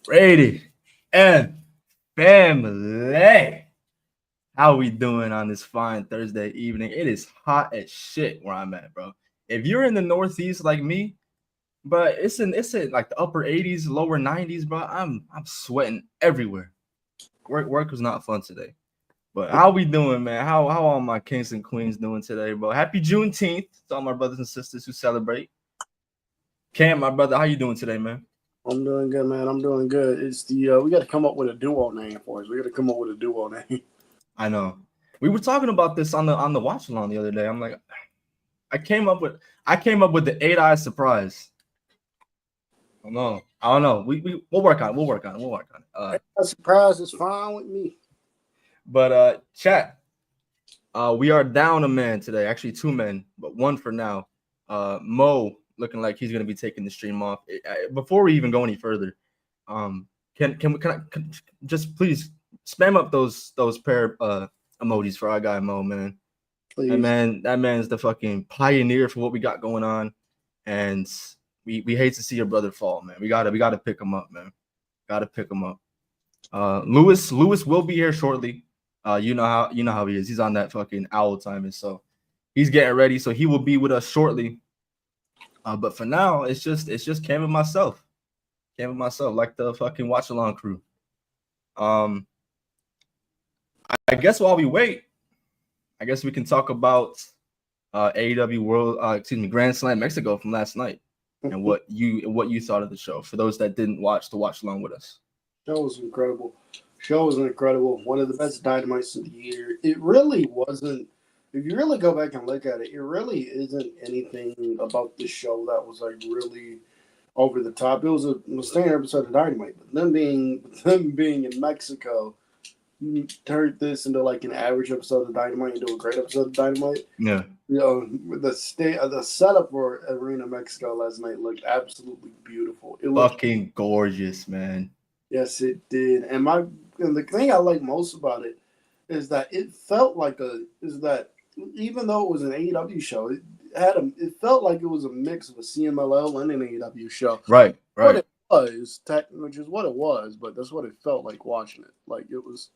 Brady and family. How we doing on this fine Thursday evening? It is hot as shit where I'm at, bro. If you're in the Northeast like me, but it's in like the upper 80s, lower 90s, bro. I'm sweating everywhere. Work was not fun today. But how we doing, man? How all my kings and queens doing today, bro? Happy Juneteenth to all my brothers and sisters who celebrate. Cam, my brother, how you doing today, man? I'm doing good, man. I'm doing good. It's the we got to come up with a duo name for us. We got to come up with a duo name. I know. We were talking about this on the watch along the other day. I'm like, I came up with the 8 eye surprise. I don't know. We'll work on it. We'll work on it. A surprise is fine with me. But chat. We are down a man today. Actually, two men, but one for now. Mo looking like he's gonna be taking the stream off. Before we even go any further, can just please spam up those pair emojis for our guy Mo, man. Please. That man's the fucking pioneer for what we got going on, and we hate to see your brother fall, man. We gotta pick him up, man. Gotta pick him up. Lewis will be here shortly. You know how he is. He's on that fucking owl timing, so he's getting ready. So he will be with us shortly. But for now, it's just Cam and myself, like the fucking watch along crew. I guess while we wait, I guess we can talk about AEW Grand Slam Mexico from last night and what you thought of the show. For those that didn't watch along with us. Show was incredible. Show was incredible. One of the best dynamites of the year. It really wasn't. If you really go back and look at it, it really isn't anything about this show that was like really over the top. It was a standard episode of Dynamite, but them being in Mexico turned this into like an average episode of Dynamite into a great episode of Dynamite. Yeah. You know, the setup for Arena Mexico last night looked absolutely beautiful. It looked fucking gorgeous, man. Yes, it did. And the thing I like most about it is that it felt like even though it was an AEW show, it felt like it was a mix of a CMLL and an AEW show. Right. What it was, which is what it was, but that's what it felt like watching it. Like it was.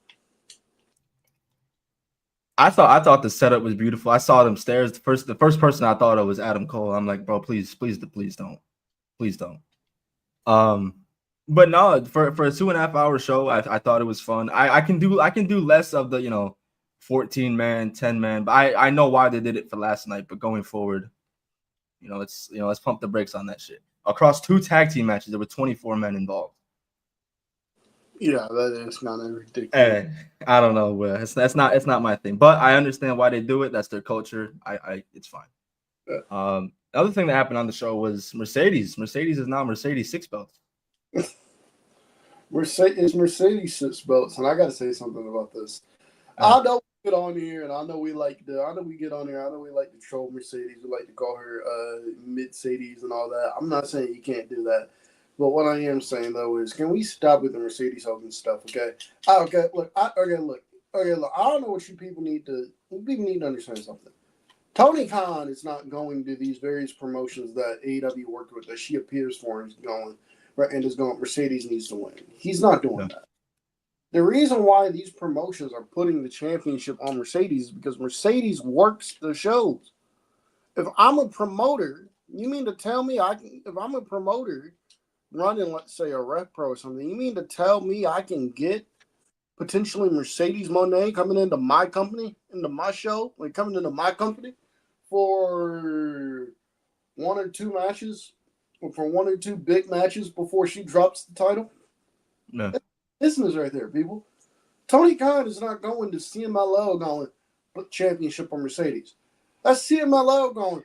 I thought the setup was beautiful. I saw them stairs. The first person I thought of was Adam Cole. I'm like, bro, please don't. But no, for a 2.5 hour show, I thought it was fun. I can do less of the 14 man, 10 man, but I know why they did it for last night. But going forward, let's pump the brakes on that shit. Across 2 tag team matches, there were 24 men involved. Yeah, that is kind of ridiculous. Hey, I don't know. It's not my thing, but I understand why they do it. That's their culture. It's fine. Yeah. The other thing that happened on the show was Mercedes. Mercedes is now Mercedes 6 belts. Mercedes 6 belts, and I got to say something about this. I know we get on here, and I know we like to troll Mercedes. We like to call her Mid-Sadies and all that. I'm not saying you can't do that. But what I am saying though is, can we stop with the Mercedes Hogan stuff? Okay. Look. I don't know what you people need to. People need to understand something. Tony Khan is not going to these various promotions that AEW worked with that she appears for and is going right and is going. Mercedes needs to win. He's not doing that. The reason why these promotions are putting the championship on Mercedes is because Mercedes works the shows. If I'm a promoter, you mean to tell me if I'm a promoter running, let's say, a Rep Pro or something, you mean to tell me I can get potentially Mercedes Moné coming into my company, into my show, like coming into my company for 1 or 2 matches, or for 1 or 2 big matches before she drops the title? No. That's business right there, people. Tony Khan is not going to CMLL going, put championship on Mercedes. That's CMLL going,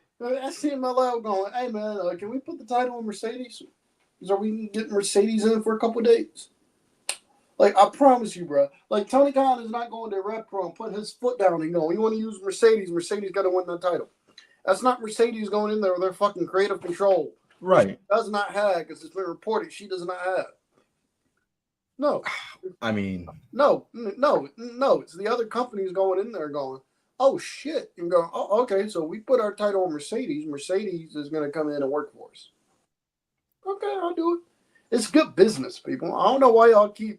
hey man, can we put the title on Mercedes? Are we getting Mercedes in for a couple of days? Like, I promise you, bro. Like, Tony Khan is not going to Rep Pro and put his foot down and going, you want to use Mercedes? Mercedes got to win the title. That's not Mercedes going in there with their fucking creative control. Right. She does not have, because it's been reported she does not have. No. I mean. No. It's the other companies going in there going, oh, shit. And going, oh, okay, so we put our title on Mercedes. Mercedes is going to come in and work for us. Okay, I'll do it. It's good business, people. I don't know why y'all keep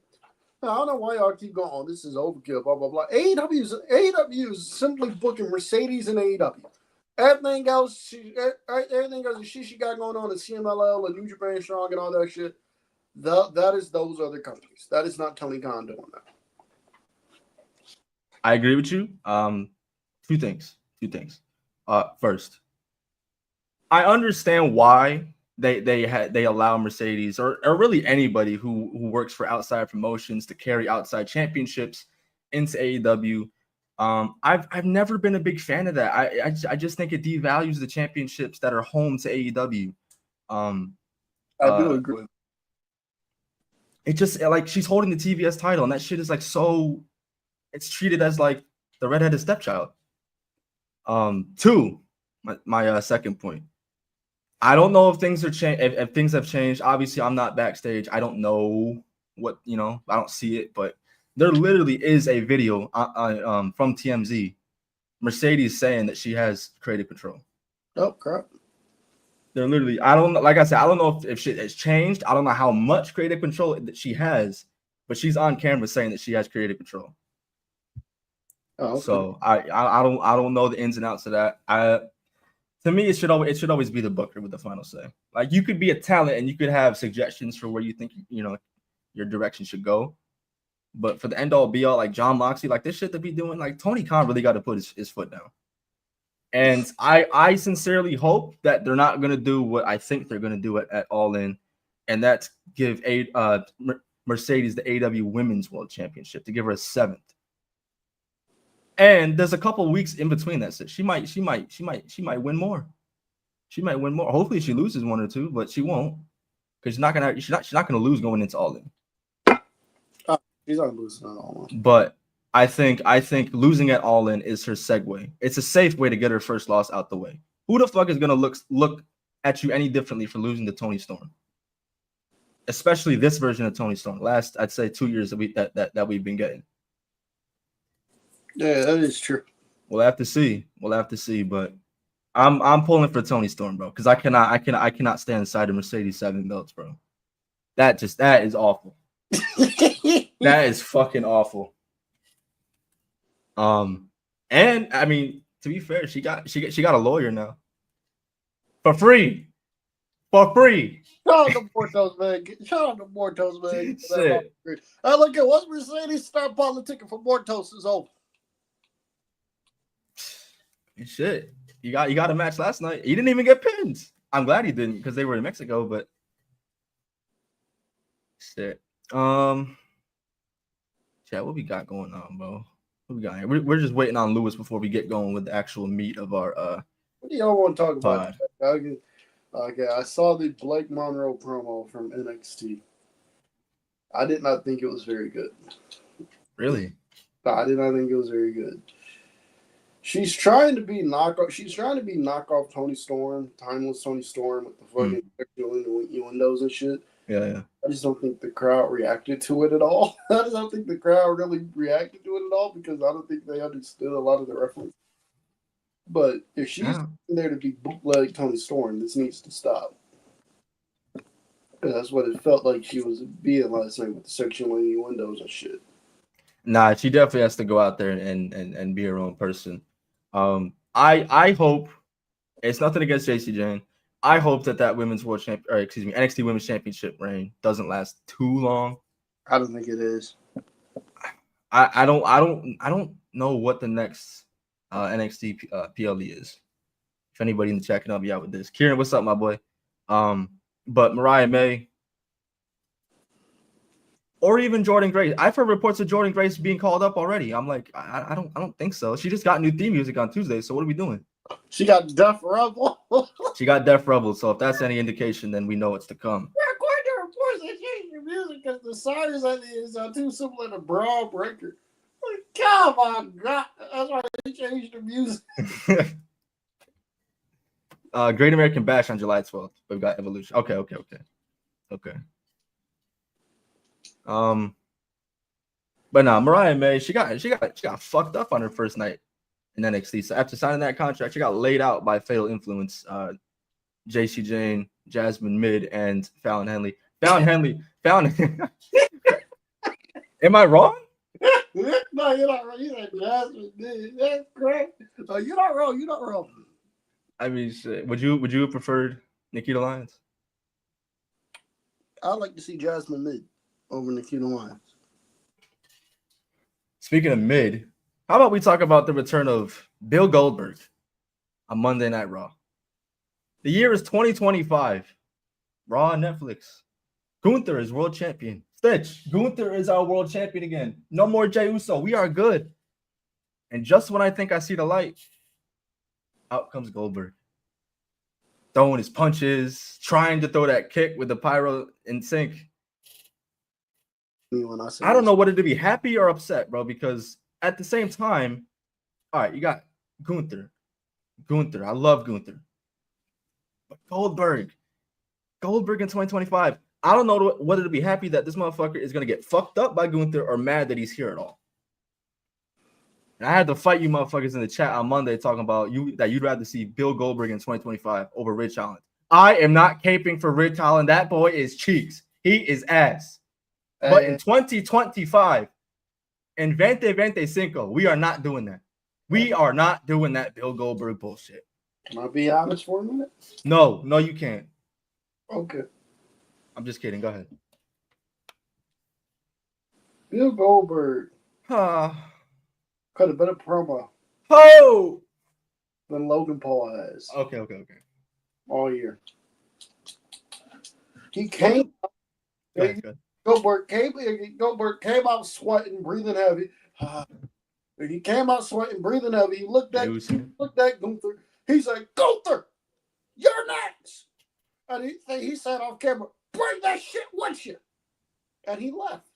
going, oh, this is overkill, blah, blah, blah. AEW is simply booking Mercedes and AEW. Everything else she got going on in CMLL and New Japan Strong and all that shit, that is those other companies. That is not Tony Khan doing that. I agree with you. Two things. First, I understand why they allow Mercedes or really anybody who works for outside promotions to carry outside championships into AEW. I've never been a big fan of that. I just think it devalues the championships that are home to AEW. I do agree. It just like she's holding the TBS title, and that shit is like so. It's treated as like the redheaded stepchild. Two, my second point. I don't know if things are if things have changed. Obviously, I'm not backstage. I don't know what I don't see it, but there literally is a video from TMZ, Mercedes saying that she has creative control. Oh crap! They're literally. I don't like I said. I don't know if shit has changed. I don't know how much creative control that she has, but she's on camera saying that she has creative control. Oh, okay. So I don't know the ins and outs of that. To me, it should always be the booker with the final say. Like you could be a talent and you could have suggestions for where you think your direction should go, but for the end all be all, like John Moxley, like this shit to be doing, like Tony Khan really got to put his foot down. And I sincerely hope that they're not gonna do what I think they're gonna do at All In, and that's give Mercedes the AEW Women's World Championship, to give her a 7th. And there's a couple weeks in between that. So she might win more. She might win more. Hopefully she loses one or two, but she won't, because she's not gonna lose going into All In. She's not losing at All In. But I think losing at All In is her segue. It's a safe way to get her first loss out the way. Who the fuck is gonna look at you any differently for losing to Toni Storm? Especially this version of Toni Storm. Last, I'd say 2 years that we've been getting. Yeah, that is true. We'll have to see, but I'm pulling for Toni Storm, bro, because I cannot stand inside the Mercedes 7 belts, bro. That is awful. That is fucking awful. And I mean, to be fair, she got a lawyer now for free. Shout out to Mortos, man. Shit. I look at once Mercedes start politicking for Mortos is over. Shit, you got a match last night. He didn't even get pinned. I'm glad he didn't, because they were in Mexico. But shit, what we got going on, bro? What we got here? We're just waiting on Lewis before we get going with the actual meat of our. What do y'all want to talk about? Okay, I saw the Blake Monroe promo from NXT. I did not think it was very good. Really? I did not think it was very good. She's trying to be knockoff Toni Storm, timeless Toni Storm, with the fucking sexual innuendos and shit. Yeah. I just don't think the crowd reacted to it at all. I just don't think the crowd really reacted to it at all, because I don't think they understood a lot of the reference. But if she's there to be bootleg Toni Storm, this needs to stop. That's what it felt like she was being last night with the sexual innuendos and shit. Nah, she definitely has to go out there and be her own person. I hope, it's nothing against JC Jane. I hope that women's world NXT Women's Championship reign doesn't last too long. I don't think it is. I don't know what the next NXT PLE is. If anybody in the chat can help me out with this. Kieran, what's up, my boy? But Mariah May, or even Jordan Grace. I've heard reports of Jordan Grace being called up already. I'm like, I don't think so. She just got new theme music on Tuesday. So what are we doing? She got Def Rebel. She got Def Rebel. So if that's any indication, then we know what's to come. We're going to report they changed your music because the songs is too similar to Brawl Breaker. Like, come on, God. That's why they changed the music. Great American Bash on July 12th. We've got Evolution. Okay. But no, Mariah May, she got fucked up on her first night in NXT. So after signing that contract, she got laid out by Fatal Influence, JC Jane, Jasmine Mid, and Fallon Henley. Found Henley. Found. Am I wrong? No, you're not wrong. You said Jasmine did. That's correct. No, you're not wrong. You're not wrong. I mean, shit. Would you have preferred Nikita Lyons? I like to see Jasmine mid over Nikita Lyons. Speaking of mid, how about we talk about the return of Bill Goldberg on Monday Night Raw? The year is 2025. Raw on Netflix. Gunther is world champion. Stitch, Gunther is our world champion again. No more Jey Uso. We are good. And just when I think I see the light, out comes Goldberg. Throwing his punches, trying to throw that kick with the pyro in sync. I don't know whether to be happy or upset, bro, because at the same time, all right, you got Gunther. I love Gunther. But Goldberg in 2025. I don't know whether to be happy that this motherfucker is going to get fucked up by Gunther or mad that he's here at all. And I had to fight you motherfuckers in the chat on Monday talking about that you'd rather see Bill Goldberg in 2025 over Rich Holland. I am not caping for Rich Holland. That boy is cheeks. He is ass. But in 2025, in 2025, we are not doing that. We are not doing that Bill Goldberg bullshit. Can I be honest for a minute? No, you can't. Okay. I'm just kidding. Go ahead. Bill Goldberg cut a better promo than Logan Paul has. Okay. All year. He came. Goldberg came out sweating, breathing heavy. He came out sweating, breathing heavy. He looked at Gunther. He said, "Gunther, you're next." And he said off camera, "Bring that shit with you." And he left.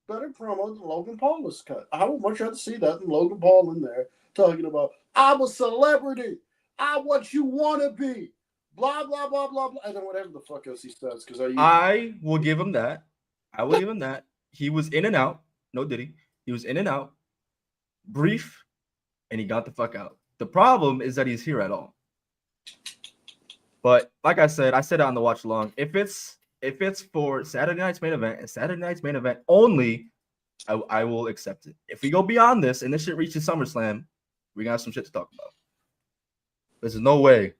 Better promo than Logan Paul was cut. I would much rather see that than Logan Paul in there talking about, "I'm a celebrity. I'm what you want to be." Blah, blah, blah, blah, blah. And then whatever the fuck else he says. I will give him that. He was in and out. No diddy. He was in and out. Brief. And he got the fuck out. The problem is that he's here at all. But like I said it on the watch along. If it's for Saturday night's main event and Saturday night's main event only, I will accept it. If we go beyond this and this shit reaches SummerSlam, we got some shit to talk about. There's no way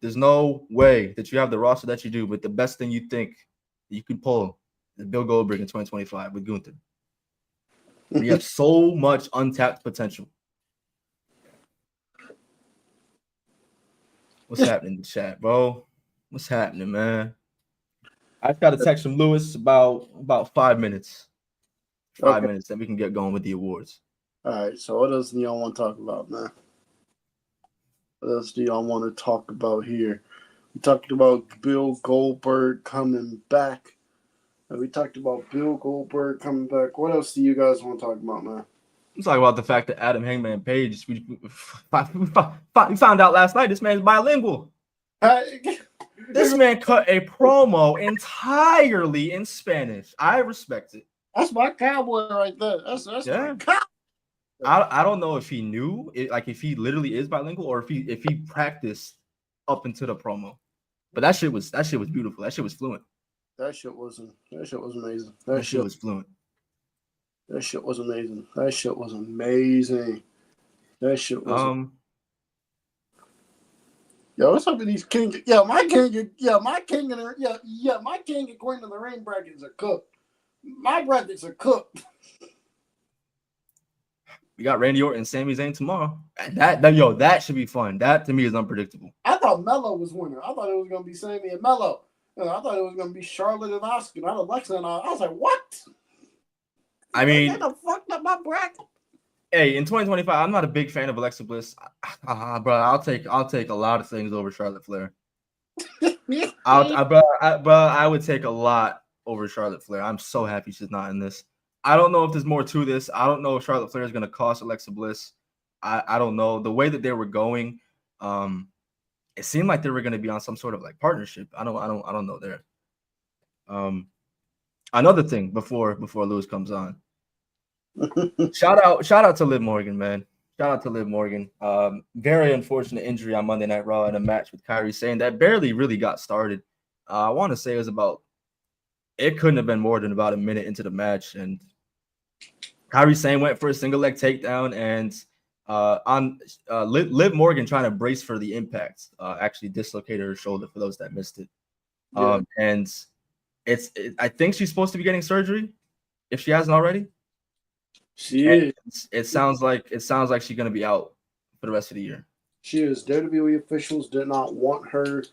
that you have the roster that you do, but the best thing you think you could pull is Bill Goldberg in 2025 with Gunther. We have so much untapped potential. What's happening in the chat, bro? What's happening, man? I've got to text from Lewis about 5 minutes. 5 minutes, then we can get going with the awards. All right, so what else do y'all want to talk about, man? What else do y'all want to talk about here? We talked about Bill Goldberg coming back. We talked about Bill Goldberg coming back. What else do you guys want to talk about, man? Let's talk about the fact that Adam Hangman Page, we found out last night this man's bilingual. This man cut a promo entirely in Spanish. I respect it. That's my cowboy right there. That's my cowboy. I don't know if he knew it, like if he literally is bilingual or if he practiced up into the promo. But that shit was beautiful. That shit was fluent. That shit was amazing. That shit was fluent. That shit was amazing. That shit was amazing. Yo, what's up with these kings? My king and queen of the ring brackets are cooked. My brackets are cooked. We got Randy Orton and Sami Zayn tomorrow. That should be fun. That to me is unpredictable. I thought Melo was winning. I thought it was gonna be Sami and Melo. I thought it was gonna be Charlotte and Asuka, not Alexa and I was like, what? I mean, they done fucked up my bracket. Hey, in 2025, I'm not a big fan of Alexa Bliss. Bro, I'll take a lot of things over Charlotte Flair. I would take a lot over Charlotte Flair. I'm so happy she's not in this. I don't know if there's more to this. I don't know if Charlotte Flair is going to cost Alexa Bliss. I don't know. The way that they were going, it seemed like they were going to be on some sort of like partnership. I don't know there. Another thing before Lewis comes on. Shout out to Liv Morgan, man. Shout out to Liv Morgan. Very unfortunate injury on Monday Night Raw in a match with Kairi Sane that barely really got started. I want to say it was about it couldn't have been more than about a minute into the match, and Kairi Sane went for a single leg takedown, and Liv Morgan trying to brace for the impact, actually dislocated her shoulder for those that missed it. Yeah. And I think she's supposed to be getting surgery if she hasn't already. She is. It sounds like she's gonna be out for the rest of the year. She is. WWE officials did not want her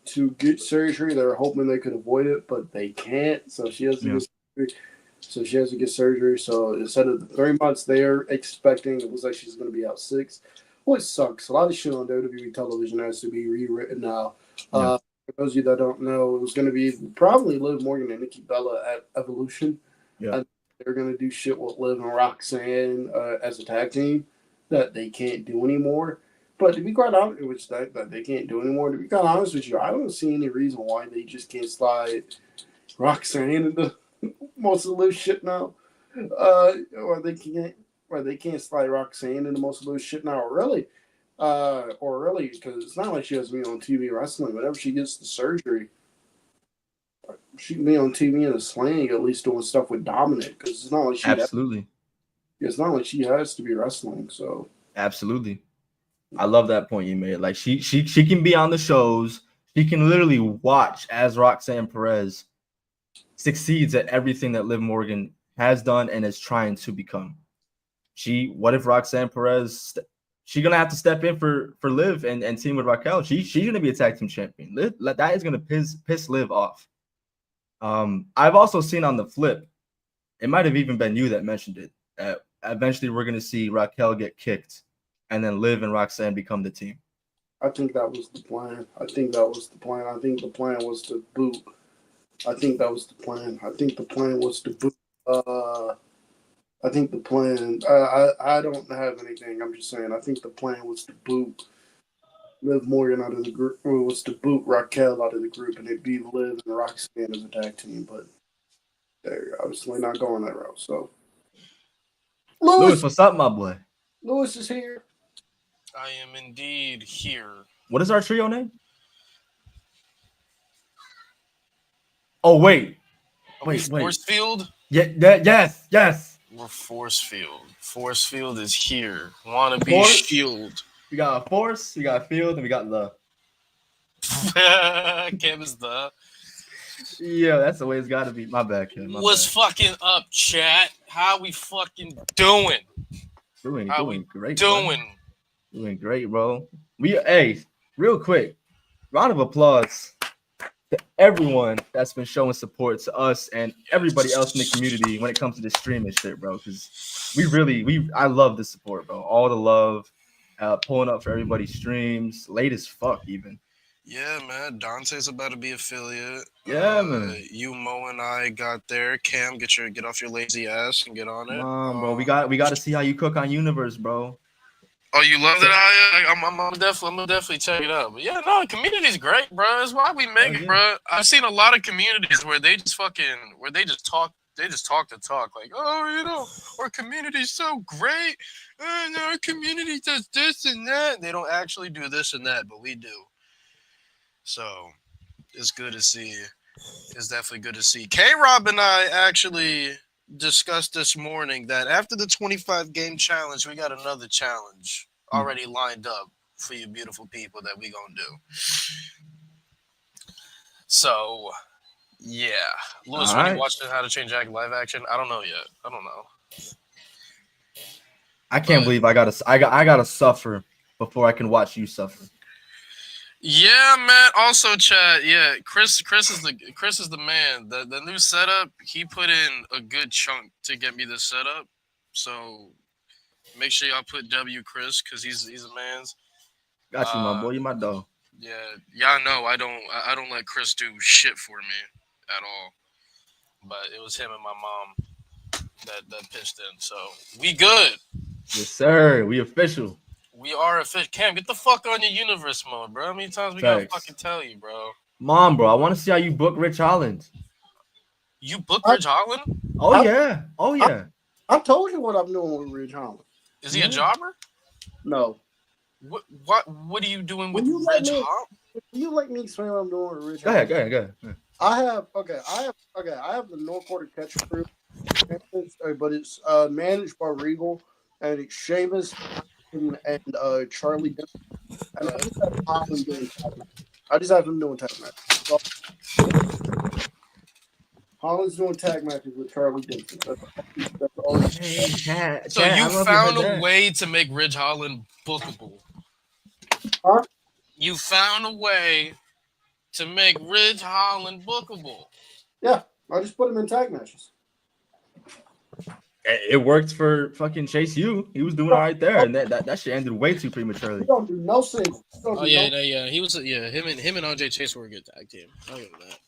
to get surgery. They were hoping they could avoid it, but they can't. So she has to get surgery. So instead of the 3 months they're expecting, it looks like she's going to be out 6. Well, it sucks. A lot of shit on WWE television has to be rewritten now. For those of you that don't know, it was going to be probably Liv Morgan and Nikki Bella at Evolution. Yeah. They're going to do shit with Liv and Roxanne as a tag team that they can't do anymore. But to be quite honest, which that they can't do anymore, to be quite honest with you, I don't see any reason why they just can't slide Roxanne into most of the shit now. Or they can't slide Roxanne into most of those shit now, really. Because it's not like she has to be on TV wrestling. Whenever she gets the surgery, she can be on TV in a sling, at least doing stuff with Dominic. Because it's not like it's not like she has to be wrestling. So absolutely. I love that point you made. Like she can be on the shows. She can literally watch as Roxanne Perez succeeds at everything that Liv Morgan has done and is trying to become. What if Roxanne Perez? She's gonna have to step in for Liv and team with Raquel. She's gonna be a tag team champion. That is gonna piss Liv off. I've also seen on the flip, it might have even been you that mentioned it. Eventually, we're gonna see Raquel get kicked, and then Liv and Roxanne become the team. I think that was the plan. I think the plan was to boot. I think that was the plan. I think the plan was to boot. I think the plan. I don't have anything. I'm just saying. I think the plan was to boot Liv Morgan out of the group. Or was to boot Raquel out of the group, and it'd be Liv and Roxanne as a tag team. But they're obviously not going that route. So, Lewis, what's up, my boy? Lewis is here. I am indeed here. What is our trio name? Oh, wait. Force Field? Yeah, yes. We're Force Field. Force Field is here. Wanna be Shield. We got a Force, we got a Field, and we got the. Cam is the. Yeah, that's the way it's got to be. My bad, Kim. What's fucking up, chat? How we fucking doing? Doing great. Doing great, bro. Real quick, round of applause to everyone that's been showing support to us and everybody else in the community when it comes to this streaming shit, bro. Because I love the support, bro. All the love, pulling up for everybody's streams, late as fuck even. Yeah, man. Dante's about to be affiliate. Yeah, man. You, Mo, and I got there. Cam, get off your lazy ass and get on it. Come on, bro. We got to see how you cook on Universe, bro. Oh, you love that? I'm definitely check it out. But yeah, no, the community's great, bro. That's why we make it, bro. I've seen a lot of communities where they just talk to talk. Like, oh, our community's so great. Our community does this and that. They don't actually do this and that, but we do. So it's good to see. It's definitely good to see. K-Rob and I actually discussed this morning that after the 25 game challenge, we got another challenge already lined up for you beautiful people that we gonna do. So yeah, Lewis, when you watched How to Train Dragon live action, I don't know yet. I don't know. I can't believe I gotta suffer before I can watch you suffer. Yeah, man. Also, chat. Yeah, Khris is the man. The new setup, he put in a good chunk to get me this setup. So make sure y'all put W Khris because he's a man's. Got you, my boy. You my dog. Yeah, y'all know I don't let Khris do shit for me at all. But it was him and my mom that pitched in. So we good. Yes, sir. We official. We are official. Cam, get the fuck on your universe mode, bro. How many times we gotta fucking tell you, bro? Mom, bro, I want to see how you book Rich Holland. You book Rich Holland? Oh yeah. I told you what I'm doing with Rich Holland. Is he a jobber? No. What are you doing with Rich Holland? Will you let me explain what I'm doing with Rich Holland? Go ahead. I have the North Quarter Catch Crew, but it's managed by Regal, and it's Sheamus and Charlie Dempsey. And I just have Holland doing tag match. I just have him doing tag match. So, Holland's doing tag matches with Charlie Dempsey. That's all. Hey, Chad, So I you don't know if you heard found a that. way to make Ridge Holland bookable. Huh? You found a way to make Ridge Holland bookable. Yeah, I just put him in tag matches. It worked for fucking Chase U. He was doing all right there, and that shit ended way too prematurely. We don't do no singles. He was him and RJ Chase were a good tag team. I'll give him that.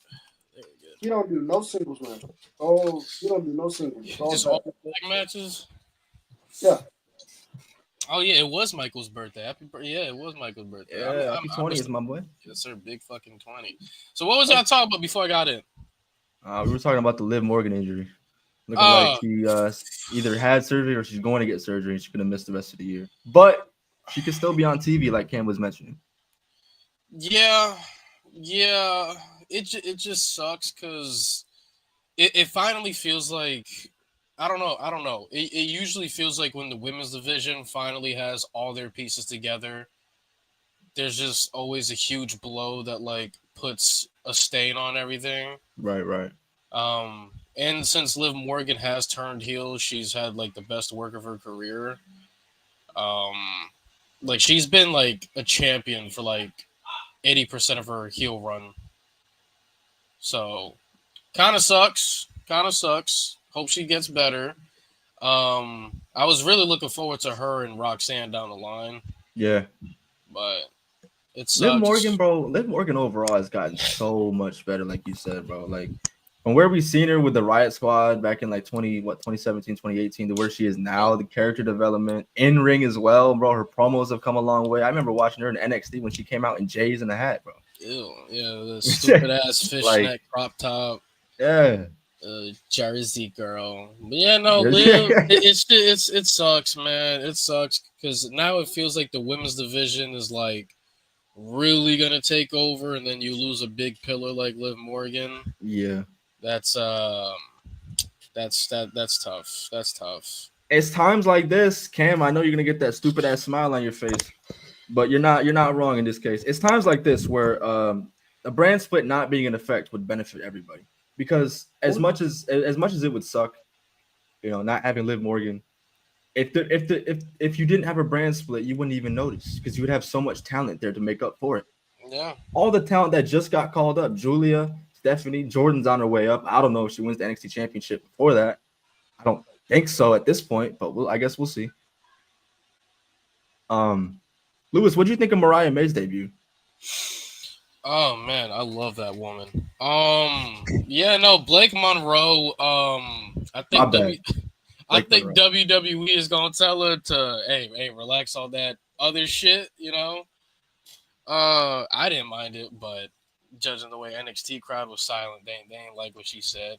They were good. You don't do no singles match. Oh, you don't do no singles. Just all tag matches. Yeah. Oh yeah, it was Michael's birthday. Yeah, it was Michael's birthday. Yeah, happy 20th, my boy. Yes, sir. Big fucking 20. So what was y'all talking about before I got in? We were talking about the Liv Morgan injury. Looking like she either had surgery or she's going to get surgery. And she's going to miss the rest of the year. But she could still be on TV, like Cam was mentioning. Yeah. It just sucks because it finally feels like I don't know. It usually feels like when the women's division finally has all their pieces together, there's just always a huge blow that like puts a stain on everything. Right. And since Liv Morgan has turned heel, she's had like the best work of her career. Like she's been like a champion for like 80% of her heel run. So kind of sucks. Hope she gets better. I was really looking forward to her and Roxanne down the line. Yeah. But it's Liv Morgan overall has gotten so much better, like you said, bro. Like from where we seen her with the Riot Squad back in like 2017, 2018 to where she is now, the character development in ring as well, bro. Her promos have come a long way. I remember watching her in NXT when she came out in J's and a hat, bro. Ew, yeah, the stupid ass fishnet crop top. Yeah. Jersey girl. But yeah, no, Liv, it sucks, man. It sucks because now it feels like the women's division is like really gonna take over, and then you lose a big pillar like Liv Morgan. Yeah, that's tough. That's tough. It's times like this, Cam. I know you're gonna get that stupid ass smile on your face, but you're not wrong in this case. It's times like this where a brand split not being in effect would benefit everybody. Because as much as it would suck, you know, not having Liv Morgan, if you didn't have a brand split, you wouldn't even notice because you would have so much talent there to make up for it. Yeah. All the talent that just got called up, Julia, Stephanie, Jordan's on her way up. I don't know if she wins the NXT championship before that. I don't think so at this point, but I guess we'll see. Lewis, what do you think of Mariah May's debut? Oh man, I love that woman. Yeah, no, Blake Monroe. I think WWE is gonna tell her to, hey, relax all that other shit. You know. I didn't mind it, but judging the way NXT crowd was silent, they ain't like what she said.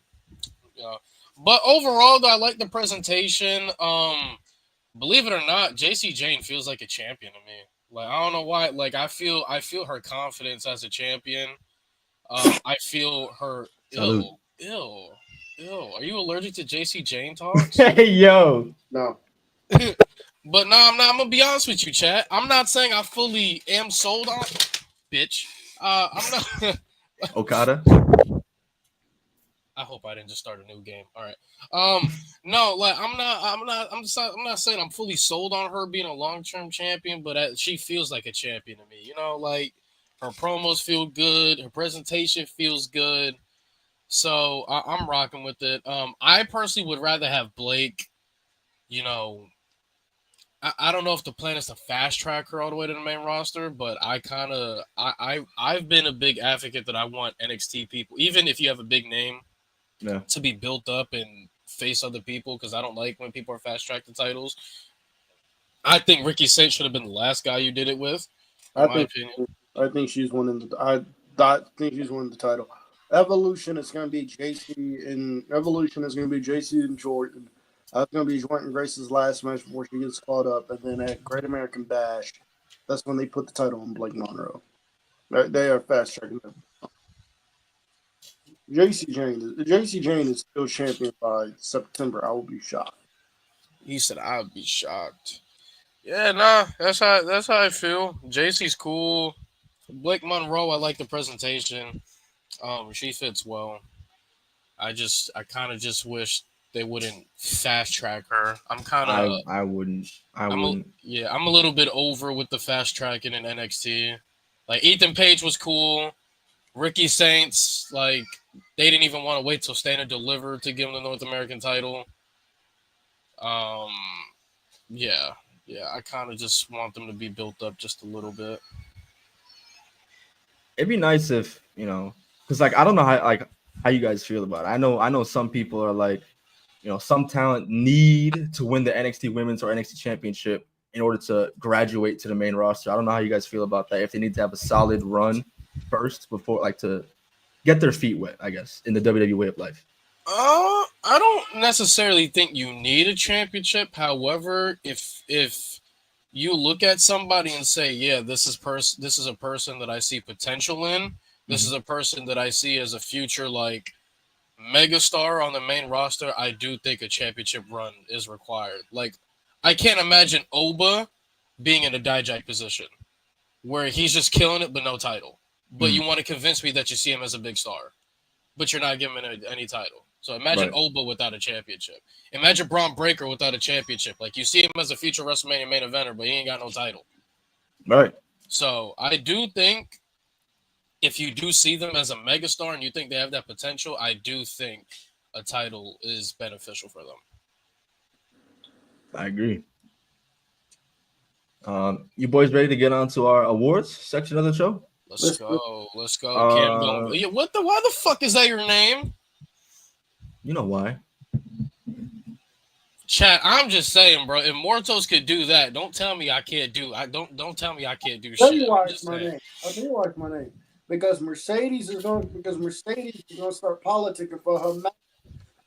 You know. But overall, though, I like the presentation. Believe it or not, JC Jane feels like a champion to me. Like I don't know why. Like I feel her confidence as a champion. I feel her. Ew. Are you allergic to JC Jane talks? Hey yo, no. But no, I'm not. I'm gonna be honest with you, chat. I'm not saying I fully am sold on, bitch. I'm not. Okada. I hope I didn't just start a new game. All right. No, like I'm not saying I'm fully sold on her being a long-term champion, but she feels like a champion to me. You know, like her promos feel good, her presentation feels good, so I'm rocking with it. I personally would rather have Blake. You know, I don't know if the plan is to fast track her all the way to the main roster, but I've been a big advocate that I want NXT people, even if you have a big name. Yeah. To be built up and face other people because I don't like when people are fast tracked to titles. I think Ricky Saint should have been the last guy you did it with. I think she's winning the. I think she's winning the title. Evolution is going to be JC and Jordan. That's going to be Jordan Grace's last match before she gets caught up, and then at Great American Bash, that's when they put the title on Blake Monroe. They are fast tracking them. JC Jane is still champion by September. I will be shocked. He said I'd be shocked. Yeah, nah, that's how I feel. JC's cool. Blake Monroe, I like the presentation. She fits well. I kind of just wish they wouldn't fast track her. I wouldn't. I'm a little bit over with the fast tracking in NXT. Like Ethan Page was cool. Ricky Saints, like they didn't even want to wait till Stand and Deliver to give him the North American title. Um, yeah, I kind of just want them to be built up just a little bit. It'd be nice if because like I don't know how you guys feel about it. I know some people are like, some talent need to win the NXT Women's or NXT Championship in order to graduate to the main roster. I don't know how you guys feel about that. If they need to have a solid run first before, like, to get their feet wet, I guess, in the WWE way of life. I don't necessarily think you need a championship. However, if you look at somebody and say, yeah, this is a person that I see potential in. This is a person that I see as a future like megastar on the main roster. I do think a championship run is required. Like, I can't imagine Oba being in a Dijak position where he's just killing it but no title. But you want to convince me that you see him as a big star, but you're not giving him any title. So imagine Oba without a championship. Imagine Braun Breaker without a championship. Like, you see him as a future WrestleMania main eventer, but he ain't got no title. Right. So I do think if you do see them as a megastar and you think they have that potential, I do think a title is beneficial for them. I agree. You boys ready to get on to our awards section of the show? Let's go. Cam, why the fuck is that your name? You know why. Chat, I'm just saying, bro. If Mortos could do that, don't tell me I can't do. Don't tell me I can't do I'll tell shit. you why it's my name. I'll tell you why it's my name. Because Mercedes is going to start politicking for her man.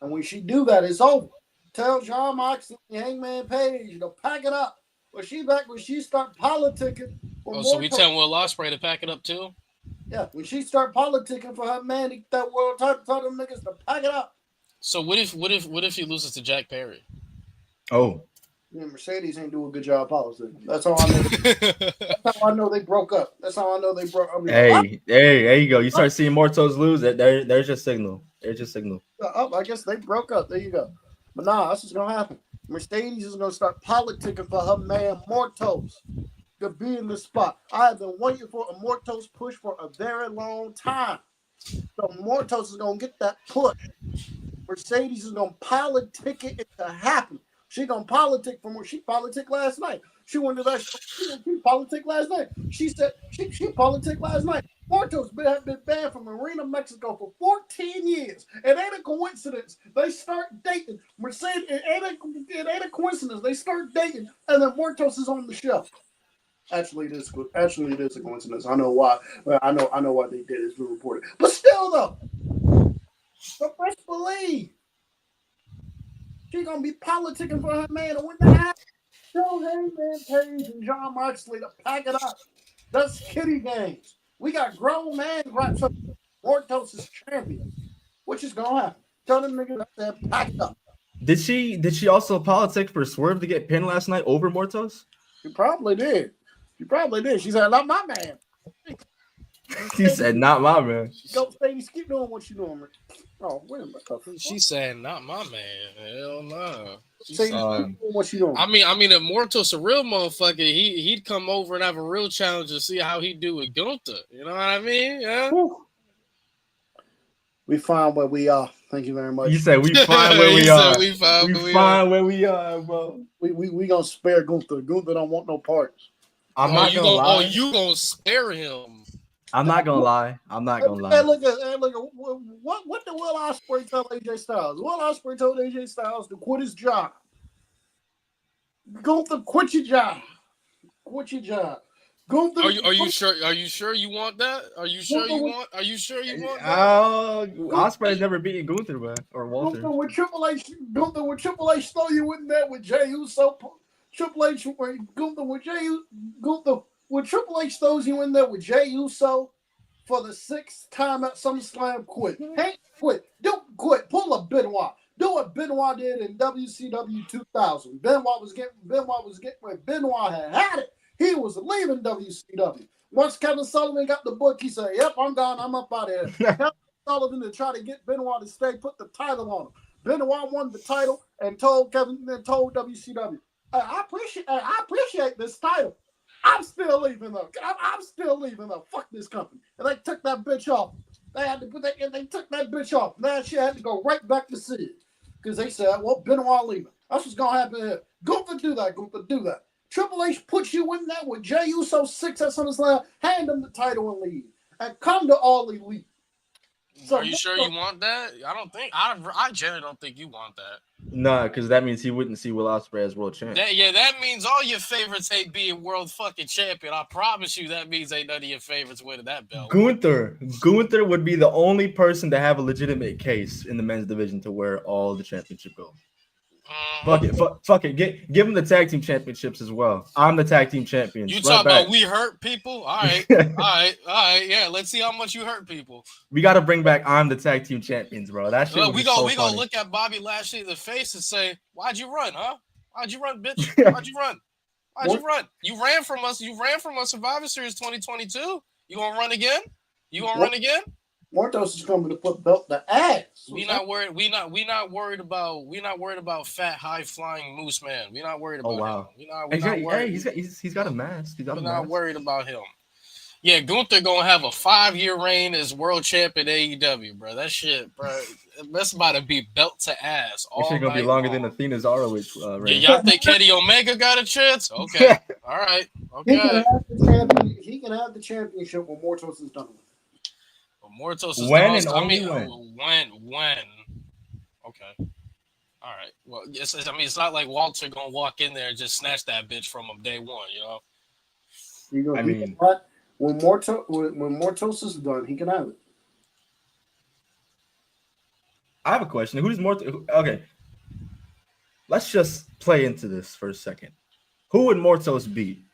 And when she do that, it's over. Tell John Moxley and Hangman Page to pack it up. When she start politicking. So we telling Will Ospreay to pack it up too? Yeah, when she start politicking for her man to get that world title, tell them niggas to pack it up. So what if he loses to Jack Perry? Oh. Yeah, Mercedes ain't doing a good job politicking. That's how I know. That's how I know they broke up. That's how I know they broke up. Hey, there you go. You start seeing Mortos lose. There's your signal. There's your signal. I guess they broke up. There you go. But nah, that's what's gonna happen. Mercedes is gonna start politicking for her man Mortos to be in the spot. I have been waiting for a Mortos push for a very long time. So Mortos is gonna get that push. Mercedes is gonna politic it to happen. She gonna politic from where she politic last night. She went to that. She politic last night. She said she politic last night. Mortos have been banned from Arena, Mexico for 14 years. It ain't a coincidence. They start dating. Mercedes, it ain't a coincidence. They start dating, and then Mortos is on the show. Actually, it is a coincidence. I know why. I know why they did it. It's been reported. But still, though, the best believe she's gonna be politicking for her man to win the house. Tell Hangman Page and John Moxley to pack it up. That's kiddie games. We got grown man raps up. Mortos is champion. Which is gonna happen. Tell them niggas to pack it up. Did she also politic for Swerve to get pinned last night over Mortos? She probably did. She said, "Not my man." She said, "Not my man." Go, Stacey, keep doing what you're doing, man. Oh, wait a minute. She said, "Not my man." Hell no. Keep doing what you doing. I mean, if Mortos a real motherfucker, he'd come over and have a real challenge to see how he do with Gunther. You know what I mean? Yeah. Whew. We find where we are. Thank you very much. You said we find where we are. We find where we are, bro. We gonna spare Gunther. Gunther don't want no parts. I'm not gonna lie. Oh, you gonna spare him? I'm not gonna lie. Hey, look at what did Will Ospreay tell AJ Styles? Will Ospreay told AJ Styles to quit his job. Gunther, quit your job. Quit your job. Gunther, are you sure? Are you sure you want that? Are you sure you want that? Ospreay's never beaten Gunther, man, or Walter. Gunther with Triple H stole you in there with Jey Uso. Triple H Gunther with Triple H throws you in there with Jey Uso, for the 6th time at SummerSlam quit. Hey, quit. Don't quit. Pull a Benoit. Do what Benoit did in WCW 2000. Benoit was getting when Benoit had it. He was leaving WCW. Once Kevin Sullivan got the book, he said, "Yep, I'm gone. I'm up out of here." Kevin Sullivan to try to get Benoit to stay, put the title on him. Benoit won the title and told WCW, I appreciate this title. I'm still leaving though. I'm still leaving though. Fuck this company. And they took that bitch off. They took that bitch off. Now she had to go right back to Sid. Because they said, well, Benoit leaving. That's what's going to happen here. Gunther do that. Triple H puts you in there with Jey Uso 6 at SummerSlam, hand him the title and leave. And come to All Elite. So, are you sure you want that? I generally don't think you want that. Nah, because that means he wouldn't see Will Ospreay as world champ. That means all your favorites ain't being world fucking champion. I promise you that means ain't none of your favorites winning that belt. Gunther would be the only person to have a legitimate case in the men's division to wear all the championship belts. Fuck it. Give him the tag team championships as well. I'm the tag team champion. You talking about we hurt people? All right. Yeah, let's see how much you hurt people. We got to bring back I'm the tag team champions, bro. That shit. We gonna look at Bobby Lashley in the face and say, "Why'd you run, huh? Why'd you run, bitch? Why'd you run? Why'd you run? You ran from us. You ran from us. Survivor Series 2022. You gonna run again? Run again?" Mortos is coming to put belt the ass. We not worried about fat, high flying Moose Man. We not worried about him. He's got a mask. We're not worried about him. Yeah, Gunther gonna have a 5-year reign as world champ in AEW, bro. That shit, bro. That's about to be belt to ass. This shit gonna be longer than Athena Zarowicz reign. Yeah, y'all think Kenny Omega got a chance? Okay, all right, okay. He can have the championship when Mortos is done with it. Mortos is when. Okay. All right. Well, yes. I mean, it's not like Walter gonna walk in there and just snatch that bitch from him day one. You know. When Mortos is done, he can have it. I have a question. Who does Mortos? Okay. Let's just play into this for a second. Who would Mortos beat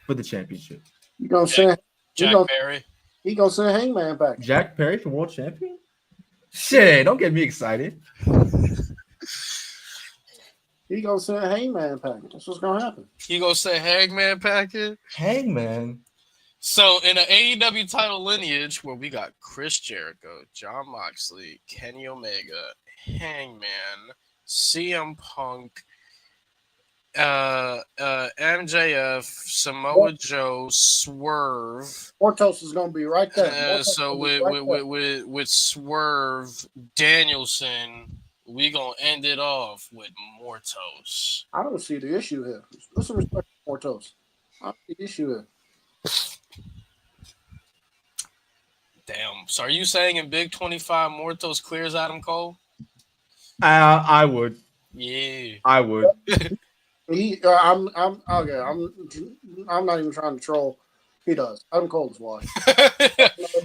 for the championship? You gonna say Jack Perry? He gonna send Hangman back. Jack Perry for world champion? Shit, don't get me excited. He gonna send Hangman package. That's what's gonna happen. He gonna send Hangman package? Hangman. So in an AEW title lineage where we got Chris Jericho, Jon Moxley, Kenny Omega, Hangman, CM Punk, MJF, Samoa Joe, Swerve. Mortos is gonna be right there. So with Swerve, Danielson, we gonna end it off with Mortos. I don't see the issue here. Put some respect for Mortos. I don't see the issue here. Damn. So are you saying in Big 25 Mortos clears Adam Cole? I would. Yeah. I would. I'm okay. I'm not even trying to troll. He does. Adam Cole is washed.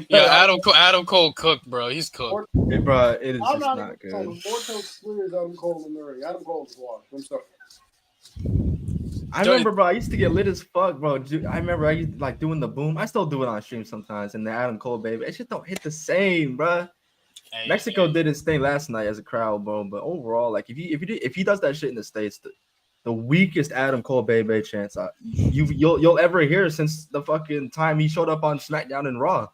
Yeah, Adam Cole cooked, bro. He's cooked. Hey, bro, it is I'm just not good. Mortos clears Adam Cole in the ring. Adam Cole is washed. I'm sorry. I remember, bro. I used to get lit as fuck, bro. Dude, I remember I used to, like doing the boom. I still do it on stream sometimes. And the Adam Cole, baby, it just don't hit the same, bro. Hey, Mexico did his thing last night as a crowd, bro. But overall, like if he does that shit in the States, the weakest Adam Cole baby chance you'll ever hear since the fucking time he showed up on SmackDown and Raw.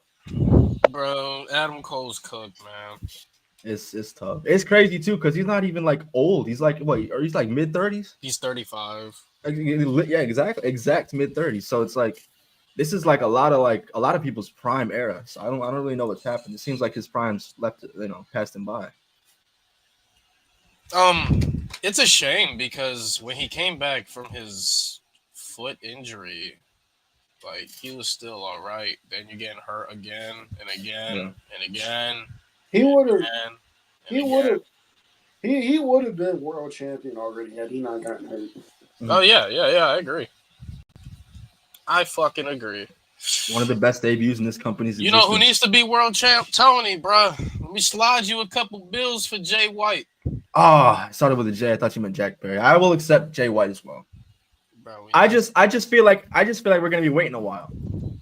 Bro, Adam Cole's cooked, man. It's tough. It's crazy too because he's not even like old. He's like he's like mid-30s. He's 35. Yeah, exact mid-30s. So it's like this is like a lot of people's prime era. So I don't really know what's happened. It seems like his prime's passed him by. It's a shame because when he came back from his foot injury, like he was still all right. Then you're getting hurt again and again and again. He would have been world champion already had he not gotten hurt. Oh yeah, I agree. I fucking agree. One of the best debuts in this company's existence. You know who needs to be world champ? Tony, bro. Let me slide you a couple bills for Jay White. I started with a J. I thought you meant Jack Perry. I will accept Jay White as well. Bro, I just feel like we're gonna be waiting a while.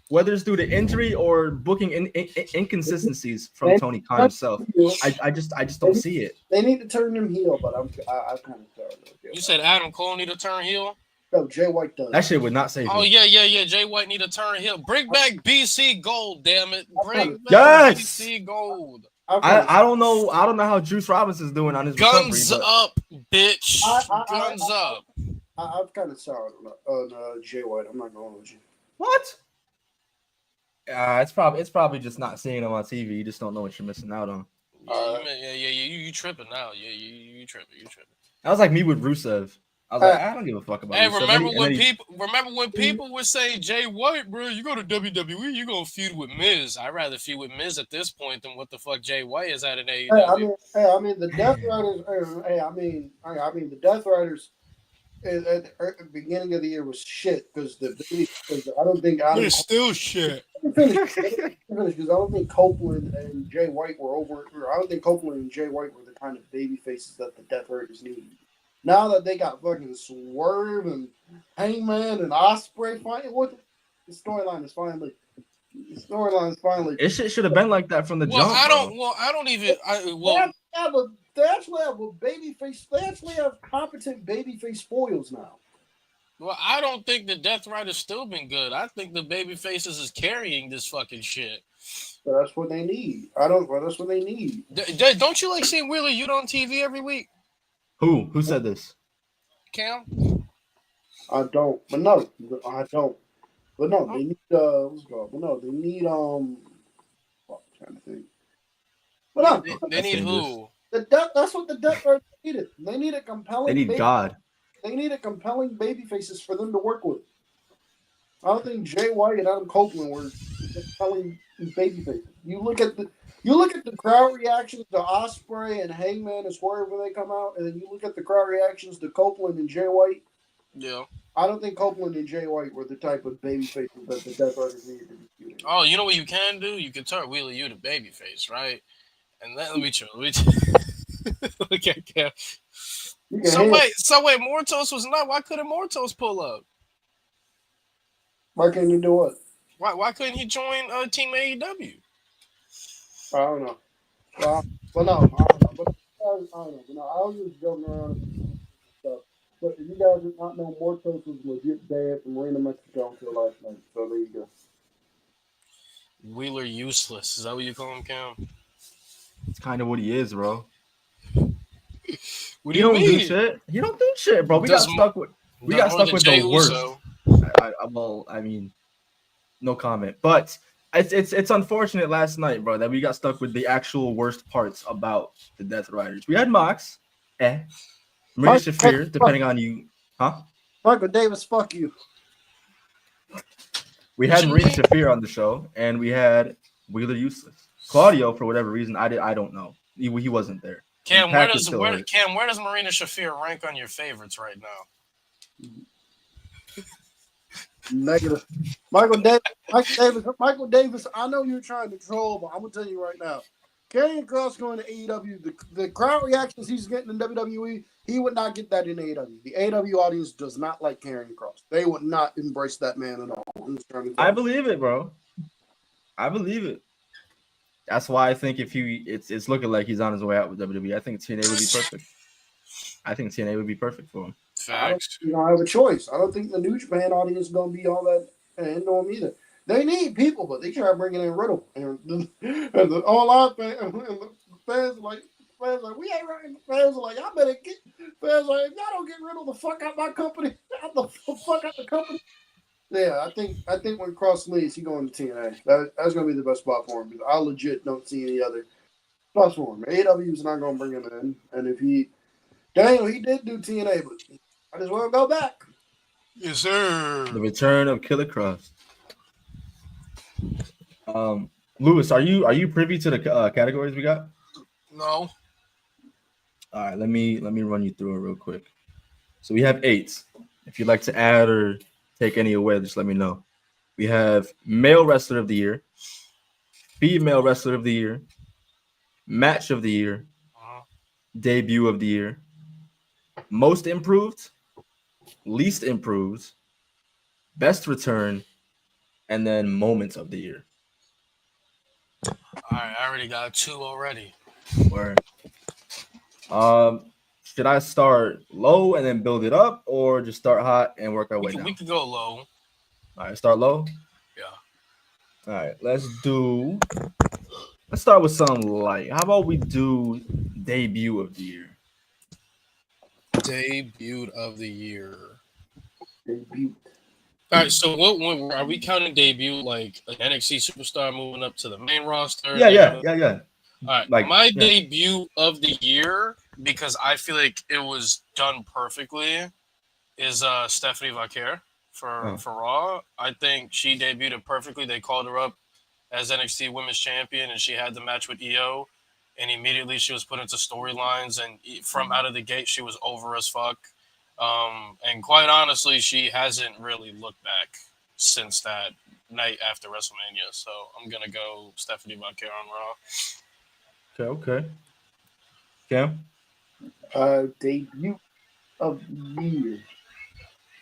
whether it's due to injury or booking inconsistencies from Tony Khan himself. I just don't see it. They need to turn him heel, but I'm kind of tired of it. You said Adam Cole need to turn heel? No, Jay White does. That shit would not save him. Oh yeah. Jay White need to turn heel. Bring back BC Gold, damn it. Bring back Yes! BC Gold. I don't know how Juice Robinson's doing on his Guns recovery, up, bitch. Guns up. I'm kind of sour on Jay White. I'm not going with you. What? It's probably just not seeing him on TV. You just don't know what you're missing out on. You tripping now. You tripping. That was like me with Rusev. I was like, I don't give a fuck about. Hey, Rusev. remember when people would say, Jay White, bro, you go to WWE, you gonna feud with Miz. I'd rather feud with Miz at this point than what the fuck Jay White is at in AEW. I mean the Death Riders. The Death Riders at the beginning of the year was shit because I don't think they're still shit. Because I don't think Copeland and Jay White were over. I don't think Copeland and Jay White were the kind of baby faces that the Death Riders need. Now that they got fucking Swerve and Hangman and Ospreay fighting, the storyline is finally. It should have been like that from the jump. They actually have a babyface. They actually have competent babyface spoils now. Well, I don't think the Death Rider's still been good. I think the baby faces is carrying this fucking shit. So that's what they need. That's what they need. Don't you like seeing Wheeler Yuta on TV every week? Who said this? Cam? I don't. But no, I don't. But no, they need let's go. But no, they need I'm trying to think. But no, they need who? That's what the Death Riders needed. They need a compelling. They need God. They needed compelling baby faces for them to work with. I don't think Jay White and Adam Copeland were compelling baby faces. You look at the crowd reactions to Ospreay and Hangman and Swerve when they come out, and then you look at the crowd reactions to Copeland and Jay White. Yeah. I don't think Copeland and Jay White were the type of baby faces that the Death Riders needed to be shooting. Oh, you know what you can do? You can turn Wheeler Yuta baby face, right? And let me try. Look at Cam. So wait, Mortos was not. Why couldn't Mortos pull up? Why couldn't he do what? Why couldn't he join Team AEW? I don't know. But no, I don't know. But I don't know. I was just joking around and stuff. But if you guys did not know, Mortos was legit bad from Marina, Mexico until last night. So there you go. Wheeler useless. Is that what you call him, Cam? It's kind of what he is, bro. What do you mean? Do shit. He don't do shit, bro. We got stuck with the worst. I mean, no comment. But it's unfortunate last night, bro, that we got stuck with the actual worst parts about the Death Riders. We had Mox, Maria Shafir, depending on you, huh? Michael Davis, fuck you. We had Maria Shafir on the show, and we had Wheeler Useless. Claudio, for whatever reason, I don't know. He wasn't there. Cam, where does Marina Shafir rank on your favorites right now? Negative. Michael Davis. I know you're trying to troll, but I'm gonna tell you right now. Karrion Kross going to AEW, the crowd reactions he's getting in WWE, he would not get that in AEW. The AEW audience does not like Karrion Kross. They would not embrace that man at all. I believe it, bro. I believe it. That's why I think if it's looking like he's on his way out with WWE. I think TNA would be perfect. I think TNA would be perfect for him. Facts. You don't have a choice. I don't think the New Japan audience is going to be all that into him either. They need people, but they try bringing in Riddle. And the online fans like, we ain't running. Fans are like, y'all better get. Fans are like, if y'all don't get Riddle the fuck out my company, out the fuck out the company. Yeah, I think when Cross leaves, he going to TNA. That's going to be the best spot for him because I legit don't see any other spots for him. AEW is not going to bring him in, and if he did do TNA, but I just want to go back. Yes, sir. The return of Killer Cross. Lewis, are you privy to the categories we got? No. All right, let me run you through it real quick. So we have 8. If you'd like to add or take any away, just let me know. We have Male Wrestler of the Year, Female Wrestler of the Year, Match of the Year, Debut of the Year, Most Improved, Least Improved, Best Return, and then moments of the year. All right, I already got 2 already. Where should I start low and then build it up, or just start hot and work our way We down? could go low. All right, start low. Yeah. All right, let's start with something light. How about we do debut of the year? Debut of the year. Debut. All right, so what are we counting debut like an NXT superstar moving up to the main roster? Yeah. All right, Like, my yeah. debut of the year, because I feel like it was done perfectly, is Stephanie Vaquer for Raw. I think she debuted it perfectly. They called her up as NXT Women's Champion, and she had the match with EO, and immediately she was put into storylines, and from out of the gate, she was over as fuck. And quite honestly, she hasn't really looked back since that night after WrestleMania. So I'm gonna go Stephanie Vaquer on Raw. Okay. Cam? Debut of the year.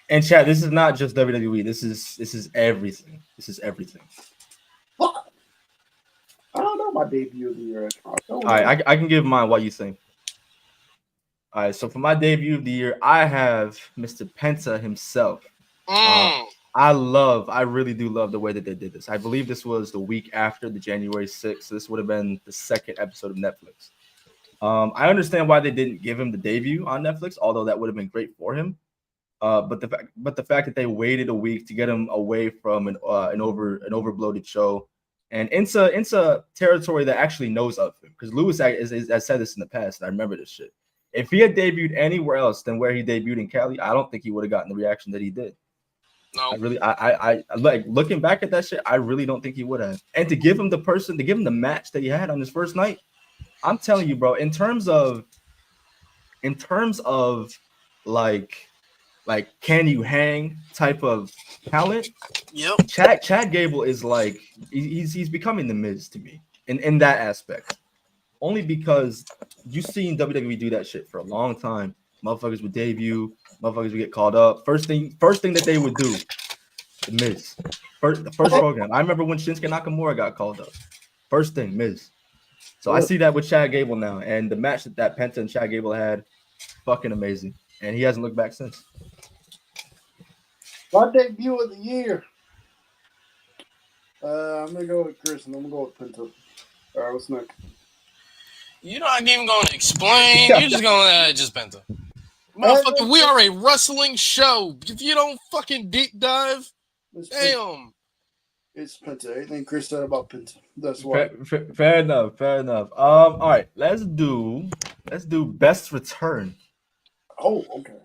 And chat, this is not just WWE. This is everything. This is everything. What? I don't know my debut of the year. All right, I can give mine. What you think? All right, so for my debut of the year, I have Mr. Penta himself. I really do love the way that they did this. I believe this was the week after the January 6th. So this would have been the second episode of Netflix. I understand why they didn't give him the debut on Netflix, although that would have been great for him. But the fact that they waited a week to get him away from an overbloated show and into territory that actually knows of him, because Lewis has said this in the past, and I remember this shit. If he had debuted anywhere else than where he debuted in Cali, I don't think he would have gotten the reaction that he did. No, I like looking back at that shit. I really don't think he would have. And to give him the match that he had on his first night, I'm telling you, bro. In terms of like can you hang type of talent? Yep. Chad Gable is like he's becoming the Miz to me in that aspect. Only because you've seen WWE do that shit for a long time. Motherfuckers would debut, motherfuckers would get called up. First thing that they would do, the Miz. The first program. I remember when Shinsuke Nakamura got called up. First thing, Miz. So I see that with Chad Gable now. And the match that Penta and Chad Gable had, fucking amazing. And he hasn't looked back since. My debut of the year. I'm gonna go with Khris, and I'm gonna go with Penta. All right, what's next? You're not even going to explain. You're just going to just Penta. Motherfucker, we are a wrestling show. If you don't fucking deep dive, damn. It's Penta. Anything Khris said about Penta. That's why. Fair enough. All right, let's do best return. Oh, okay.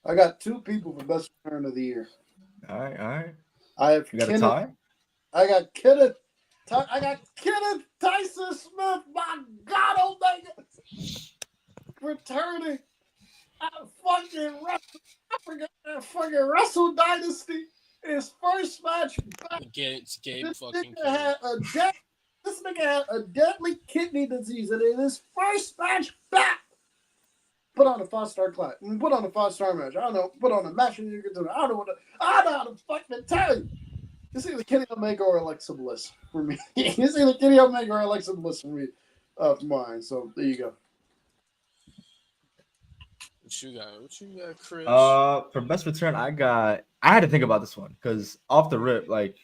I got 2 people for best return of the year. All right. I have you got a tie? I got Kenneth Tyson Smith. My God, Omega, returning at fucking Wrestle Dynasty. His first match back. This nigga had a deadly kidney disease, and in his first match back, put on a 5-star class. Put on a 5-star match. I don't know. Put on a match and you can do it. I don't know how to fucking tell you. It's either Kenny Omega or Alexa Bliss for me. It's either Kenny Omega or Alexa Bliss for me. For mine. So there you go. What you got, Khris? For best return, I had to think about this one because off the rip, like,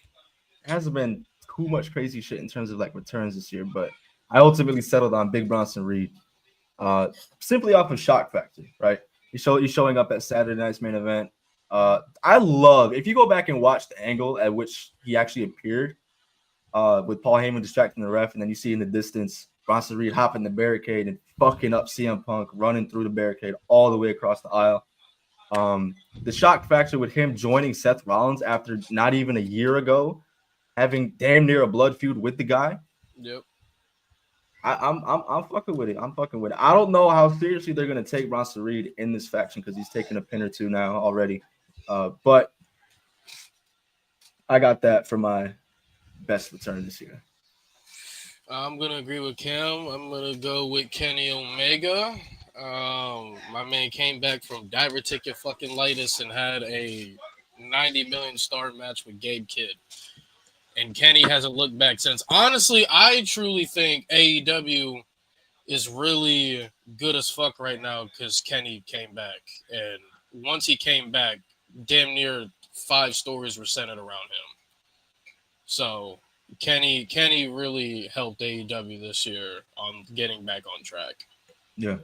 it hasn't been too much crazy shit in terms of like returns this year, but I ultimately settled on Big Bronson Reed. Simply off of shock factor, right? He's showing up at Saturday night's main event. I love if you go back and watch the angle at which he actually appeared, with Paul Heyman distracting the ref, and then you see in the distance Bronson Reed hopping the barricade and fucking up CM Punk, running through the barricade all the way across the aisle. The shock factor with him joining Seth Rollins after not even a year ago, having damn near a blood feud with the guy. Yep. I'm fucking with it. I don't know how seriously they're gonna take Bronson Reed in this faction because he's taken a pin or 2 now already. But I got that for my best return this year. I'm gonna agree with Cam. I'm gonna go with Kenny Omega. My man came back from diverticulitis and had a $90 million star match with Gabe Kidd. And Kenny hasn't looked back since. Honestly, I truly think AEW is really good as fuck right now because Kenny came back. And once he came back, damn near 5 stories were centered around him. So Kenny really helped AEW this year on getting back on track. Yeah.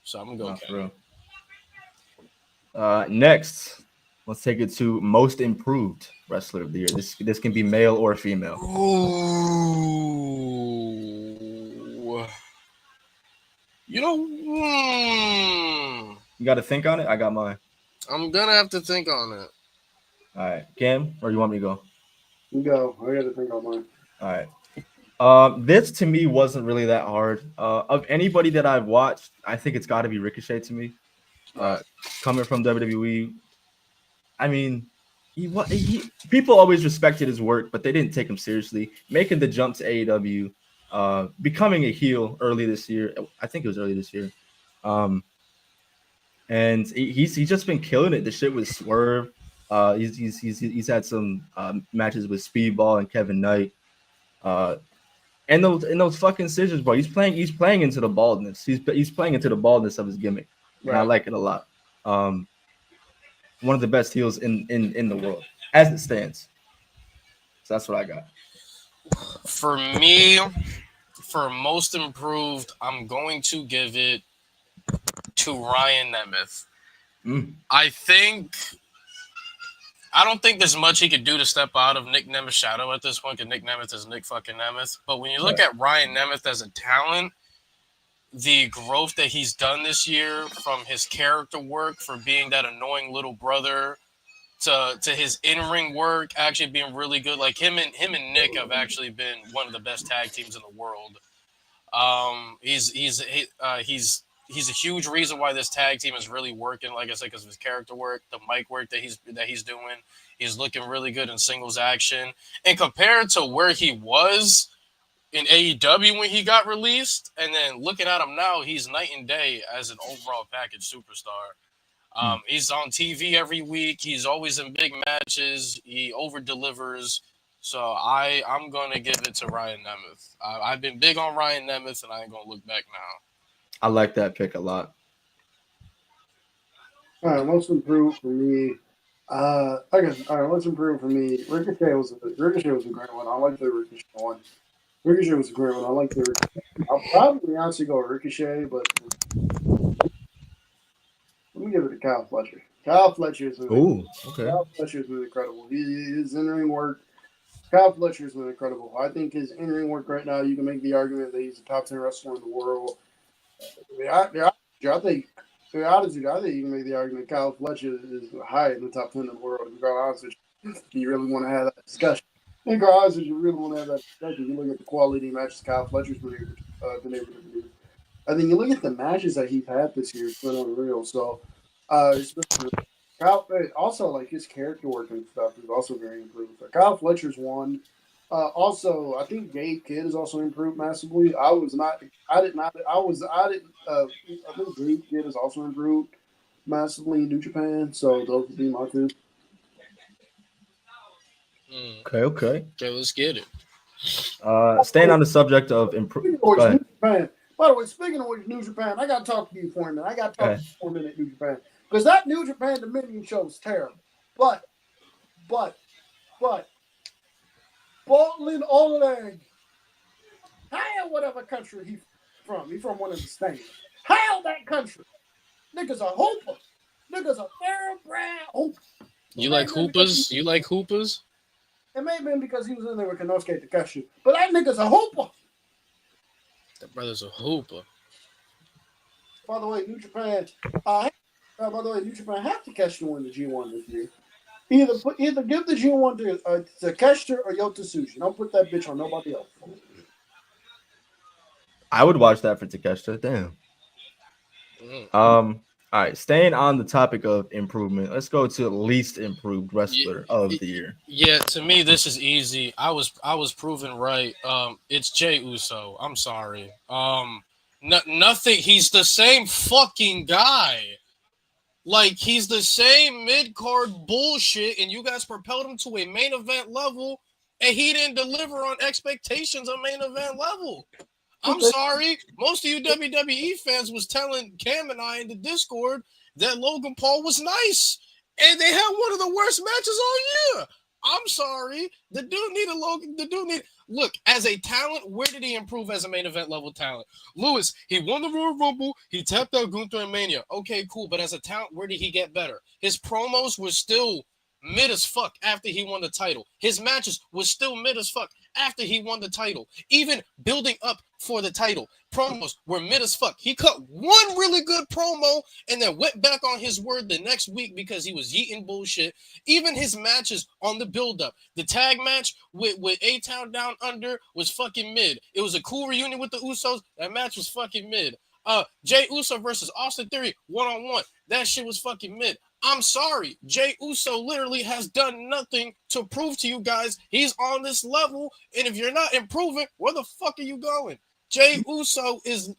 So I'm going to go Kenny. Next, let's take it to most improved wrestler of the year. This can be male or female. Ooh. You know, You got to think on it. I got mine. I'm gonna have to think on it. All right, Cam, or you want me to go? You go. I got to think on mine. All right. This to me wasn't really that hard. Of anybody that I've watched, I think it's got to be Ricochet to me. Coming from WWE, I mean, people always respected his work, but they didn't take him seriously. Making the jump to AEW, becoming a heel early this year. I think it was early this year. And he's just been killing it. The shit with Swerve. He's had some matches with Speedball and Kevin Knight. And those fucking scissors, bro. He's playing into the baldness. He's playing into the baldness of his gimmick. Right. And I like it a lot. One of the best heels in the world as it stands. So that's what I got. For me, for most improved, I'm going to give it to Ryan Nemeth. I don't think there's much he could do to step out of Nick Nemeth's shadow at this point, because Nick Nemeth is Nick fucking Nemeth. But when you look at Ryan Nemeth as a talent, the growth that he's done this year from his character work, for being that annoying little brother, to his in-ring work actually being really good. Like him and Nick have actually been one of the best tag teams in the world. He's a huge reason why this tag team is really working. Like I said, because of his character work, the mic work that he's doing. He's looking really good in singles action. And compared to where he was in AEW when he got released, and then looking at him now, he's night and day as an overall package superstar. He's on TV every week. He's always in big matches. He over-delivers. So I'm going to give it to Ryan Nemeth. I've been big on Ryan Nemeth, and I ain't going to look back now. I like that pick a lot. All right, most improved for me. Most improved for me. Ricochet was a great one. I like the Ricochet one. Ricochet was a great one. I like the Ricochet. I'll probably honestly go Ricochet, but let me give it to Kyle Fletcher. Kyle Fletcher has been incredible. His in-ring work. Kyle Fletcher's been incredible. I think his in-ring work right now, you can make the argument that he's a top 10 wrestler in the world. I think you can make the argument Kyle Fletcher is high in the top 10 in the world. To be quite honest with you, you really want to have that discussion. You really want to have that discussion. You look at the quality matches Kyle Fletcher's been able to do. I think you look at the matches that he's had this year, it's been unreal. So, Kyle, also like his character work and stuff is also very improved. So Kyle Fletcher's one. Also, I think Gabe Kidd has also improved massively. I think Gabe Kidd has also improved massively in New Japan. So those would be my two. Okay, let's get it. Staying on the subject of improvement. By the way, speaking of which, New Japan, I got to talk to you for a minute. New Japan. Because that New Japan Dominion show is terrible. But, Portland Oleg, hell, whatever country he's from one of the states. Hell, that country. Niggas a hooper. Niggas a thoroughbred hooper. You like hoopers? You like hoopers? It may have been because he was in there with Konosuke Takeshita. But that nigga's a hooper. That brother's a hooper. By the way, New Japan have Takeshita win the G1 this year. Either give the G1 to Takeshita or Yota Tsuji. Don't put that bitch on nobody else. I would watch that for Takeshita. Damn. All right, staying on the topic of improvement, let's go to least improved wrestler of the year. Yeah, to me this is easy. I was proven right. It's Jey Uso. I'm sorry. Nothing. He's the same fucking guy. Like, he's the same mid-card bullshit, and you guys propelled him to a main event level, and he didn't deliver on expectations on main event level. I'm sorry. Most of you WWE fans was telling Cam and I in the Discord that Logan Paul was nice, and they had one of the worst matches all year. I'm sorry. The dude needed Logan. The dude need look as a talent. Where did he improve as a main event level talent? Lewis, he won the Royal Rumble. He tapped out Gunther and Mania. Okay, cool. But as a talent, where did he get better? His promos were still mid as fuck after he won the title. His matches was still mid as fuck after he won the title. Even building up for the title, promos were mid as fuck. He cut one really good promo and then went back on his word the next week because he was yeeting bullshit. Even his matches on the build-up, the tag match with A-Town Down Under was fucking mid. It was a cool reunion with the Usos. That match was fucking mid. Jay Uso versus Austin Theory one-on-one. That shit was fucking mid. I'm sorry. Jay Uso literally has done nothing to prove to you guys he's on this level. And if you're not improving, where the fuck are you going? Jay Uso is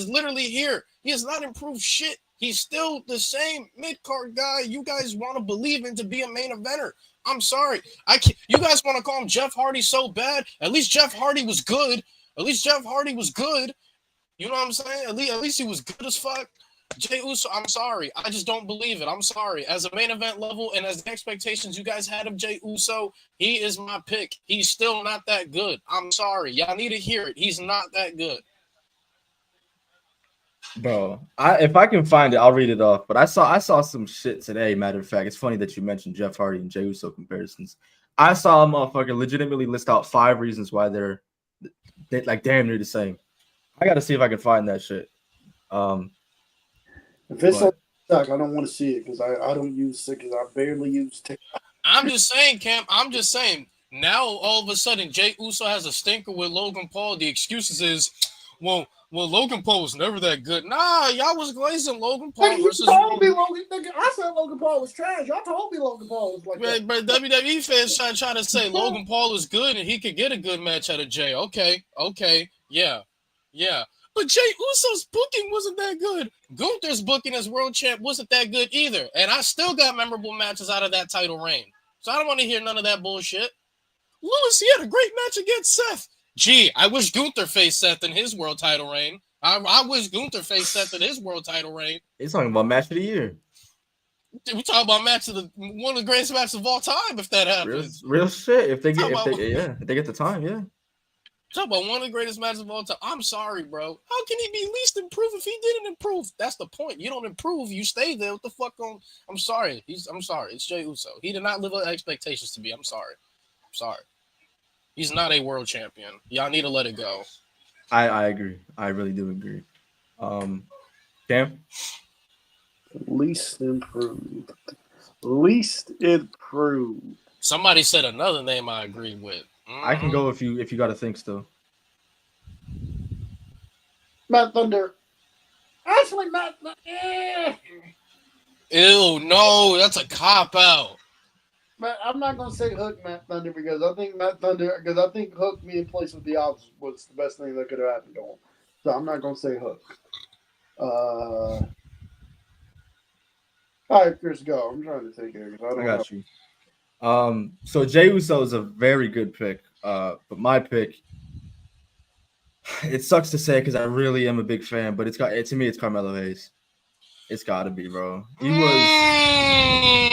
literally here. He has not improved shit. He's still the same mid-card guy you guys want to believe in to be a main eventer. I'm sorry. You guys want to call him Jeff Hardy so bad. At least Jeff Hardy was good. At least Jeff Hardy was good. You know what I'm saying? At least he was good as fuck. Jay Uso, I'm sorry. I just don't believe it. I'm sorry. As a main event level and as the expectations you guys had of Jay Uso, he is my pick. He's still not that good. I'm sorry. Y'all need to hear it. He's not that good. Bro, if I can find it, I'll read it off. But I saw some shit today. Matter of fact, it's funny that you mentioned Jeff Hardy and Jey Uso comparisons. I saw a motherfucker legitimately list out 5 reasons why they're like damn near the same. I got to see if I can find that shit. If it's on TikTok, I don't want to see it because I don't use it because I barely use TikTok. I'm just saying, Cam. I'm just saying. Now all of a sudden, Jey Uso has a stinker with Logan Paul. The excuses is, well, Logan Paul was never that good. Nah, y'all was glazing Logan Paul versus. You told me Logan. I said Logan Paul was trash. Y'all told me Logan Paul was like that. But WWE fans try to say Logan Paul is good and he could get a good match out of Jay. Okay, yeah. But Jey Uso's booking wasn't that good. Gunther's booking as world champ wasn't that good either. And I still got memorable matches out of that title reign. So I don't want to hear none of that bullshit. Lewis, he had a great match against Seth. Gee, I wish Gunther faced Seth in his world title reign. I wish Gunther faced Seth in his world title reign. He's talking about match of the year. We talking about one of the greatest matches of all time if that happens. Real shit. If they get the time, yeah. Talk about one of the greatest matches of all time. I'm sorry, bro. How can he be least improved if he didn't improve? That's the point. You don't improve, you stay there. What the fuck on? I'm sorry. I'm sorry. It's Jey Uso. He did not live up to expectations to be. I'm sorry. He's not a world champion. Y'all need to let it go. I agree. I really do agree. Cam? Least improved. Somebody said another name I agree with. I can go if you got to think still. Matt Thunder. Actually, Matt. Ew, no, that's a cop out. I'm not gonna say Hook Matt Thunder because I think Hook being placed with the Ops was the best thing that could have happened to him. So I'm not gonna say Hook. All right, Chris, go. I'm trying to think here because I got you. So Jey Uso is a very good pick. But my pick, it sucks to say because I really am a big fan, but to me it's Carmelo Hayes. It's got to be, bro. He was.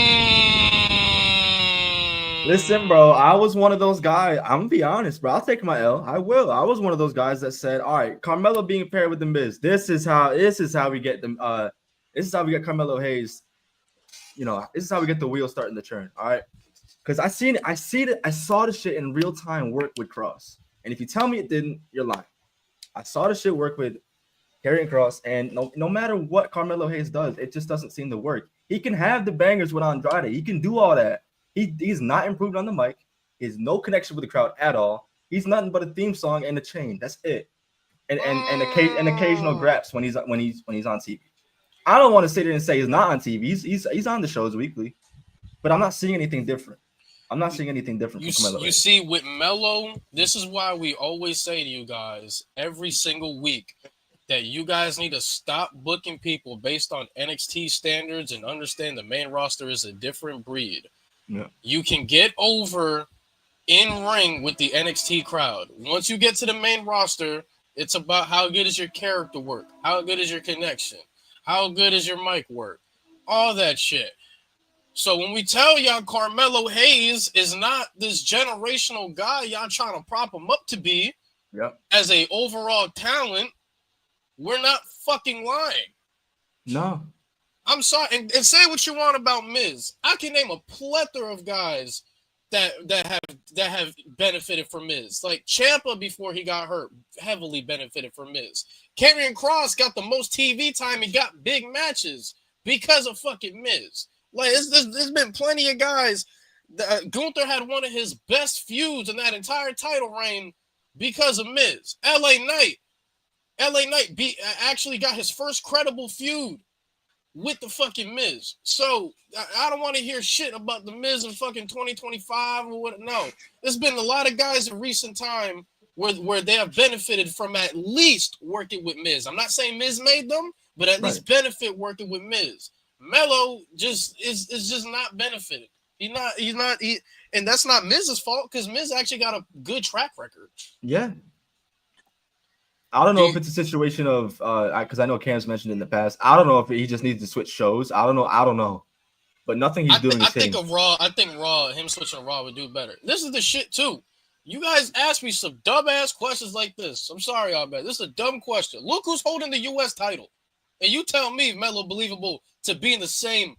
Listen, bro, I was one of those guys. I'm gonna be honest, bro. I'll take my L. I will. I was one of those guys that said, "All right, Carmelo being paired with the Miz. This is how we get them. This is how we get Carmelo Hayes. You know, this is how we get the wheel starting to turn. All right." Because I saw the shit in real time work with Cross. And if you tell me it didn't, you're lying. I saw the shit work with Karrion Kross, and no matter what Carmelo Hayes does, it just doesn't seem to work. He can have the bangers with Andrade. He can do all that. He's not improved on the mic. He has no connection with the crowd at all. He's nothing but a theme song and a chain. That's it. And occasional graps when he's on TV. I don't want to sit there and say he's not on TV. He's on the shows weekly, but I'm not seeing anything different. I'm not seeing anything different from Carmelo. You see, with Melo, this is why we always say to you guys every single week, that you guys need to stop booking people based on NXT standards and understand the main roster is a different breed. Yeah. You can get over in ring with the NXT crowd. Once you get to the main roster, it's about how good is your character work, how good is your connection, how good is your mic work, all that shit. So when we tell y'all Carmelo Hayes is not this generational guy y'all trying to prop him up to be as a overall talent, we're not fucking lying. No. I'm sorry. And say what you want about Miz. I can name a plethora of guys that have benefited from Miz. Like Ciampa before he got hurt heavily benefited from Miz. Karrion Kross got the most TV time and got big matches because of fucking Miz. Like there's been plenty of guys. Gunther had one of his best feuds in that entire title reign because of Miz. LA Knight actually got his first credible feud with the fucking Miz. So I don't want to hear shit about the Miz in fucking 2025 or what. No, there's been a lot of guys in recent time where they have benefited from at least working with Miz. I'm not saying Miz made them, but at least benefit working with Miz. Melo just is just not benefited. He's not, and that's not Miz's fault because Miz actually got a good track record. Yeah. I don't know if it's a situation of because I know Cam's mentioned in the past. I don't know if he just needs to switch shows. I don't know. But nothing he's doing is hitting. I think Raw, him switching to Raw would do better. This is the shit too. You guys ask me some dumbass questions like this. I'm sorry, Ahmed. This is a dumb question. Look who's holding the U.S. title. And you tell me Melo believable to be in the same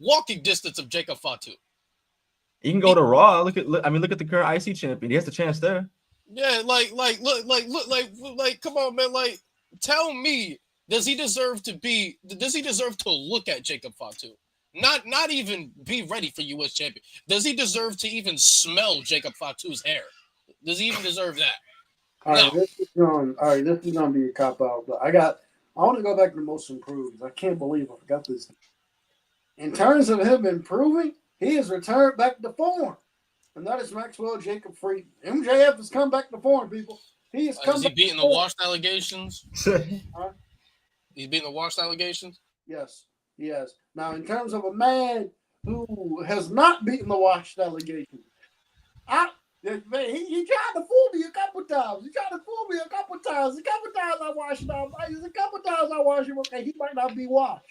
walking distance of Jacob Fatu. He can go to Raw. Look at the current IC champion. He has the chance there. Yeah, look, come on, man. Like, tell me, does he deserve to look at Jacob Fatu? Not even be ready for U.S. champion. Does he deserve to even smell Jacob Fatu's hair? Does he even deserve that? All right, this is gonna be a cop out, but I want to go back to most improved. I can't believe I forgot this. In terms of him improving, he has returned back to form, and that is Maxwell Jacob Friedman. MJF has come back to form, people. He has come. Is he beating the washed allegations? He's beating the washed allegations. Yes, he has. Now, in terms of a man who has not beaten the washed allegations, he tried to fool me a couple times. A couple times I washed him. A couple times I washed him. Okay, he might not be washed.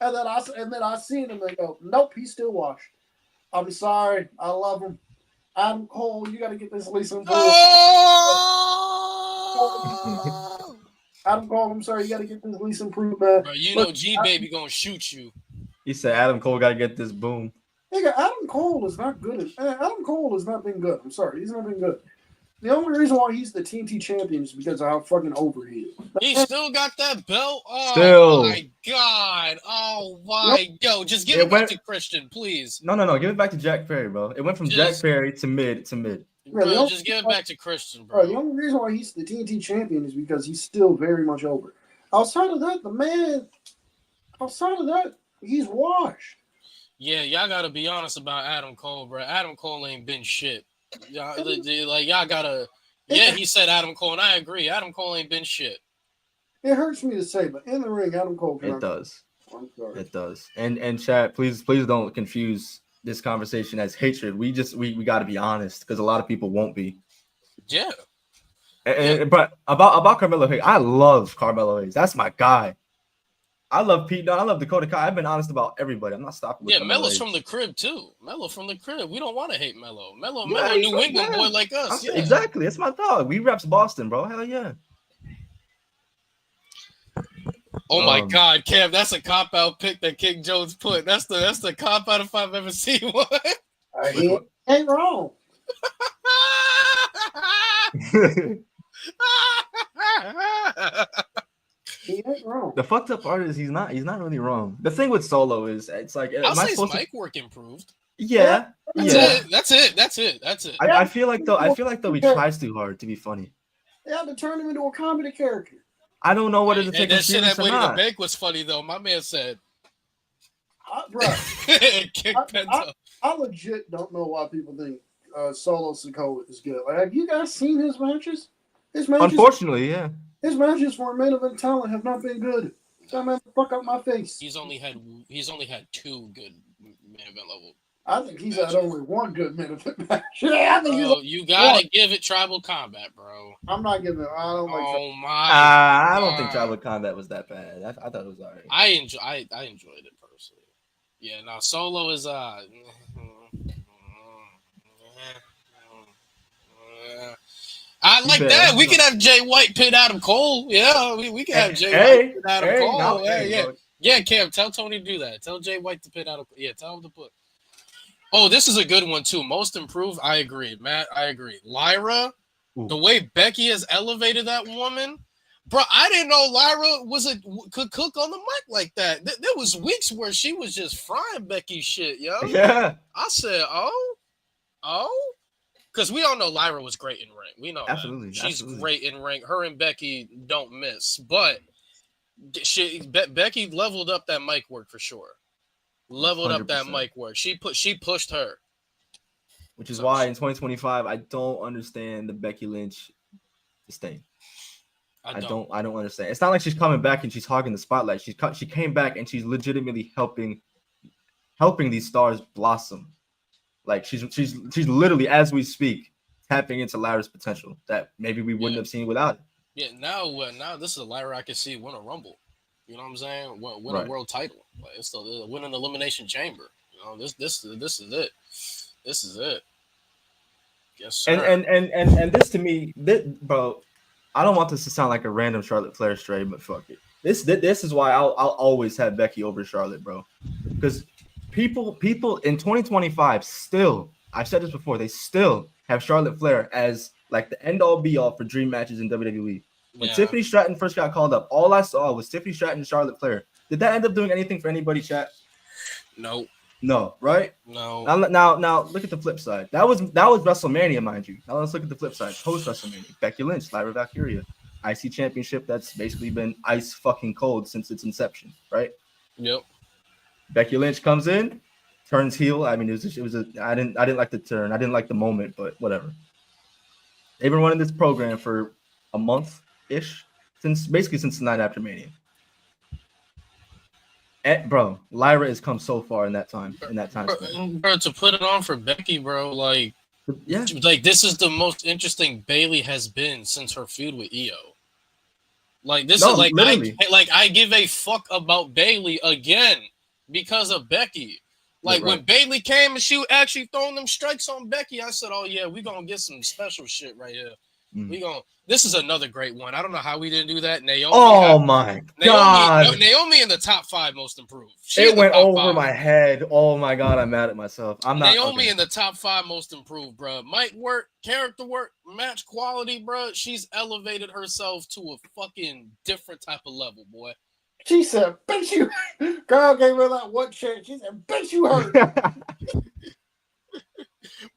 And then I seen him and go, nope, he's still washed. I'm sorry. I love him. Adam Cole, you got to get this Lisa improved. Oh! Adam Cole, I'm sorry, you got to get this Lisa improved, man. Bro, you know G-Baby going to shoot you. He said Adam Cole got to get this boom. Nigga, Adam Cole is not good. Adam Cole has not been good. I'm sorry. He's not been good. The only reason why he's the TNT champion is because of how fucking over he is. He still got that belt? Oh, still. My God. Oh, my. Yo, just give it back to Christian, please. No. Give it back to Jack Perry, bro. It went from Jack Perry to mid. Bro, just give it back to Christian, bro. The only reason why he's the TNT champion is because he's still very much over. Outside of that, he's washed. Yeah, y'all got to be honest about Adam Cole, bro. Adam Cole ain't been shit. Y'all gotta. Yeah, he said Adam Cole, and I agree. Adam Cole ain't been shit. It hurts me to say, but in the ring, Adam Cole. It does. I'm sorry. It does. And chat, please don't confuse this conversation as hatred. We got to be honest because a lot of people won't be. Yeah. But about Carmelo Hayes, I love Carmelo Hayes. That's my guy. I love Pete Dunne. I love Dakota Kai. I've been honest about everybody. I'm not stopping. Yeah, Melo's from the crib too. Melo from the crib. We don't want to hate Melo. Melo, New England boy like us. Yeah. Exactly. That's my dog. We reps Boston, bro. Hell yeah. Oh my God, Kev, that's a cop out pick that King Jones put. That's the cop out if I've ever seen one. He ain't wrong. He ain't wrong. The fucked up part is he's not really wrong. The thing with Solo is it's like I'll say his mic work improved. Yeah. That's it. I feel like though he tries too hard to be funny. They had to turn him into a comedy character. I don't know what it is. That shit that Lady the Bank was funny though. My man said, I legit don't know why people think Solo Sikoa is good. Like, have you guys seen his matches? Unfortunately, yeah. His matches for main event talent have not been good. That man fuck up my face. He's only had 2 good main event level. I think he's had only one good main event match. I think you gotta give it Tribal Combat, bro. I'm not giving it. I don't like. Oh my! I don't think Tribal Combat was that bad. I thought it was alright. I enjoyed it personally. Yeah, now Solo is I like that. We could have Jay White pin Adam Cole. Yeah, we could have Jay White pin Adam Cole. No, yeah, Cam, tell Tony to do that. Tell Jay White to pin Adam. Yeah, tell him to put. Oh, this is a good one too. Most improved. I agree, Matt. I agree. Lyra, the way Becky has elevated that woman, bro. I didn't know Lyra could cook on the mic like that. There was weeks where she was just frying Becky shit, yo. Yeah. I said, oh. Because we all know Lyra was great in ring. We know absolutely. That. She's absolutely. great in ring. Her and Becky don't miss. But Becky leveled up that mic work for sure. Leveled 100%. Up that mic work. She pushed her. Which is why in 2025 I don't understand the Becky Lynch disdain. I don't understand. It's not like she's coming back and she's hogging the spotlight. She came back and she's legitimately helping these stars blossom. Like she's literally, as we speak, tapping into Lyra's potential that maybe we wouldn't have seen without it. Yeah, now this is a Lyra I can see win a Rumble. You know what I'm saying? Win a world title. Like it's the win an elimination chamber. You know, this is it. This is it. Yes, sir. And this to me, bro, I don't want this to sound like a random Charlotte Flair stray, but fuck it. This is why I'll always have Becky over Charlotte, bro, because. People in 2025 still, I've said this before, they still have Charlotte Flair as like the end all be all for dream matches in WWE. When Tiffany Stratton first got called up, all I saw was Tiffany Stratton and Charlotte Flair. Did that end up doing anything for anybody, chat? No, right? No. Now look at the flip side. That was WrestleMania, mind you. Now let's look at the flip side. Post WrestleMania, Becky Lynch, Lyra Valkyria, IC Championship that's basically been ice fucking cold since its inception, right? Yep. Becky Lynch comes in, turns heel. I mean, I didn't like the turn. I didn't like the moment, but whatever. They've been running this program for a month-ish, since the night after Mania. Bro, Lyra has come so far in that time. Bro, to put it on for Becky, bro, like this is the most interesting Bayley has been since her feud with Io. Like this is like literally. I give a fuck about Bayley again. Because of Becky. Like when Bayley came and she actually throwing them strikes on Becky, I said, oh yeah, we're gonna get some special shit right here. This is another great one. I don't know how we didn't do that. Naomi. Oh my god. Naomi in the top 5 most improved. It went over my head. Oh my god, I'm mad at myself. I'm not Naomi in the top 5 most improved, bro. Mic work, character work, match quality, bro. She's elevated herself to a fucking different type of level, boy. She said, bitch, you. Girl gave her that one chance. She said, bitch, you hurt.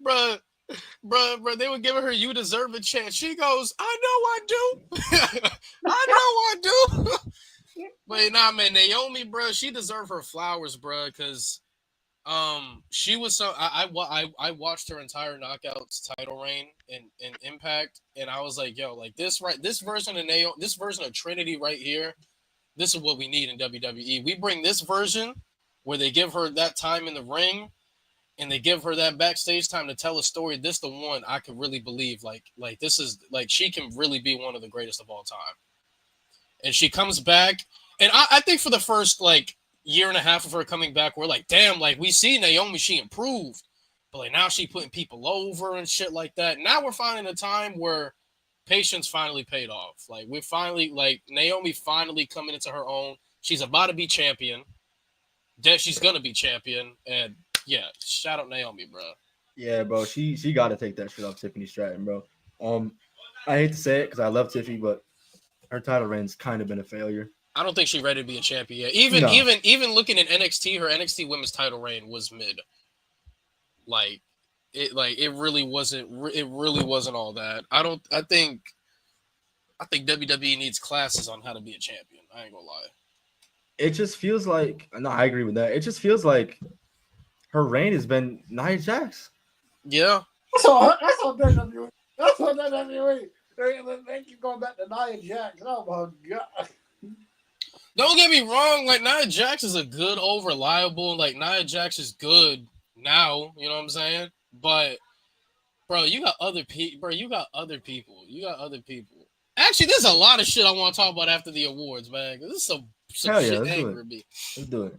Bruh, they were giving her, you deserve a chance. She goes, I know I do. I do. But nah, man, Naomi, bro, she deserved her flowers, bro, because she was so. I watched her entire Knockouts title reign in Impact, and I was like, yo, like this version of Naomi, this version of Trinity right here. This is what we need in WWE. We bring this version where they give her that time in the ring and they give her that backstage time to tell a story. This the one I could really believe. Like this is like she can really be one of the greatest of all time. And she comes back. And I think for the first like year and a half of her coming back, we're like, damn, like we see Naomi, she improved. But like now she putting people over and shit like that. Now we're finding a time where patience finally paid off. Like we're finally like Naomi finally coming into her own. She's about to be champion. She's gonna be champion. And yeah, shout out Naomi, bro. Yeah, bro. She got to take that shit off Tiffany Stratton, bro. I hate to say it because I love Tiffany, but her title reign's kind of been a failure. I don't think she's ready to be a champion yet. Even looking at NXT, her NXT Women's title reign was mid. It really wasn't all that. I think WWE needs classes on how to be a champion. I ain't gonna lie. It just feels like I agree with that. It just feels like her reign has been Nia Jax. Yeah. That's all WWE. They keep going back to Nia Jax. Oh my god. Don't get me wrong. Like Nia Jax is a good, reliable. Like Nia Jax is good now. You know what I'm saying? But bro, you got other people. Bro, you got other people. Actually, there's a lot of shit I want to talk about after the awards, man. This is some Hell yeah, shit let's do angry it. me. Let's do it.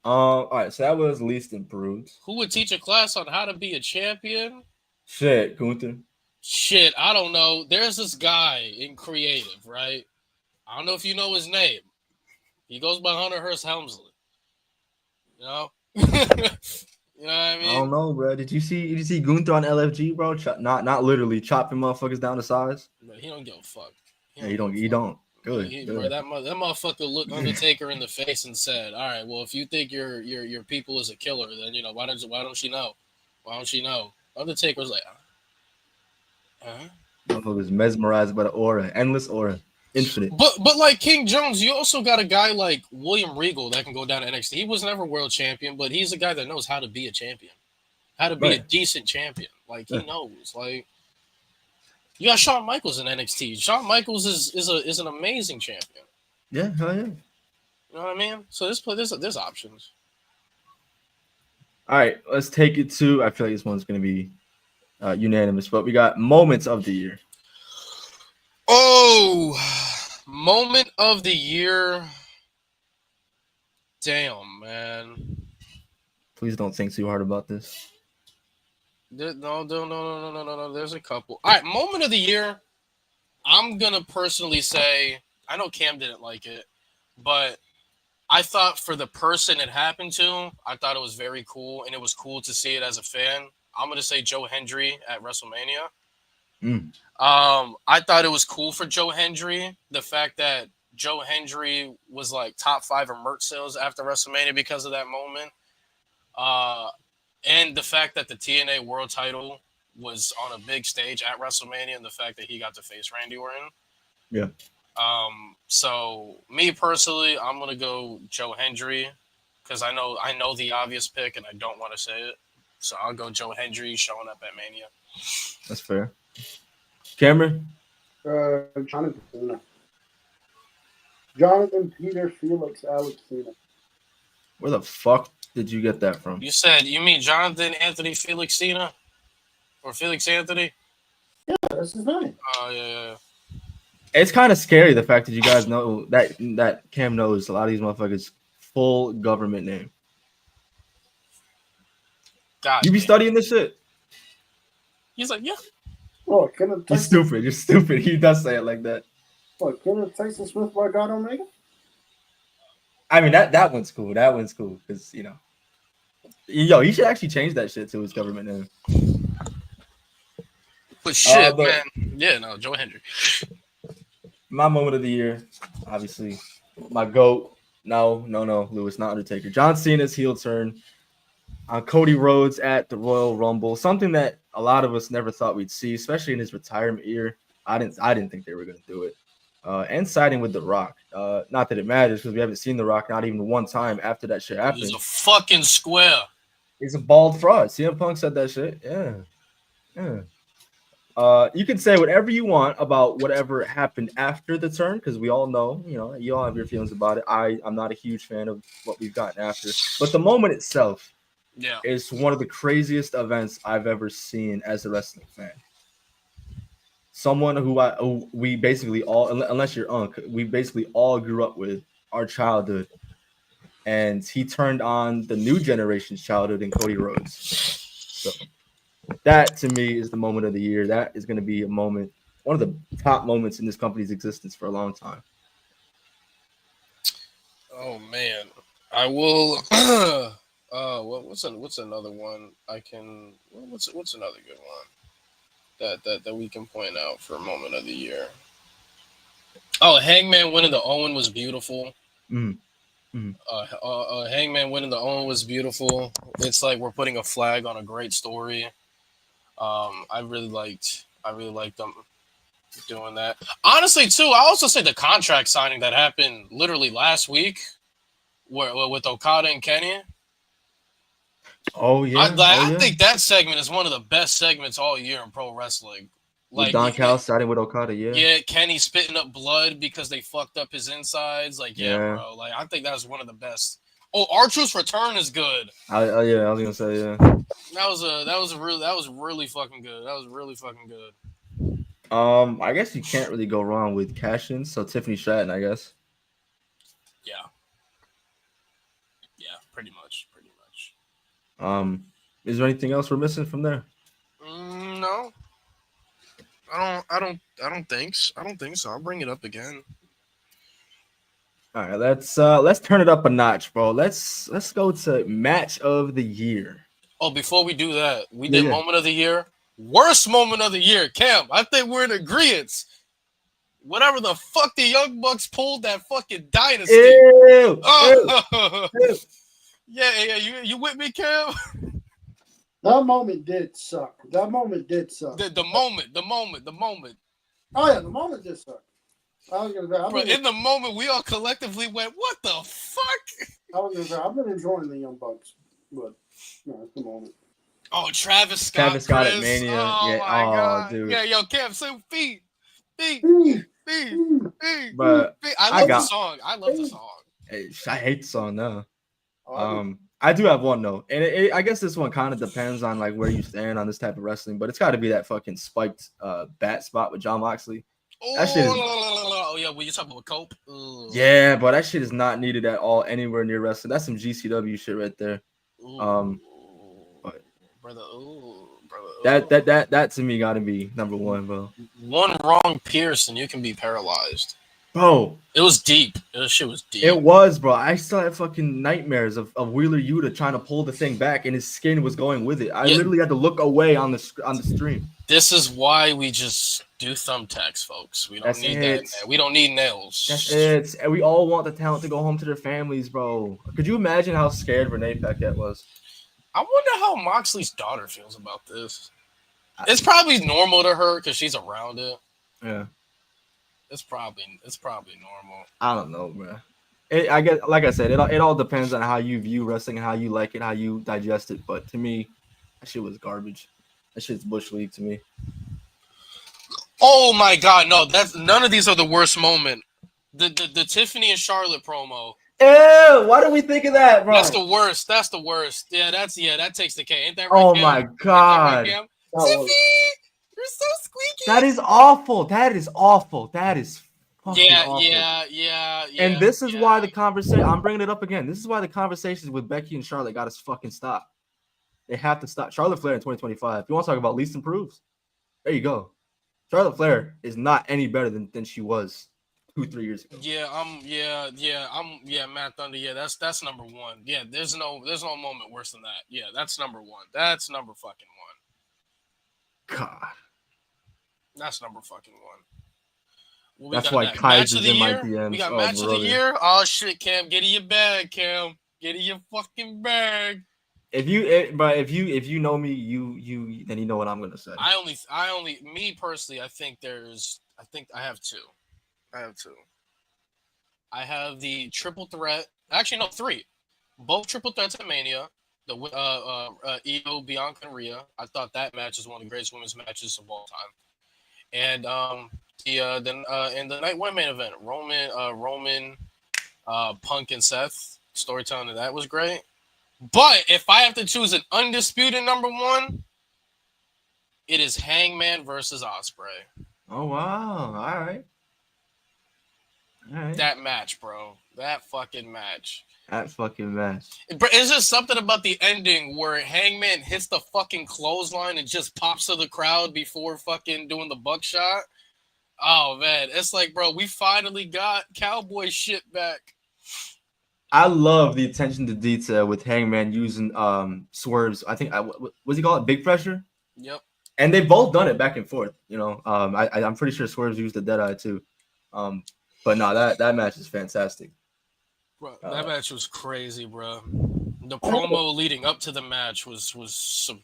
All right, so that was least improved. Who would teach a class on how to be a champion? Shit, Gunther. Shit, I don't know. There's this guy in creative, right? I don't know if you know his name. He goes by Hunter Hearst Helmsley. You know? You know what I mean? I don't know, bro. Did you see Gunther on LFG, bro? Not literally chopping motherfuckers down to size. But he don't give a fuck. He don't. Good. Bro, that motherfucker looked Undertaker in the face and said, "All right, well, if you think your people is a killer, then why don't she know? Why don't she know?" Undertaker's like, Motherfuckers mesmerized by the aura, endless aura, infinite. But like King Jones, you also got a guy like William Regal that can go down to NXT. He was never world champion, but he's a guy that knows how to be a champion, how to be a decent champion. Like he knows, like. You got Shawn Michaels in NXT. Shawn Michaels is an amazing champion. Yeah, hell yeah. You know what I mean? So there's options. All right, let's take it to. I feel like this one's going to be unanimous, but we got moments of the year. Oh, moment of the year. Damn, man. Please don't think too hard about this. No. There's a couple. All right, moment of the year. I'm gonna personally say I know Cam didn't like it, but I thought for the person it happened to, I thought it was very cool, and it was cool to see it as a fan. I'm gonna say Joe Hendry at WrestleMania. I thought it was cool for Joe Hendry. The fact that Joe Hendry was like top 5 in merch sales after WrestleMania because of that moment. And the fact that the TNA World Title was on a big stage at WrestleMania, and the fact that he got to face Randy Orton. Yeah. So me personally, I'm gonna go Joe Hendry because I know the obvious pick, and I don't want to say it. So I'll go Joe Hendry showing up at Mania. That's fair. Cameron? Jonathan Cena. Jonathan Peter Felix Alex Cena. Where the fuck did you get that from? You mean Jonathan Anthony Felix Cena? Or Felix Anthony? Yeah, that's his name. Oh, yeah. It's kind of scary the fact that you guys know that Cam knows a lot of these motherfuckers' full government name. God, you be studying this shit? He's like, yeah. Oh, You're stupid. You're stupid. He does say it like that. What, Kenneth Tyson Smith by God Omega? I mean, that one's cool. That one's cool because, he should actually change that shit to his government name. But shit, man. Yeah, no, Joe Hendry. My moment of the year, obviously, my GOAT. No, Lewis, not Undertaker. John Cena's heel turn on Cody Rhodes at the Royal Rumble. Something that a lot of us never thought we'd see, especially in his retirement year. I didn't think they were going to do it. And siding with The Rock. Not that it matters because we haven't seen The Rock not even one time after that shit happened. He's a fucking square. He's a bald fraud. CM Punk said that shit. Yeah. You can say whatever you want about whatever happened after the turn because we all know, you all have your feelings about it. I'm not a huge fan of what we've gotten after. But the moment itself is one of the craziest events I've ever seen as a wrestling fan. Someone who we basically all, unless you're Unk, we basically all grew up with our childhood. And he turned on the new generation's childhood in Cody Rhodes. So that, to me, is the moment of the year. That is going to be a moment, one of the top moments in this company's existence for a long time. Oh, man. I will... what's another one I can... What's another good one? That we can point out for a moment of the year. Oh, Hangman winning the Owen was beautiful. Hangman winning the Owen was beautiful. It's like we're putting a flag on a great story. I really liked them doing that. Honestly, too, I also say the contract signing that happened literally last week, with Okada and Kenny. Oh yeah, I think that segment is one of the best segments all year in pro wrestling. With Don Cal siding with Okada, yeah. Yeah, Kenny spitting up blood because they fucked up his insides. Like, yeah, bro. Like, I think that was one of the best. Oh, R-Truth's return is good. I was gonna say, yeah. That was really fucking good. That was really fucking good. I guess you can't really go wrong with cash-ins. So Tiffany Stratton, I guess. Yeah. Yeah, pretty much. Is there anything else we're missing from there? No. I don't think so. I'll bring it up again. All right, let's turn it up a notch, bro. Let's go to match of the year. Oh, before we do that, we did moment of the year. Worst moment of the year, Cam. I think we're in agreement. Whatever the fuck the Young Bucks pulled that fucking dynasty. Ew, oh. Ew. Yeah, you with me, Cam? That moment did suck. The moment. Oh yeah, the moment did suck. I was gonna say, in the moment, we all collectively went, "What the fuck?" I was gonna say, I've been enjoying the Young Bucks, but no, it's the moment. Oh, Travis Scott at Mania. Oh yeah. my God. Dude. Yeah, yo, Cam, say feet. But I love the song. Hey, I hate the song now. I do have one though, and I guess this one kind of depends on like where you stand on this type of wrestling, but it's got to be that fucking spiked bat spot with John Moxley. That shit is, oh yeah, when you talking about Cope. Yeah, but that shit is not needed at all anywhere near wrestling. That's some GCW shit right there. Brother. That to me got to be number one, bro. One wrong pierce and you can be paralyzed. Bro, it was deep. That shit was deep. It was, bro. I still had fucking nightmares of Wheeler Yuta trying to pull the thing back, and his skin was going with it. I literally had to look away on the stream. This is why we just do thumbtacks, folks. We don't need that. We don't need nails. That's it. And we all want the talent to go home to their families, bro. Could you imagine how scared Renee Paquette was? I wonder how Moxley's daughter feels about this. It's probably normal to her because she's around it. Yeah. It's probably normal. I don't know, bro. I guess, like I said, it all depends on how you view wrestling and how you like it, how you digest it. But to me, that shit was garbage. That shit's bush league to me. Oh my God, no! That's none of these are the worst moment. The Tiffany and Charlotte promo. Ew! Why do we think of that, bro? That's the worst. Yeah, that takes the K. Ain't that right? Oh Cam? my God! Tiffy, you're so squeaky. That is awful. That is awful. That is fucking awful. Yeah. And this is why the conversation. I'm bringing it up again. This is why the conversations with Becky and Charlotte got to fucking stop. They have to stop. Charlotte Flair in 2025. If you want to talk about least improved, there you go. Charlotte Flair is not any better than she was 2-3 years ago. Matt Thunder. Yeah, that's number one. Yeah, there's no moment worse than that. Yeah, that's number one. That's number fucking one. God. That's number fucking one. That's why Kaiser's in my DMs. We got match of the year. Oh shit, Cam, get in your bag, Cam. Get in your fucking bag. If you know me, you then you know what I'm gonna say. Me personally, I think I have two. I have the triple threat. Actually, no, three. Both triple threats at Mania. The Io, Bianca, and Rhea. I thought that match is one of the greatest women's matches of all time. And in the night one main event, Roman, Punk, and Seth. Storytelling of that was great. But if I have to choose an undisputed number one, it is Hangman versus Ospreay. Oh wow! All right. That match, bro. That fucking match. It's just something about the ending where Hangman hits the fucking clothesline and just pops to the crowd before fucking doing the buckshot. Oh man, it's like, bro, we finally got cowboy shit back. I love the attention to detail with Hangman using swerves. I think what's he called? Big pressure. Yep. And they've both done it back and forth. You know, I'm pretty sure Swerves used the Deadeye too. But no, that match is fantastic. Bro, that match was crazy, bro. The promo leading up to the match was some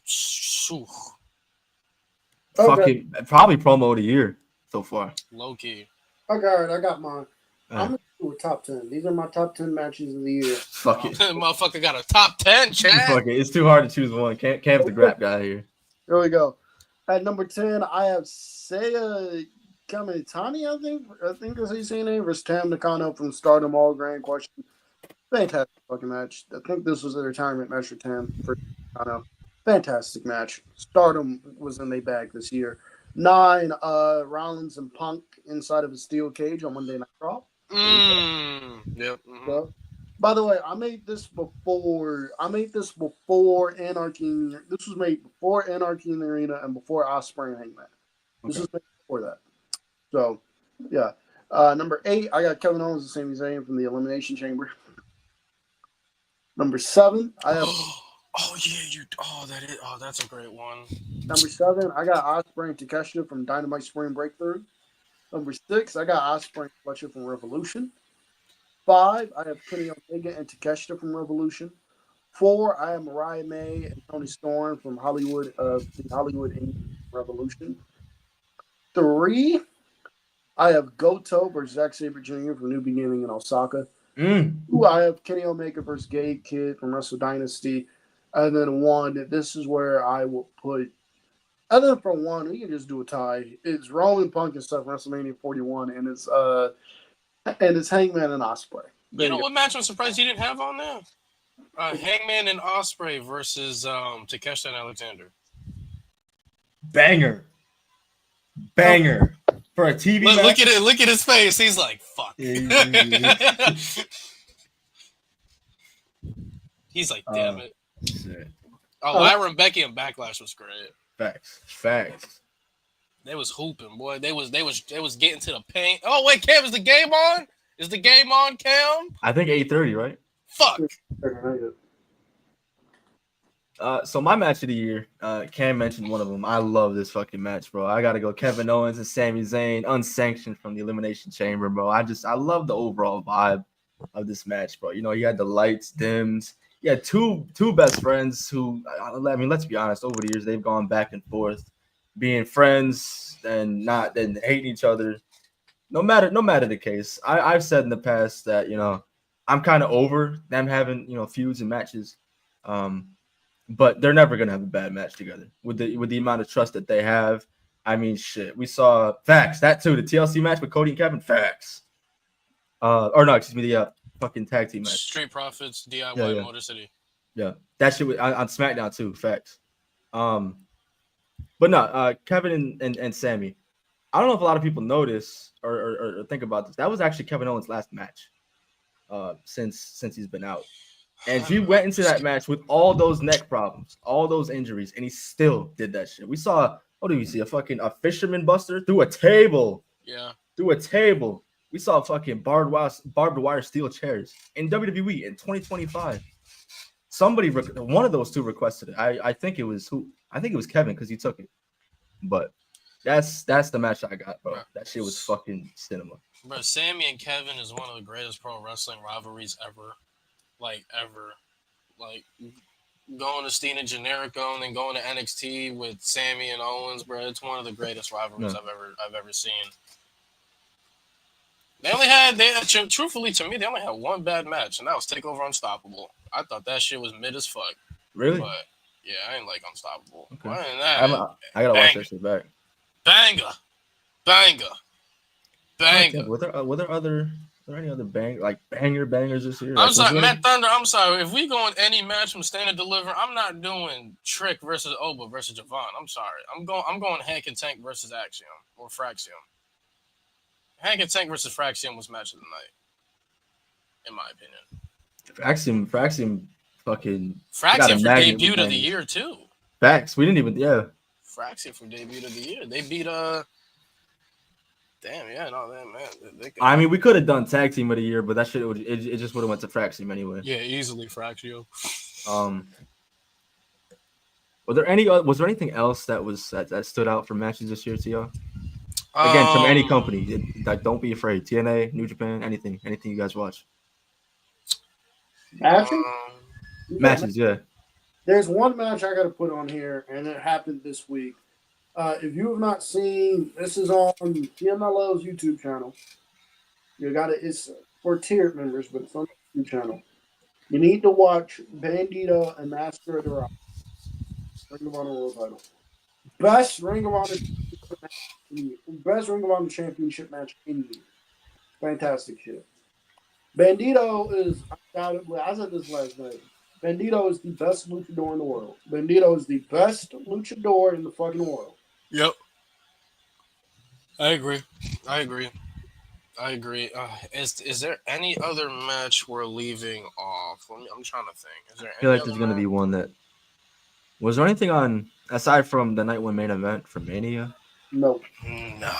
fucking probably promo of the year so far. Low key. Okay, all right, I got mine. I'm gonna do a top 10. These are my top 10 matches of the year. Fuck it. Motherfucker got a top 10, Chad. Fuck it. It's too hard to choose one. Cam's the grab guy here. Here we go. At number 10, I have Seiya Kamitani, I think that's how you say his name, versus Tam Nakano from Stardom All Grand Question. Fantastic fucking match. I think this was a retirement match for Tam for Nakano. Fantastic match. Stardom was in their bag this year. 9, Rollins and Punk inside of a steel cage on Monday Night Raw. Yep. So, by the way, I made this before Anarchy. This was made before Anarchy in the Arena and before Ospreay and Hangman. This was made before that. So, yeah. Number 8, I got Kevin Owens and Sami Zayn from the Elimination Chamber. Number 7, I have. That's a great one. Number 7, I got Ospreay and Takeshita from Dynamite Spring Breakthrough. Number 6, I got Ospreay and Fletcher from Revolution. 5, I have Kenny Omega and Takeshita from Revolution. 4, I have Mariah May and Tony Storm from Hollywood, the Hollywood Indie Revolution. 3, I have Goto versus Zack Sabre Jr. from New Beginning in Osaka. 2, I have Kenny Omega versus Gabe Kidd from Wrestle Dynasty. And then 1, this is where I will put. Other than for 1, we can just do a tie. It's Roman Punk and stuff, WrestleMania 41, and it's Hangman and Ospreay. You know what match I'm surprised you didn't have on there? Hangman and Ospreay versus Takeshita and Alexander. Banger for a TV match. Look at it. Look at his face. He's like, "Fuck." He's like, "Damn it." Shit. Lyra and Becky and Backlash was great. Facts. They was hooping, boy. They was getting to the paint. Oh wait, Cam, is the game on? Is the game on, Cam? I think 8:30, right? Fuck. So my match of the year, Cam mentioned one of them. I love this fucking match, bro. I gotta go Kevin Owens and Sami Zayn, unsanctioned from the Elimination Chamber, bro. I love the overall vibe of this match, bro. You know, you had the lights dimmed. You had two best friends who, I mean, let's be honest, over the years they've gone back and forth, being friends and hating each other. No matter the case, I've said in the past that, you know, I'm kind of over them having, you know, feuds and matches. But they're never gonna have a bad match together with the amount of trust that they have. I mean, shit. We saw facts that too. The TLC match with Cody and Kevin, facts. The fucking tag team match. Street Profits, DIY, Motor City. Yeah, that shit was on SmackDown too. Facts. But no, Kevin and Sammy. I don't know if a lot of people notice or think about this. That was actually Kevin Owens' last match, since he's been out. And he went into that match with all those neck problems, all those injuries, and he still did that shit. We saw, what did we see? A fisherman buster through a table. Yeah. Through a table. We saw fucking barbed wire steel chairs in WWE in 2025. One of those two requested it. I think it was Kevin because he took it. But that's the match I got, bro. That shit was fucking cinema. Bro, Sammy and Kevin is one of the greatest pro wrestling rivalries ever. Ever. Going to Steen and Generico and then going to NXT with Sammy and Owens, bro. It's one of the greatest rivalries I've ever seen. Truthfully to me, they only had one bad match, and that was Takeover Unstoppable. I thought that shit was mid as fuck. Really? But yeah, I ain't like Unstoppable. Okay. Other than that, I gotta watch that shit back. Banger. Were there any other bangers this year? I'm sorry, Matt Thunder. I'm sorry. If we go in any match from Stand and Deliver, I'm not doing Trick versus Oba versus Javon. I'm sorry. I'm going Hank and Tank versus Axiom or Fraxium. Hank and Tank versus Fraxium was match of the night, in my opinion. Fraxium fucking. Fraxium for debut of the year too. Facts. We didn't even Fraxium for debut of the year. They beat Damn, yeah, no, man. I mean, we could have done tag team of the year, but that shit it just would have went to Fraxium anyway. Yeah, easily Fraxio. Was there anything else that stood out from matches this year to y'all? Again, from any company, don't be afraid. TNA, New Japan, anything you guys watch. Matches, yeah. There's one match I got to put on here, and it happened this week. If you have not seen, this is on TMLO's YouTube channel. It's for tiered members, but it's on the YouTube channel. You need to watch Bandito and Master of the Rock. Ring of Honor World Title. Best Ring of Honor championship match in the year. Fantastic shit. Bandito is undoubtedly, I said this last night. Bandito is the best luchador in the world. Bandito is the best luchador in the fucking world. Yep. I agree. Is there any other match we're leaving off? I'm trying to think. Is there I feel any like there's other gonna match? be one that. Was there anything on aside from the night one main event for Mania? No. Nah.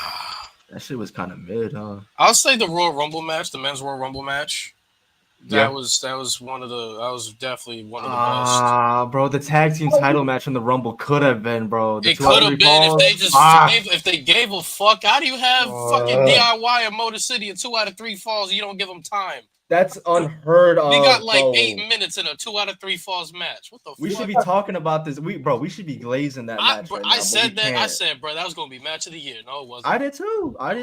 That shit was kind of mid, huh? I'll say the Royal Rumble match, the men's Royal Rumble match. Yeah. That was definitely one of the best. Bro, the tag team title match in the Rumble could have been, bro. The It 2 out could of have 3 been if falls. they just if they gave a fuck. How do you have fucking DIY and Motor City and 2 out of 3 falls? You don't give them time. That's unheard of. We got like bro. 8 minutes in a 2 out of 3 falls match. What the We fuck? should be talking about this. We should be glazing that match right now. I said that. I Can't. said, bro, that was gonna be match of the year. No, it wasn't. I did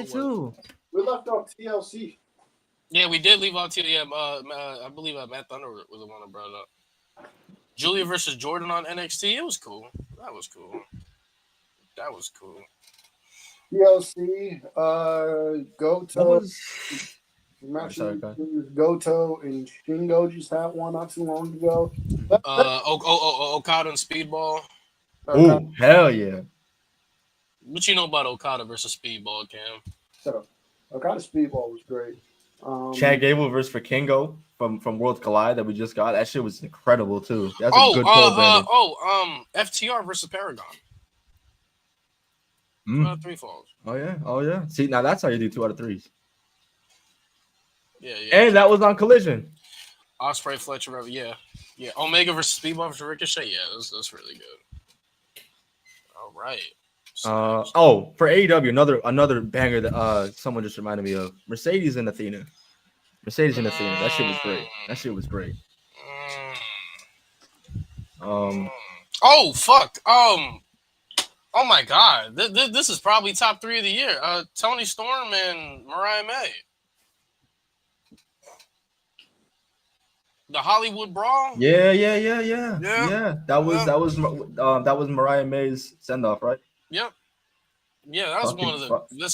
too. We left off TLC. Yeah, we did leave out to I believe Matt Thunder was the one that brought it up. Julia versus Jordan on NXT. It was cool. That was cool. TLC, Goto. Sorry, Goto and Shingo just had one not too long ago. Okada and Speedball. Oh, hell yeah. What you know about Okada versus Speedball, Cam? So, Okada Speedball was great. Chad Gable versus Vikingo from World Collide that we just got. That shit was incredible too. That's a good pull, FTR versus Paragon. 2 out of 3 falls. Oh yeah. See, now that's how you do 2 out of 3s. Yeah. And that was on Collision. Ospreay, Fletcher, yeah. Omega versus Speedball versus Ricochet. Yeah, that's really good. All right. For AEW, another banger that someone just reminded me of. Mercedes and Athena. That shit was great. Oh fuck. Oh my god. This is probably top 3 of the year. Tony Storm and Mariah May. The Hollywood Brawl. Yeah. That was Mariah May's send off, right? Yep. Yeah, that's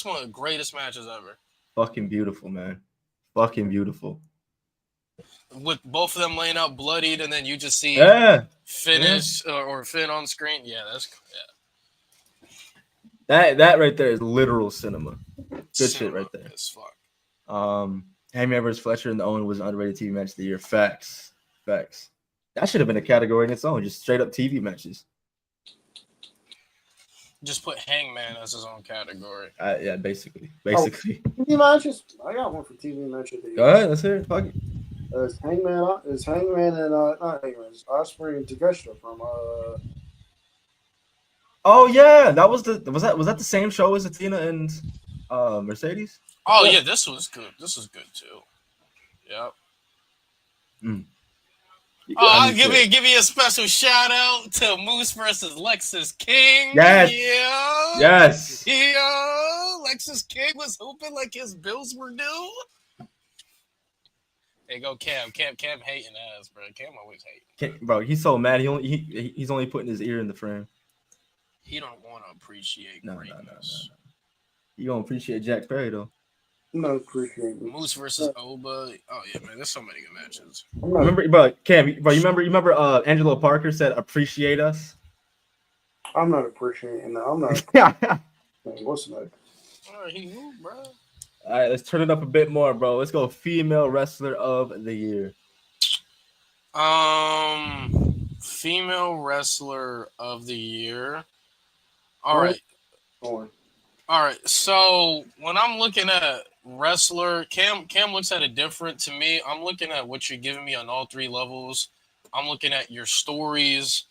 one of the greatest matches ever. Fucking beautiful, man. Fucking beautiful. With both of them laying out bloodied, and then you just see finish or Finn on screen. Yeah, that right there is literal cinema. Good shit right there. As fuck. Hangman vs. Fletcher and the Owen was an underrated TV match of the year. Facts. That should have been a category in its own. Just straight up TV matches. Just put Hangman as his own category. Yeah, basically. TV matches. I got one for TV matches. Go ahead, let's hear it. Fuck it. It's Hangman and not Hangman. It's Ospreay and Takeshita from Oh yeah, was that the same show as Athena and Mercedes? Oh yeah, this was good. This was good too. Yep. Oh, give me a special shout out to Moose versus Lexus King. Yes. Lexus King was hoping like his bills were due. There you go, Cam hating ass, bro. Cam always hating. Bro, he's so mad. He's only putting his ear in the frame. He don't want to appreciate greatness. No. You don't appreciate Jack Perry though. No, appreciate it. Moose versus Oba. Oh yeah, man. There's so many good matches. Remember, bro, Cam, bro, you remember Angelo Parker said appreciate us? I'm not appreciating that. I'm not. What's that? All right, he moved, bro. All right, let's turn it up a bit more, bro. Let's go female wrestler of the year. Female wrestler of the year. All right. So when I'm looking at wrestler, Cam looks at it different to me. I'm looking at what you're giving me on all 3 levels. I'm looking at your stories.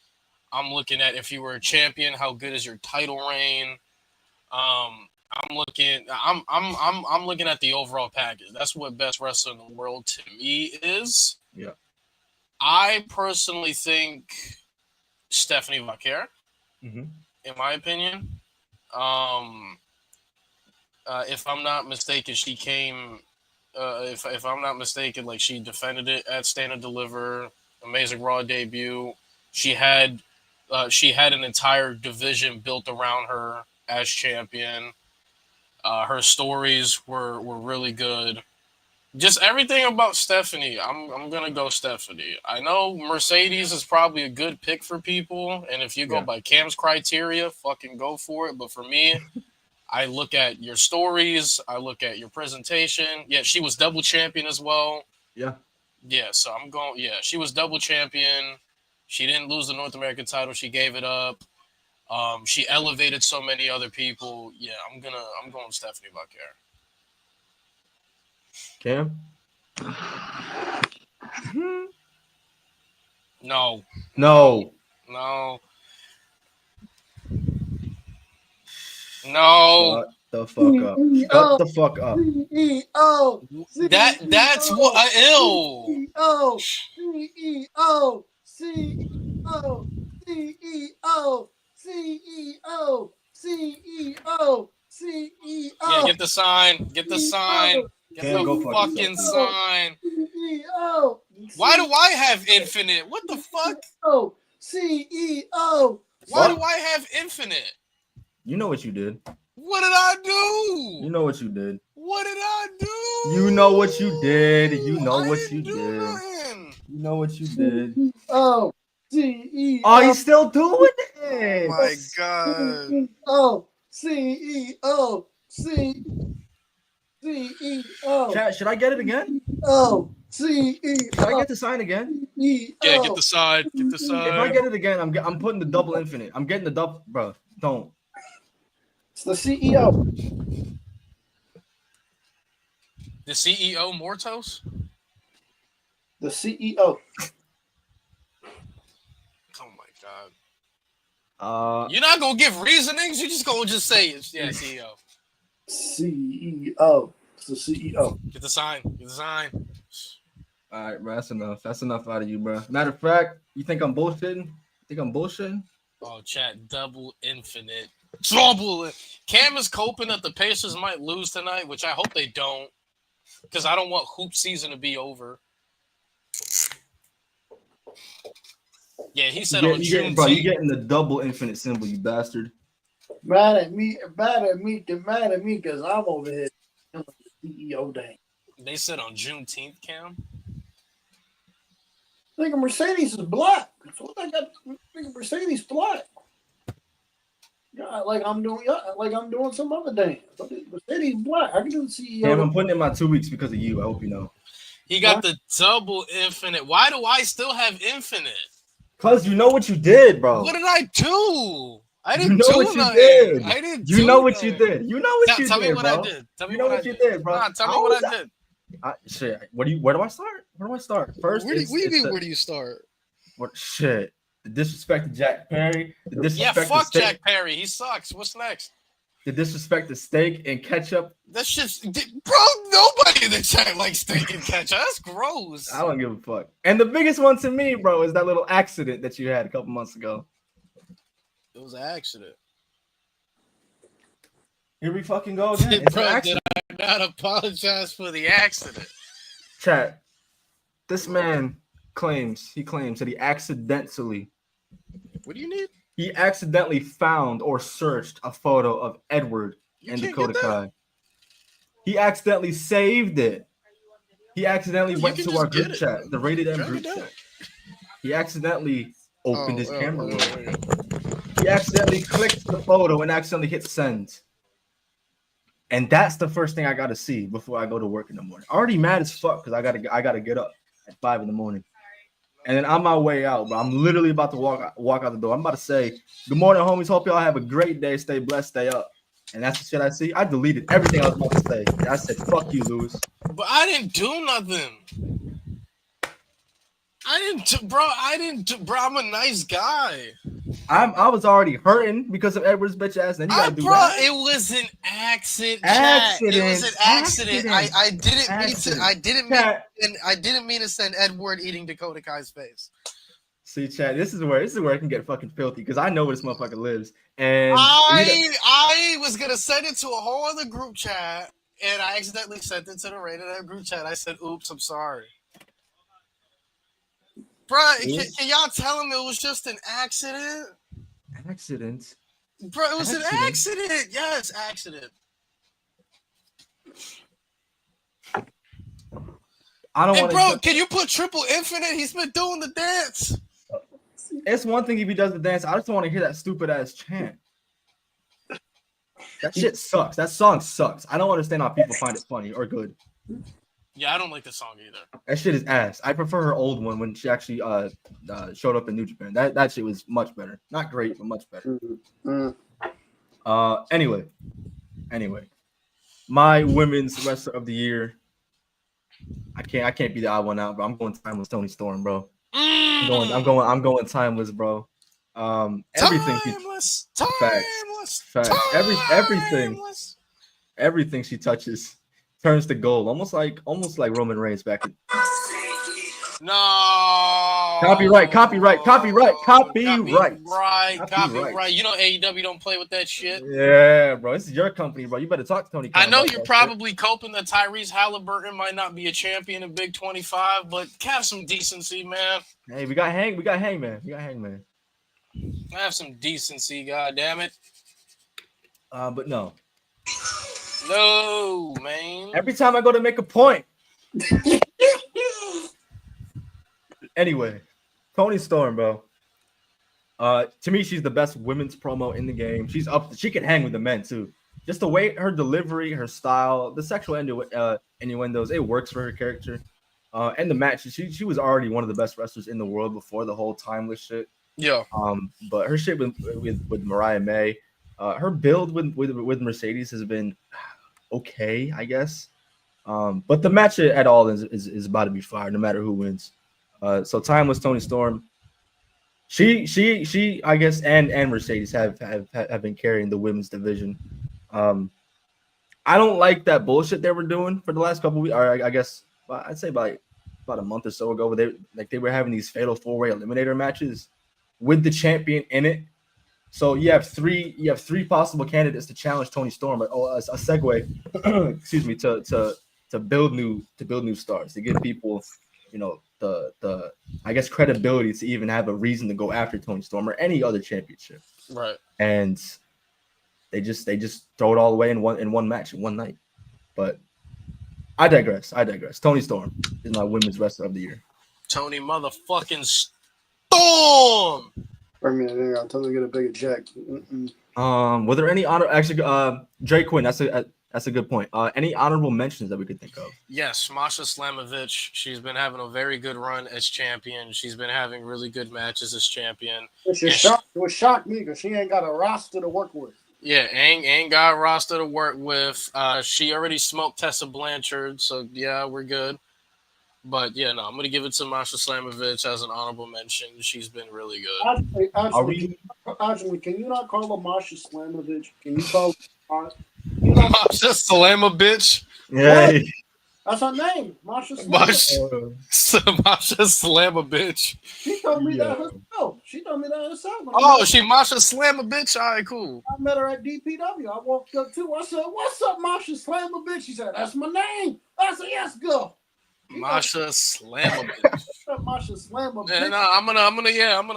I'm looking at if you were a champion, how good is your title reign? I'm looking at the overall package. That's what best wrestler in the world to me is. Yeah. I personally think Stephanie Vaquer, in my opinion. If I'm not mistaken, she came. If I'm not mistaken, like she defended it at Stand and Deliver, amazing Raw debut. She had She had an entire division built around her as champion. Her stories were really good. Just everything about Stephanie. I'm gonna go Stephanie. I know Mercedes is probably a good pick for people, and if you go by Cam's criteria, fucking go for it. But for me, I look at your stories. I look at your presentation. Yeah, she was double champion as well. Yeah. Yeah, so I'm going. Yeah, she was double champion. She didn't lose the North American title. She gave it up. She elevated so many other people. Yeah, I'm going Stephanie Buckhare. Cam? No. No. No. No. Shut the fuck up. Shut the fuck up. CEO. That's what ill. CEO. CEO. CEO. CEO. CEO. CEO. CEO. Yeah, get the sign. Get the sign. Get Cam, go the fuck fucking yourself. sign. CEO. Why do I have infinite? What the fuck? CEO. Why do I have infinite? You know what you did. What did I do? You know what you did. What did I do? You know what you did. You know I what didn't you do did. nothing. You know what you did. CEO. CEO. Oh, he's still doing it. Oh my god. CEO. CEO. CEO. Chat, should I get it again? CEO. CEO. Should I get the sign again? Yeah, get the side. Get the If I side. get it again, I'm putting the double infinite. I'm getting the double, bro. Don't. It's the CEO. The CEO Mortos? The CEO. Oh my god. You're not gonna give reasonings, you're just gonna say it's CEO. CEO. It's the CEO. Get the sign. Get the sign. All right, bro. That's enough. That's enough out of you, bro. Matter of fact, you think I'm bullshitting? Think I'm bullshitting? Oh, chat, double infinite. Trouble. Cam is coping that the Pacers might lose tonight, which I hope they don't. Because I don't want hoop season to be over. Yeah, he said on June. Bro, you getting the double infinite symbol, you bastard. Mad at me because I'm over here doing the CEO day. They said on Juneteenth, Cam. I think Mercedes is black. So what I got? I think Mercedes black. God, like I'm doing some other dance. Mercedes black. I can do the CEO. Damn, I'm putting in my 2 weeks because of you. I hope you know. He got the double infinite. Why do I still have infinite? Cause you know what you did, bro. What did I do? I didn't do what you did. I didn't. You know what you did. You know what you did. Tell me what bro. I did. Tell me you know what you did, bro. Nah, tell me what I did. Shit. Where do I start? Where do I start? First, where do you start? What shit? The disrespect to Jack Perry. The disrespect yeah, fuck to steak, Jack Perry. He sucks. What's next? The disrespect to steak and ketchup. That's just, bro. Nobody in the chat likes steak and ketchup. That's gross. I don't give a fuck. And the biggest one to me, bro, is that little accident that you had a couple months ago. It was an accident. Here we fucking go again. Bro, did I not apologize for the accident? Chat. This man claims that he accidentally. What do you need? He accidentally found or searched a photo of Edward and Dakota Kai. He accidentally saved it. He accidentally went to our group chat, the Rated M group chat. He accidentally opened his camera roll. He accidentally clicked the photo and accidentally hit send. And that's the first thing I gotta see before I go to work in the morning. Already mad as fuck because I gotta get up at 5 a.m. And then on my way out, but I'm literally about to walk out the door. I'm about to say, good morning, homies. Hope y'all have a great day. Stay blessed, stay up. And that's the shit I see. I deleted everything I was about to say. I said, fuck you, Lewis. But I didn't do nothing. Bro, I'm a nice guy. I was already hurting because of Edward's bitch ass. Then you gotta do that. It was an accident. Accident. It was an accident. I didn't accident. I didn't mean to send Edward eating Dakota Kai's face. See, Chad, this is where it can get fucking filthy because I know where this motherfucker lives. And I was gonna send it to a whole other group chat, and I accidentally sent it to the Rated M group chat. I said, "Oops, I'm sorry." Bro, can y'all tell him it was just an accident? Accident. Bro, it was an accident. Yes, accident. I don't want to. Bro, can you put triple infinite? He's been doing the dance. It's one thing if he does the dance. I just don't want to hear that stupid ass chant. That shit sucks. That song sucks. I don't understand how people find it funny or good. Yeah, I don't like the song either. That shit is ass. I prefer her old one when she actually showed up in New Japan. That shit was much better. Not great, but much better. Anyway, my women's wrestler of the year. I can't be the odd one out, but I'm going timeless Toni Storm, bro. I'm going timeless, bro. Timeless. Everything she touches turns to gold, almost like Roman Reigns back in. No. Copyright. You know AEW don't play with that shit. Yeah, bro. This is your company, bro. You better talk to Tony Khan. I know you're probably coping that Tyrese Halliburton might not be a champion in Big 25, but have some decency, man. Hey, we got Hangman. Have some decency, goddammit. But no. No, man. Every time I go to make a point. Anyway, Toni Storm, bro. To me, she's the best women's promo in the game. She's up. She can hang with the men too. Just the way her delivery, her style, the sexual innuendos, it works for her character. And the match, she was already one of the best wrestlers in the world before the whole timeless shit. Yeah. But her shit with Mariah May, her build with Mercedes has been okay, I guess. But the match at all is about to be fire, no matter who wins. So timeless Toni Storm. She I guess and Mercedes have been carrying the women's division. I don't like that bullshit they were doing for the last couple of weeks. Or I guess I'd say about a month or so ago, where they were having these fatal 4-way eliminator matches with the champion in it. So you have three possible candidates to challenge Toni Storm, but a segue, excuse me, to build new stars, to give people, the I guess credibility to even have a reason to go after Toni Storm or any other championship. Right. And they just throw it all away in one match in one night. But I digress. Toni Storm is my women's wrestler of the year. Toni motherfucking Storm. I mean, I'm telling you, get a bigger check. Were there any honor? Actually, Drake Quinn. That's a good point. Any honorable mentions that we could think of? Yes, Masha Slamovich. She's been having a very good run as champion. She's been having really good matches as champion. It would shock me because she ain't got a roster to work with. Yeah, ain't got a roster to work with. She already smoked Tessa Blanchard, so yeah, we're good. But yeah, no, I'm gonna give it to Masha Slamovich as an honorable mention. She's been really good. Actually, can you not call her Masha Slamovich? Can you call her Masha Slamovich? Yeah. That's her name, Masha Slamovich. Masha Slamovich. She told me that herself. Oh, she Masha Slamovich? All right, cool. I met her at DPW. I walked up too. I said, "What's up, Masha Slamovich?" She said, "That's my name." I said, "Yes, go." Masha Slamovich. Masha Slamovich. Yeah, no, I'm gonna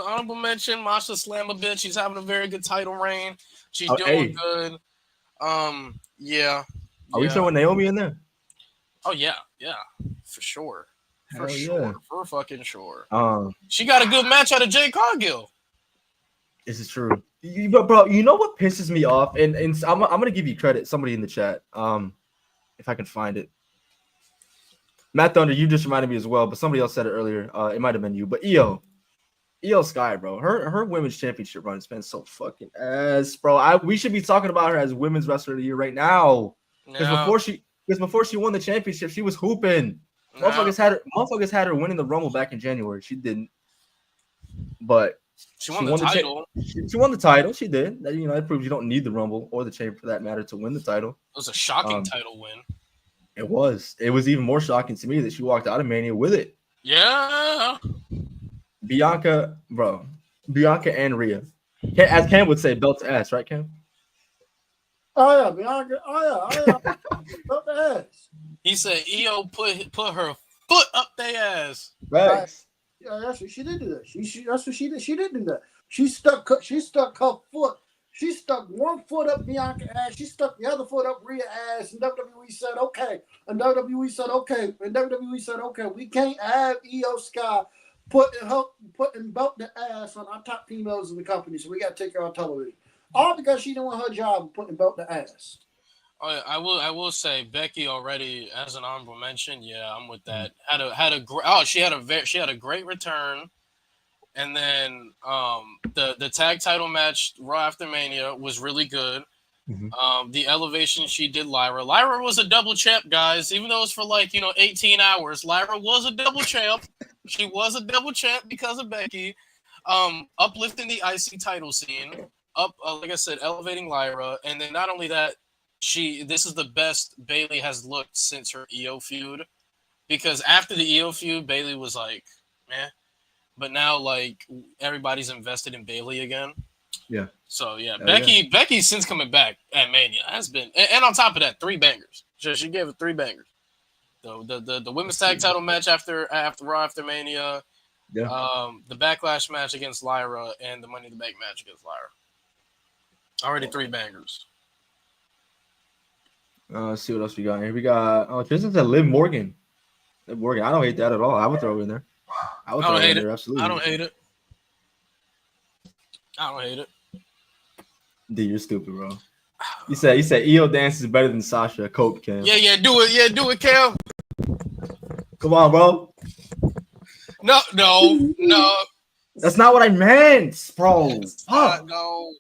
honorable mention Masha Slamovich. She's having a very good title reign. She's doing good. Yeah. Are we throwing Naomi in there? Oh yeah, for sure. For fucking sure. She got a good match out of Jay Cargill. This is true. But bro, you know what pisses me off? And I'm gonna give you credit, somebody in the chat. If I can find it. Matt Thunder, you just reminded me as well, but somebody else said it earlier. It might have been you, but Io Sky, bro, her women's championship run has been so fucking ass, bro. We should be talking about her as women's wrestler of the year right now. Because before she won the championship, she was hooping. No. Motherfuckers had her winning the Rumble back in January. She didn't, but she won the title. She won the title. She did. That proves you don't need the Rumble or the champ for that matter to win the title. It was a shocking title win. It was. It was even more shocking to me that she walked out of Mania with it. Yeah. Bianca and Rhea. As Cam would say, belt to ass, right, Cam? Oh yeah, Bianca. Oh yeah. Belt to ass. He said Io put her foot up their ass. Right. Yeah, that's what she did do that. That's what she did. She did do that. She stuck her foot. She stuck one foot up Bianca's ass. She stuck the other foot up Rhea's ass. And WWE said, okay. And WWE said, okay. We can't have Io Sky putting belt the ass on our top females in the company. So we got to take her on television. All because she didn't want her job of putting belt the ass. Oh, I will say Becky already as an honorable mention. Yeah, I'm with that. She had a great return. And then the tag title match Raw after Mania was really good. Mm-hmm. The elevation she did Lyra. Lyra was a double champ, guys. Even though it's for 18 hours, Lyra was a double champ. She was a double champ because of Becky. Uplifting the IC title scene. Like I said, elevating Lyra. And then not only that, this is the best Bayley has looked since her EO feud. Because after the EO feud, Bayley was like, meh. But now, everybody's invested in Bayley again. Yeah. So, yeah. Becky, since coming back at Mania, has been... And on top of that, 3 bangers. She gave it 3 bangers. The women's tag title match after Raw after Mania, the Backlash match against Lyra, and the Money in the Bank match against Lyra. Already 3 bangers. Let's see what else we got here. We got... this is a Liv Morgan. Liv Morgan. I don't hate that at all. I would throw it in there. I don't hate it. Absolutely. I don't hate it. Dude, you're stupid, bro. You said EO dance is better than Sasha. Cope, Cam. Yeah, do it, Cam. Come on, bro. No. That's not what I meant, bro. No.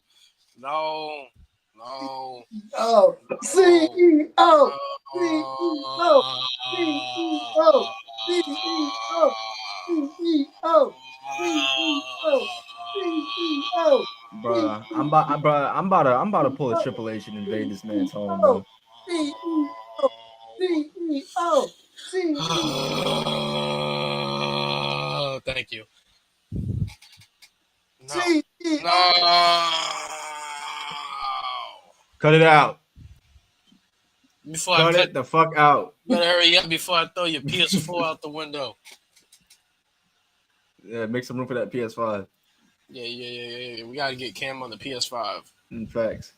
Oh, CEO. Bruh, I'm about to pull a Triple H and invade this man's home, bro. Thank you. No. Cut it out. Cut it the fuck out. You better hurry up before I throw your PS4 out the window. Yeah, make some room for that PS5. Yeah. We gotta get Cam on the PS5. Facts.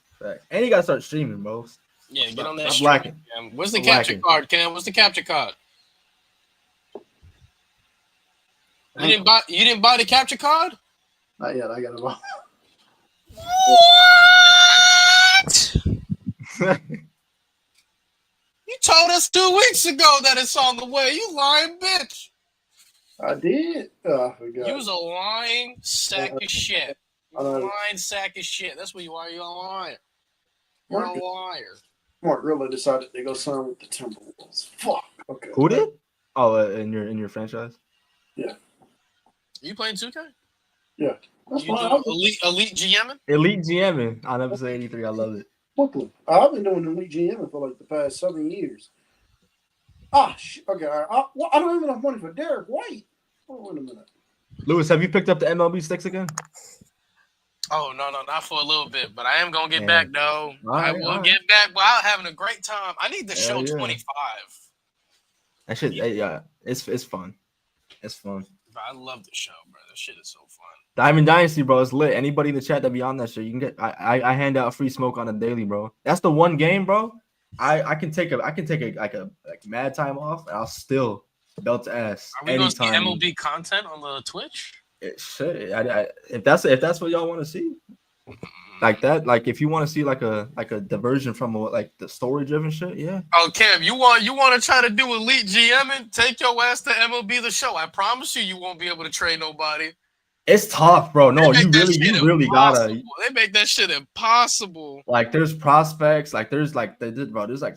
And you gotta start streaming, bro. Yeah, get on that stream. Cam. Where's the capture card, Cam? What's the capture card? You didn't buy the capture card? Not yet. I gotta buy. What? You told us 2 weeks ago that it's on the way. You lying bitch. I did. Oh, I forgot. You was a lying sack of shit. You was a lying sack of shit. That's what you are. You're a liar. You're a liar. Mark really decided to go sign with the Timberwolves. Fuck. Okay. Who did? Oh, in your franchise? Yeah. Are you playing 2K? Yeah. That's you fine. Elite GMing? Elite GMing on episode 83. I love it. Brooklyn. I've been doing Elite GMing for the past 7 years. Okay. I don't even have money for Derek White. Oh, wait a minute. Lewis, have you picked up the MLB sticks again? Oh, no, not for a little bit, but I am going to get back, though. I will get back while having a great time. I need the show 25. That shit, it's fun. It's fun. Bro, I love the show, bro. That shit is so fun. Diamond Dynasty, bro, it's lit. Anybody in the chat that be on that shit, you can get. I hand out free smoke on a daily, bro. That's the one game, bro. I can take a mad time off, and I'll still belt ass. Are we going to see MLB content on the Twitch? It should. If that's what y'all want to see, like that, like if you want to see like a diversion from the story driven shit, yeah. Oh, Cam, you want to try to do Elite GMing? Take your ass to MLB The Show. I promise you won't be able to trade nobody. It's tough, bro. No, you really gotta. They make that shit impossible. Like there's prospects, there's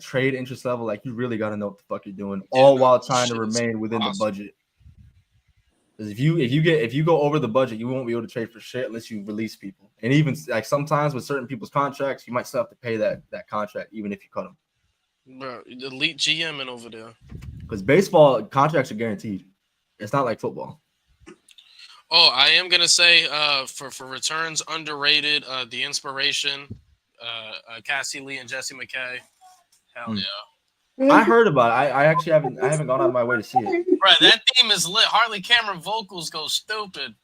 trade interest level. Like you really gotta know what the fuck you're doing, all while trying to remain within the budget. Because if you go over the budget, you won't be able to trade for shit unless you release people. And even sometimes with certain people's contracts, you might still have to pay that contract even if you cut them. Bro, Elite GMing over there. Because baseball contracts are guaranteed. It's not like football. Oh, I am gonna say for returns underrated, the Inspiration, Cassie Lee and Jesse McKay. Hell yeah. I heard about it. I actually haven't gone out of my way to see it. Bro, that theme is lit. Harley Cameron vocals go stupid.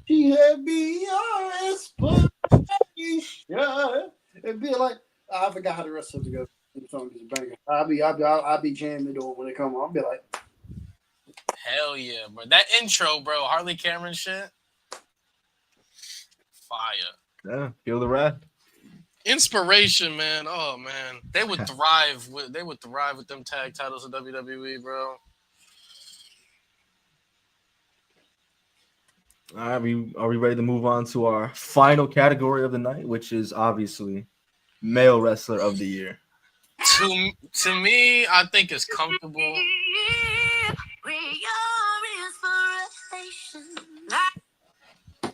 She had BRS push. It'd be like I forgot how the rest of the song is a banger. I'll be jamming to it when it come on. I'll be like, Hell yeah, bro. That intro, bro, Harley Cameron shit. Fire. Yeah, feel the wrath. Inspiration, man. Oh man. They would thrive with them tag titles in WWE, bro. All right, are we ready to move on to our final category of the night, which is obviously male wrestler of the year? To me, I think it's comfortable.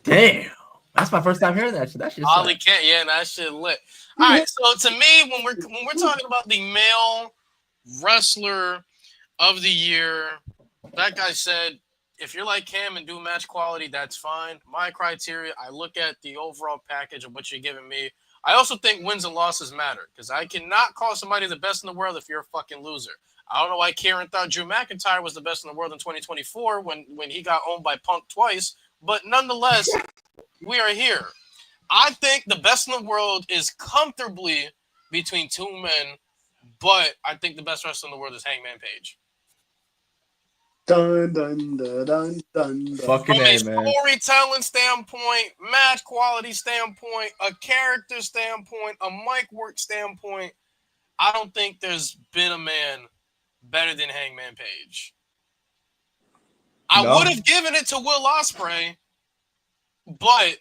Damn, that's my first time hearing that shit. That shit. Ollie can't. Yeah, that shit lit. All right, so to me, when we're talking about the male wrestler of the year, that guy said, if you're like Cam and do match quality, that's fine. My criteria, I look at the overall package of what you're giving me. I also think wins and losses matter because I cannot call somebody the best in the world if you're a fucking loser. I don't know why Kieran thought Drew McIntyre was the best in the world in 2024 when he got owned by Punk twice. But nonetheless, we are here. I think the best in the world is comfortably between two men, but I think the best wrestler in the world is Hangman Page. Dun dun dun dun dun. Fucking From a man. storytelling standpoint, match quality standpoint, a character standpoint, a mic work standpoint, I don't think there's been a man better than Hangman Page. I would have given it to Will Ospreay, but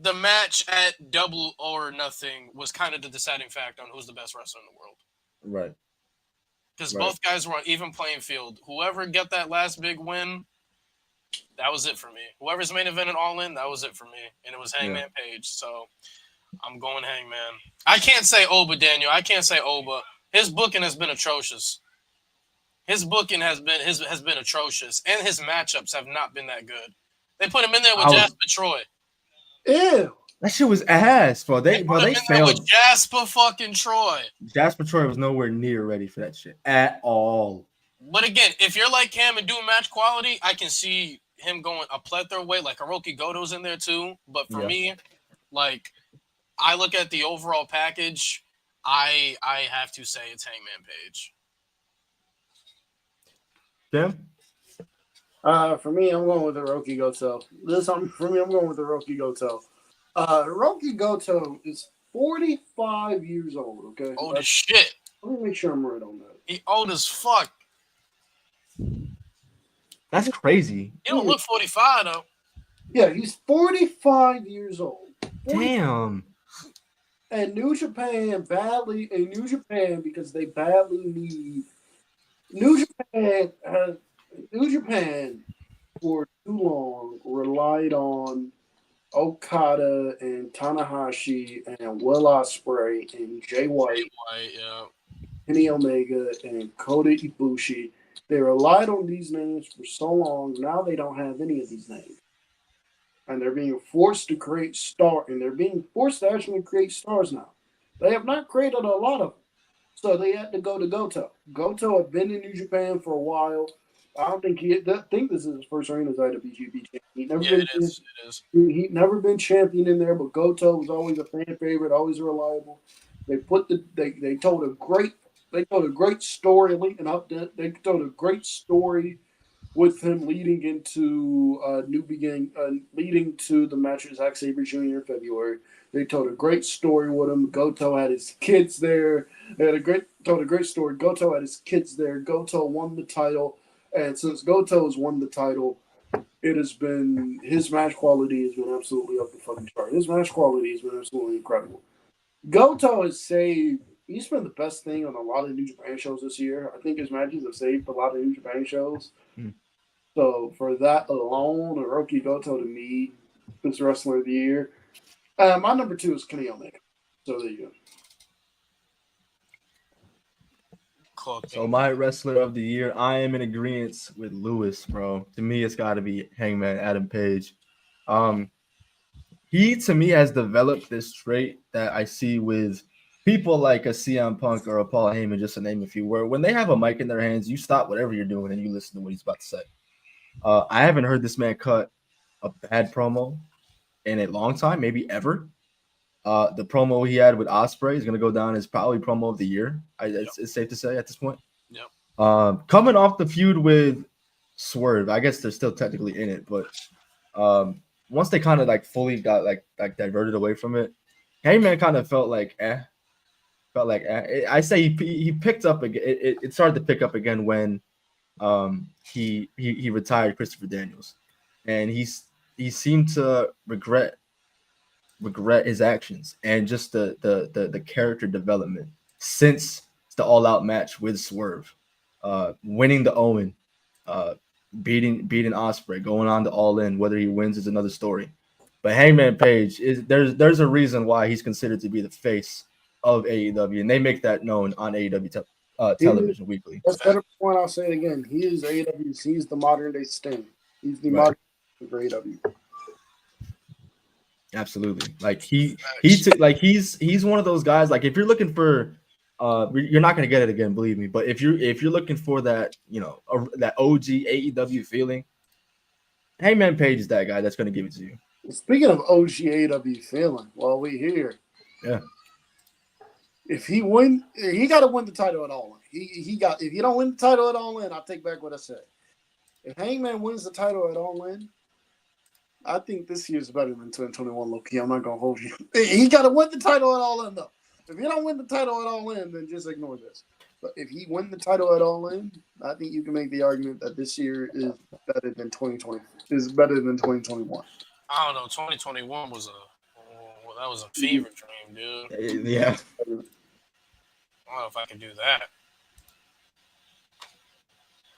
the match at Double or Nothing was kind of the deciding factor on who's the best wrestler in the world. Right. Because both guys were on even playing field. Whoever got that last big win, that was it for me. Whoever's main event and All In, that was it for me. And it was Hangman Page. So I'm going Hangman. I can't say Oba, Daniel. I can't say Oba. His booking has been atrocious. His booking has been atrocious. And his matchups have not been that good. They put him in there with Jasper Troy. Ew. That shit was ass, bro. They failed. With Jasper fucking Troy. Jasper Troy was nowhere near ready for that shit at all. But again, if you're like Cam and doing match quality, I can see him going a plethora way. Like Hiroki Goto's in there too. But for me, like I look at the overall package, I have to say it's Hangman Page. Tim? For me, I'm going with Hiroki Goto. I'm going with Hiroki Goto. Hiroki Goto is 45 years old, okay? Old as shit. Let me make sure I'm right on that. He old as fuck. That's crazy. He don't look 45, though. Yeah, he's 45 years old. Damn. And New Japan, because they badly need New Japan for too long relied on Okada and Tanahashi and Will Ospreay and Jay White, Kenny Omega and Kota Ibushi. They relied on these names for so long. Now they don't have any of these names. And they're being forced to create actually create stars now. They have not created a lot of them. So they had to go to Goto. Goto had been in New Japan for a while. I don't think this is his first reign as IWGP champion. He'd never been champion in there, but Goto was always a fan favorite, always reliable. They told a great story leading up. They told a great story with him leading into leading to the match with Zack Sabre Jr. in February. They told a great story with him. Goto had his kids there. Told a great story. Goto had his kids there. Goto won the title. And since Goto has won the title, his match quality has been absolutely up the fucking chart. His match quality has been absolutely incredible. Goto he's been the best thing on a lot of New Japan shows this year. I think his matches have saved a lot of New Japan shows. So for that alone, Hiroki Goto to me is wrestler of the year. My number 2 is Kenny Omega. So there you go. So my wrestler of the year, I am in agreement with Lewis, bro. To me, it's got to be Hangman Adam Page. He, to me, has developed this trait that I see with people like a CM Punk or a Paul Heyman, just to name a few, where when they have a mic in their hands, you stop whatever you're doing and you listen to what he's about to say. I haven't heard this man cut a bad promo in a long time, maybe ever. The promo he had with Ospreay is going to go down as probably promo of the year. It's safe to say at this point. Yep. Coming off the feud with Swerve, I guess they're still technically in it, but once they kind of like fully got like diverted away from it, Heyman kind of felt like I say he picked up again. It started to pick up again when he retired Christopher Daniels, and he seemed to regret his actions and just the character development since the All Out match with Swerve, winning the Owen, beating Ospreay, going on to All In. Whether he wins is another story, but Hangman Page there's a reason why he's considered to be the face of AEW, and they make that known on AEW television weekly. That's a better point. I'll say it again. He is AEW. He's the modern day Sting. He's the modern day for AEW. Absolutely. Like he's one of those guys. Like if you're looking for, you're not gonna get it again, believe me. But if you're looking for that, that OG AEW feeling, Hangman Page is that guy that's gonna give it to you. Speaking of OG AEW feeling, while we here, yeah. If he win, he got to win the title at All In. If you don't win the title at All In, I'll take back what I said. If Hangman wins the title at All In, I think this year's better than 2021, low-key. I'm not going to hold you. He got to win the title at All In, though. If you don't win the title at All In, then just ignore this. But if he win the title at All In, I think you can make the argument that this year is better than 2020. Is better than 2021. I don't know. 2021 was that was a fever dream, dude. Yeah. I don't know if I could do that.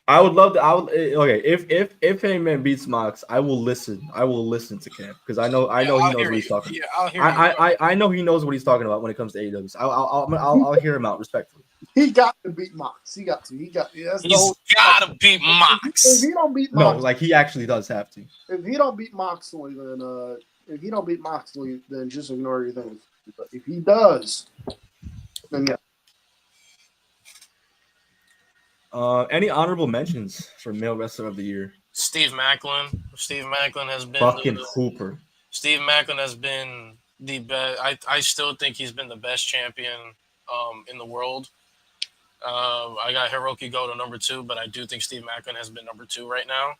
I would love to. Okay. If Heyman beats Mox, I will listen. I will listen to Cam because I know he knows what he's talking about. I'll hear I know he knows what he's talking about when it comes to AEW. So I'll hear him out respectfully. He got to beat Mox. He's got to beat Mox. If he don't beat Mox, no, like he actually does have to. If he don't beat Moxley, then just ignore everything. But if he does, then yeah. Any honorable mentions for male wrestler of the year? Steve Maclin. Steve Maclin has been fucking Hooper. Steve Maclin has been the best. I still think he's been the best champion in the world. I got Hiroki Goto number 2, but I do think Steve Maclin has been number 2 right now.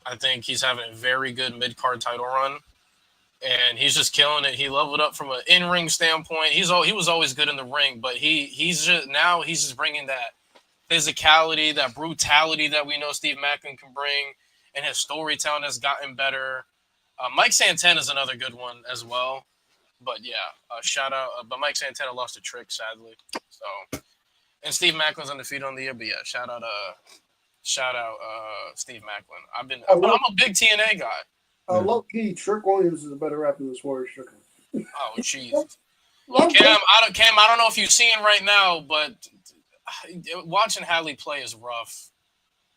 I think he's having a very good mid-card title run, and he's just killing it. He leveled up from an in-ring standpoint. He was always good in the ring, but he's just bringing that physicality, that brutality that we know Steve Maclin can bring, and his storytelling has gotten better. Mike Santana is another good one as well. But yeah, shout out. But Mike Santana lost a Trick, sadly. So, and Steve Macklin's undefeated on the year. But yeah, shout out Steve Maclin. I'm a big TNA guy. Low key, Trick Williams is a better rapper than Swerve Strickland. Oh jeez. Cam, I don't know if you're seeing right now, but watching Hadley play is rough.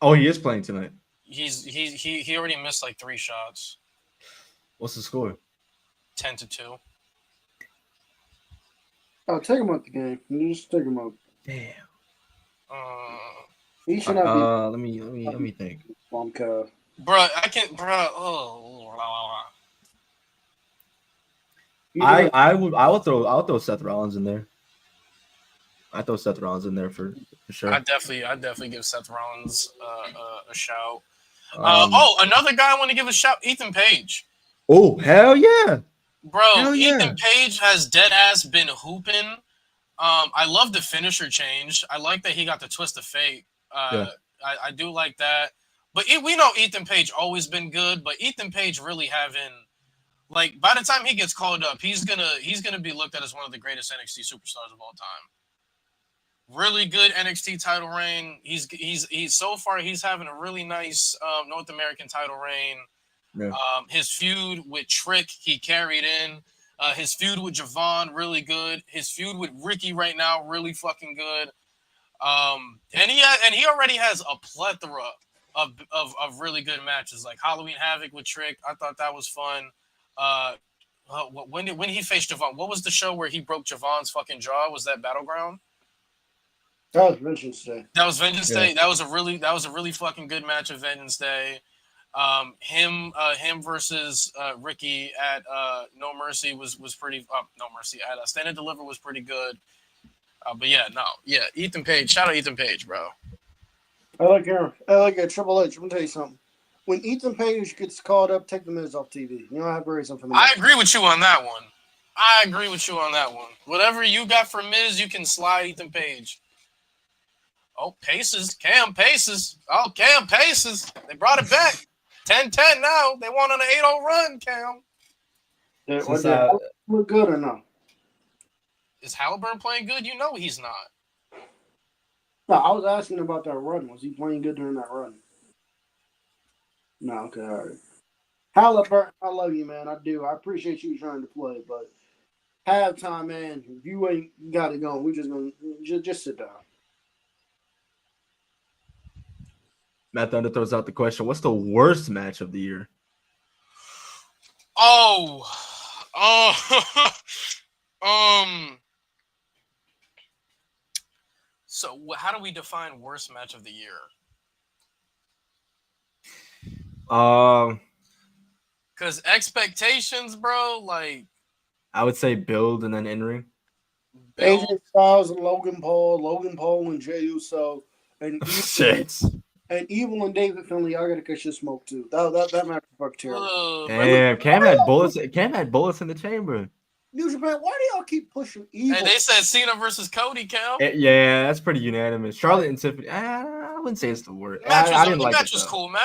Oh, he is playing tonight. He already missed like 3 shots. What's the score? 10-2. Oh, take him out the game. You just take him out. Damn. He should not be. Let me think. Bro, I can't. Bro, I'll throw Seth Rollins in there. I throw Seth Rollins in there for sure. I definitely give Seth Rollins a shout. Another guy I want to give a shout, Ethan Page. Oh, hell yeah. Bro, hell yeah. Ethan Page has dead ass been hooping. I love the finisher change. I like that he got the twist of fate. I do like that. But we know Ethan Page always been good, but Ethan Page really having, like, by the time he gets called up, he's gonna be looked at as one of the greatest NXT superstars of all time. Really good NXT title reign. He's so far he's having a really nice North American title reign. Yeah. His feud with Trick he carried in. His feud with Javon really good. His feud with Ricky right now really fucking good. And he already has a plethora of really good matches, like Halloween Havoc with Trick. I thought that was fun. When he faced Javon, what was the show where he broke Javon's fucking jaw? Was that Battleground? That was Vengeance Day. That was Vengeance Day. That was a really fucking good match of Vengeance Day. Him versus Ricky at No Mercy was pretty. No Mercy at Stand and Deliver was pretty good. But yeah, Ethan Page. Shout out Ethan Page, bro. I like her. I like it. Triple H. Let me tell you something. When Ethan Page gets called up, take the Miz off TV. You don't have to raise him for the match. I agree with you on that one. Whatever you got for Miz, you can slide Ethan Page. Oh, Paces. Cam Paces. They brought it back. 10-10 now. They won on an 8-0 run, Cam. Look good or no? Is Halliburton playing good? You know he's not. No, I was asking about that run. Was he playing good during that run? No, okay, all right. Halliburton, I love you, man. I do. I appreciate you trying to play, but halftime, man, if you ain't got it going, we're just going to just sit down. Matt Thunder throws out the question, what's the worst match of the year? So how do we define worst match of the year? Because expectations, bro, like I would say build and then in ring. AJ Styles and Logan Paul and Jey Uso, and Evil and David Finlay. I gotta catch your smoke too. That match was fucking terrible. Damn, Cam had bullets. Cam had bullets in the chamber. New Japan, why do y'all keep pushing Evil? And they said Cena versus Cody, Cal. Yeah, that's pretty unanimous. Charlotte and Tiffany. I wouldn't say it's the worst. I didn't like it. Match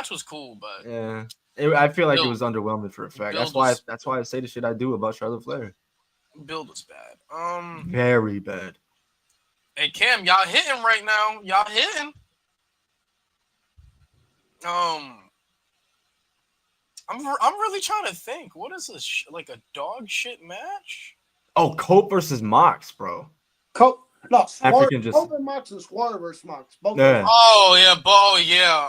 was cool, but yeah, I feel like it was underwhelming for a fact. That's why I say the shit I do about Charlotte Flair. Build was bad. Very bad. Hey Cam, y'all hitting right now. Y'all hitting. I'm really trying to think. What is this? Like a dog shit match? Oh, Cope versus Mox, bro. Cope. No, Cope and Mox and Swatter versus Mox. Both yeah. Oh yeah,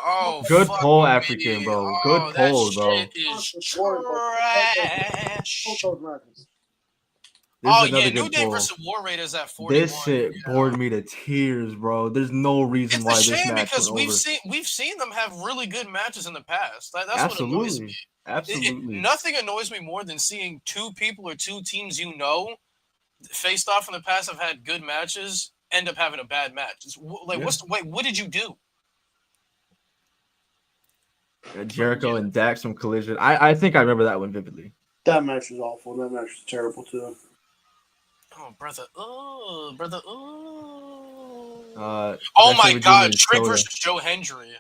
Oh, good pull, African, bro. Good pull, bro. Is trash. New Day versus War Raiders at 41. This shit bored me to tears, bro. There's no reason why this match because went we've seen them have really good matches in the past. That's absolutely. What annoys me. Absolutely. Nothing annoys me more than seeing two people or two teams faced off in the past have had good matches end up having a bad match. What did you do? Jericho and Dax from Collision. I think I remember that one vividly. That match was awful. That match was terrible too. Oh, brother. Oh, brother. Oh my God. Trick versus Joe Hendry.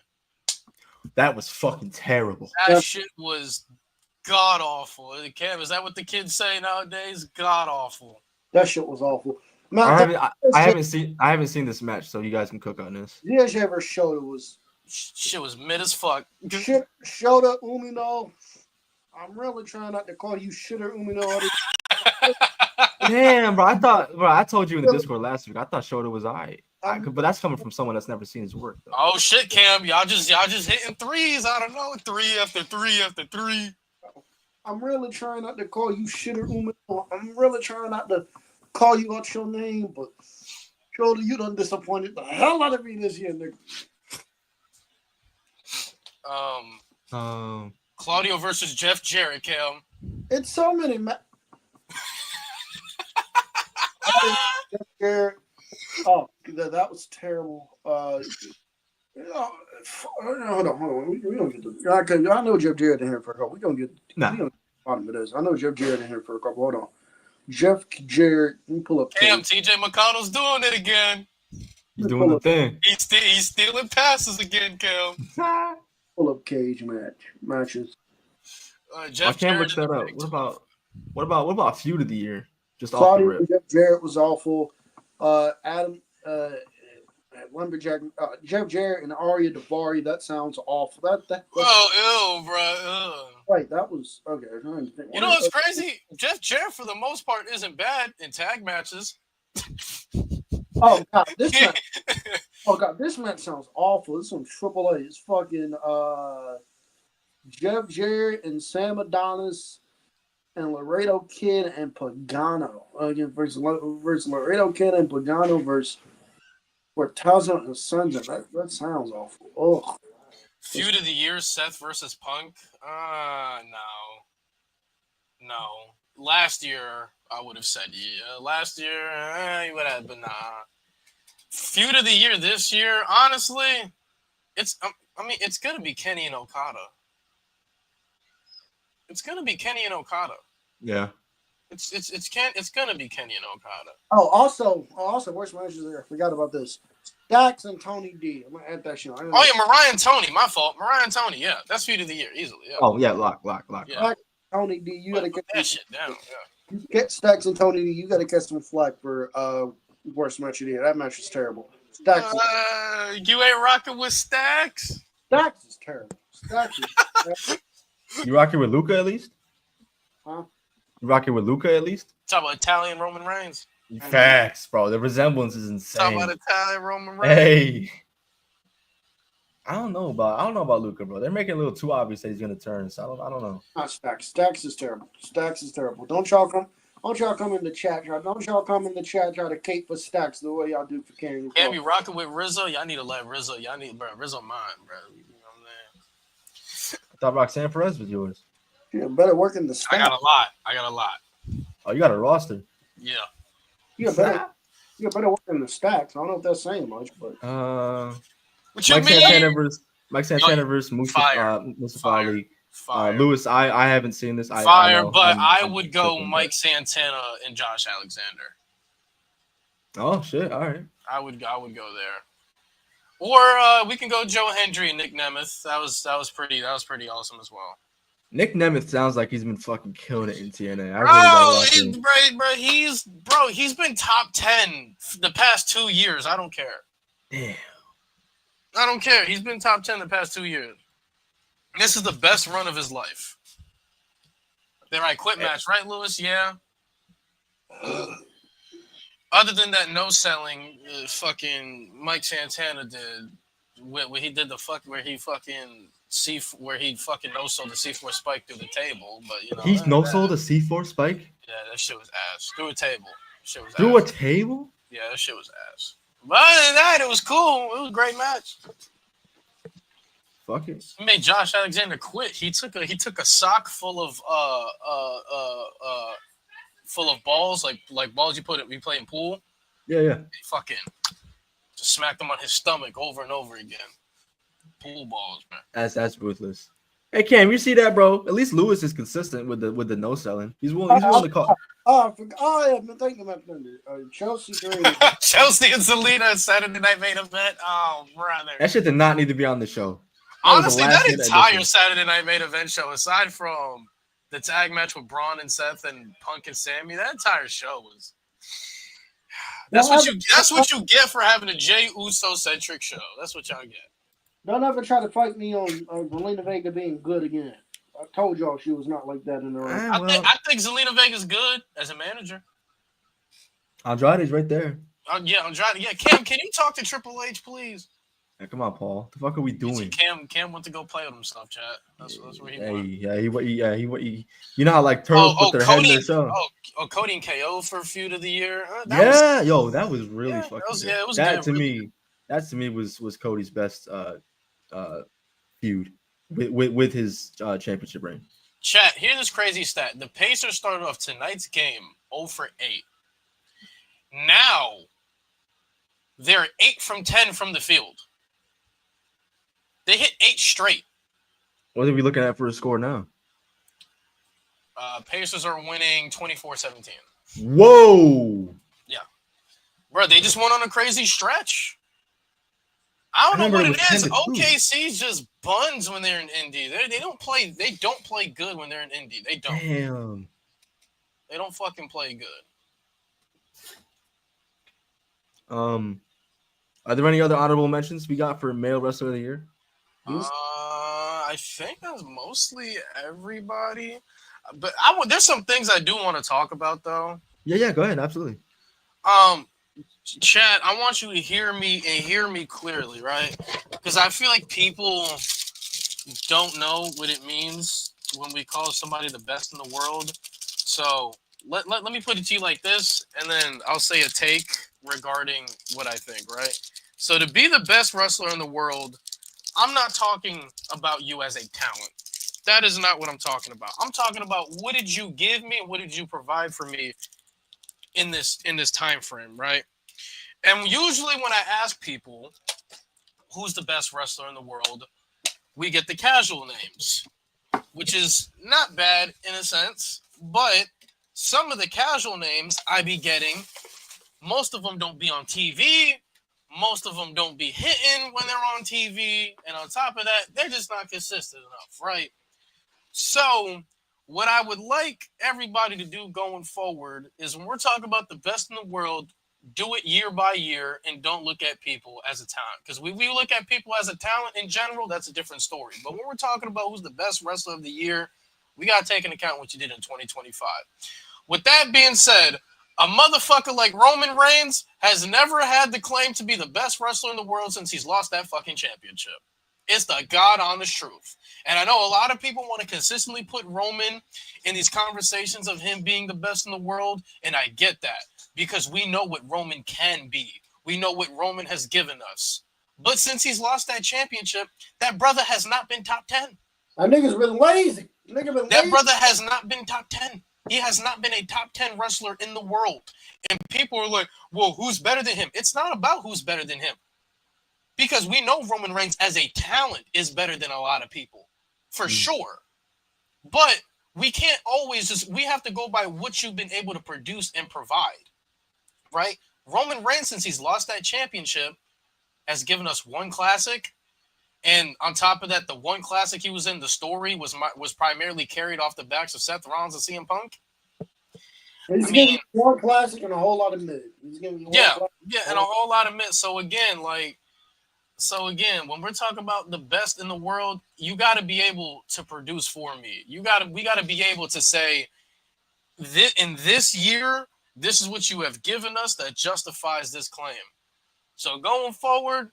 That was fucking terrible. That shit was god awful. Cam, is that what the kids say nowadays? God awful. That shit was awful. I haven't seen this match, so you guys can cook on this. Zia ever Shota was shit was mid as fuck. Shota Umino. I'm really trying not to call you shitter Umino. Damn, bro. I told you in the Discord last week. I thought Shota was alright. But that's coming from someone that's never seen his work, though. Oh shit, Cam. Y'all just hitting threes. I don't know. 3 after 3 after 3. I'm really trying not to call you shitter Umino. I'm really trying not to call you out your name, but Shota, you done disappointed the hell out of me this year, nigga. Claudio versus Jeff Jarrett, Cam. It's so many Jeff Jarrett. Oh, that was terrible. Hold on. We don't get to. I know Jeff Jarrett in here for a couple. We don't get. Nah. We don't get to the bottom of this. I know Jeff Jarrett in here for a couple. Hold on. Jeff Jarrett. Let me pull up. Cam, TJ McConnell's doing it again. He's doing the thing. He's stealing passes again, Cam. Pull up cage matches. I can't look that up. What about feud of the year? Just Claudio off the rip. Jeff Jarrett was awful. Adam Lumberjack, Jeff Jarrett and Arya Davari. That sounds awful. Ew, bro. Wait, that was okay. You know what's crazy? Jeff Jarrett, for the most part, isn't bad in tag matches. Oh God, this match sounds awful. This is some AAA. It's fucking Jeff Jarrett and Sam Adonis and Laredo Kid and Pagano versus Laredo Kid and Pagano versus Cortazzo and Sons. That sounds awful. Ugh. Feud of the year: Seth versus Punk. No. Last year, I would have said yeah. Last year, you would have, but nah. Feud of the year this year, honestly, it's gonna be Kenny and Okada. It's gonna be Kenny and Okada. Yeah. It's gonna be Kenny and Okada. Oh, also, worst matches there. Forgot about this. Dax and Tony D. I'm gonna add that shit. Oh yeah, Mariah and Tony. My fault. Mariah and Tony. Yeah, that's feud of the year easily. Yeah. Oh yeah, lock. Yeah. Tony D. You gotta put that shit down. Yeah. Get Stacks and Tony D. You gotta catch some flack for worst match of the year. That match is terrible. Stacks. You ain't rocking with Stacks. Stacks is terrible. Stacks is terrible. You rocking with Luca at least? Huh? You rocking with Luca at least? Talk about Italian Roman Reigns. Facts, bro. The resemblance is insane. Talk about Italian Roman Reigns. Hey. I don't know about Luca, bro. They're making it a little too obvious that he's gonna turn. So I don't know. Not Stacks. Stacks is terrible. Stacks is terrible. Don't y'all come in the chat. Don't y'all come in the chat try to cape for Stacks the way y'all do for Kenny. Can't be rocking with Rizzo. Y'all need to let Rizzo. Rizzo mine, bro. You know what I'm saying? I thought Roxanne Perez was yours. Yeah, better work in the stack. I got a lot. Oh, you got a roster. Yeah. You better work in the stacks. I don't know if that's saying much, but what you Mike mean? Mike Santana versus Mustafa Ali. Fire. Lewis, I haven't seen this. Fire, I know, but I I'm would go tripping, Mike Santana and Josh Alexander. Oh shit! All right. I would go there. Or we can go Joe Hendry and Nick Nemeth. That was pretty awesome as well. Nick Nemeth sounds like he's been fucking killing it in TNA. I really gotta watch him. He's been top 10 the past 2 years. I don't care. Damn. I don't care. He's been top 10 the past 2 years. This is the best run of his life. Then I quit match, right, Lewis? Yeah. Other than that no selling, fucking Mike Santana did where he did where he fucking no sold the C4 spike through the table, but you know He's no sold a C4 spike? Yeah, that shit was ass. Through a table. Through a table? Yeah, that shit was ass. But other than that, it was cool. It was a great match. Fuck it. He made Josh Alexander quit. He took a sock full of balls, like balls you play in pool. Yeah. He fucking just smacked him on his stomach over and over again. Pool balls, man. That's ruthless. Hey Cam, you see that, bro? At least Lewis is consistent with the no selling. He's willing to call. I have been thinking about Chelsea Green. Chelsea and Selena Saturday Night Main Event. Oh, brother. That shit did not need to be on the show. Honestly, that entire Saturday Night Main Event show, aside from the tag match with Braun and Seth and Punk and Sammy, that entire show was. That's what you get for having a Jey Uso centric show. That's what y'all get. Don't ever try to fight me on Zelina Vega being good again. I told y'all she was not like that in the ring. I think Zelina Vega's good as a manager. Andrade's right there. Yeah, Andrade. Yeah, Cam, can you talk to Triple H, please? Yeah, come on, Paul. The fuck are we doing? Cam went to go play with himself, chat. That's where he went. He you know how like turtles put their head in their show. Cody and KO for feud of the year. That was really fucking good. It was that good. To me was Cody's best feud with his championship reign. Chat, here's this crazy stat. The Pacers started off tonight's game 0 for 8. Now they're 8 from 10 from the field. They hit 8 straight. What are we looking at for a score now? Pacers are winning 24-17. Whoa. Yeah. Bro, they just went on a crazy stretch. I don't know what it is. OKC's just buns when they're in Indy. They don't play good when they're in Indy. They don't. Damn. They don't fucking play good. Are there any other honorable mentions we got for male wrestler of the year? I think that's mostly everybody. But there's some things I do want to talk about though. Yeah, go ahead, absolutely. Chad, I want you to hear me and hear me clearly, right? Because I feel like people don't know what it means when we call somebody the best in the world. So let me put it to you like this, and then I'll say a take regarding what I think, right? So to be the best wrestler in the world, I'm not talking about you as a talent. That is not what I'm talking about. I'm talking about what did you give me? What did you provide for me in this time frame, right? And usually when I ask people who's the best wrestler in the world, we get the casual names, which is not bad in a sense, but some of the casual names I be getting, most of them don't be on TV. Most of them don't be hitting when they're on TV. And on top of that, they're just not consistent enough, right? So what I would like everybody to do going forward is when we're talking about the best in the world, do it year by year and don't look at people as a talent. Because we look at people as a talent in general, that's a different story. But when we're talking about who's the best wrestler of the year, we got to take into account what you did in 2025. With that being said, a motherfucker like Roman Reigns has never had the claim to be the best wrestler in the world since he's lost that fucking championship. It's the God honest truth. And I know a lot of people want to consistently put Roman in these conversations of him being the best in the world, and I get that because we know what Roman can be. We know what Roman has given us. But since he's lost that championship, that brother has not been top 10. That nigga's been lazy. That brother has not been top 10. He has not been a top 10 wrestler in the world. And people are like, well, who's better than him? It's not about who's better than him. Because we know Roman Reigns as a talent is better than a lot of people. For sure. But we can't always we have to go by what you've been able to produce and provide. Right? Roman Reigns, since he's lost that championship, has given us one classic. And on top of that, the one classic he was in, the story was primarily carried off the backs of Seth Rollins and CM Punk. He's giving one classic and a whole lot of mid. He's giving and a whole lot of mid. So again, when we're talking about the best in the world, you got to be able to produce for me. We got to be able to say, in this year, this is what you have given us that justifies this claim. So going forward,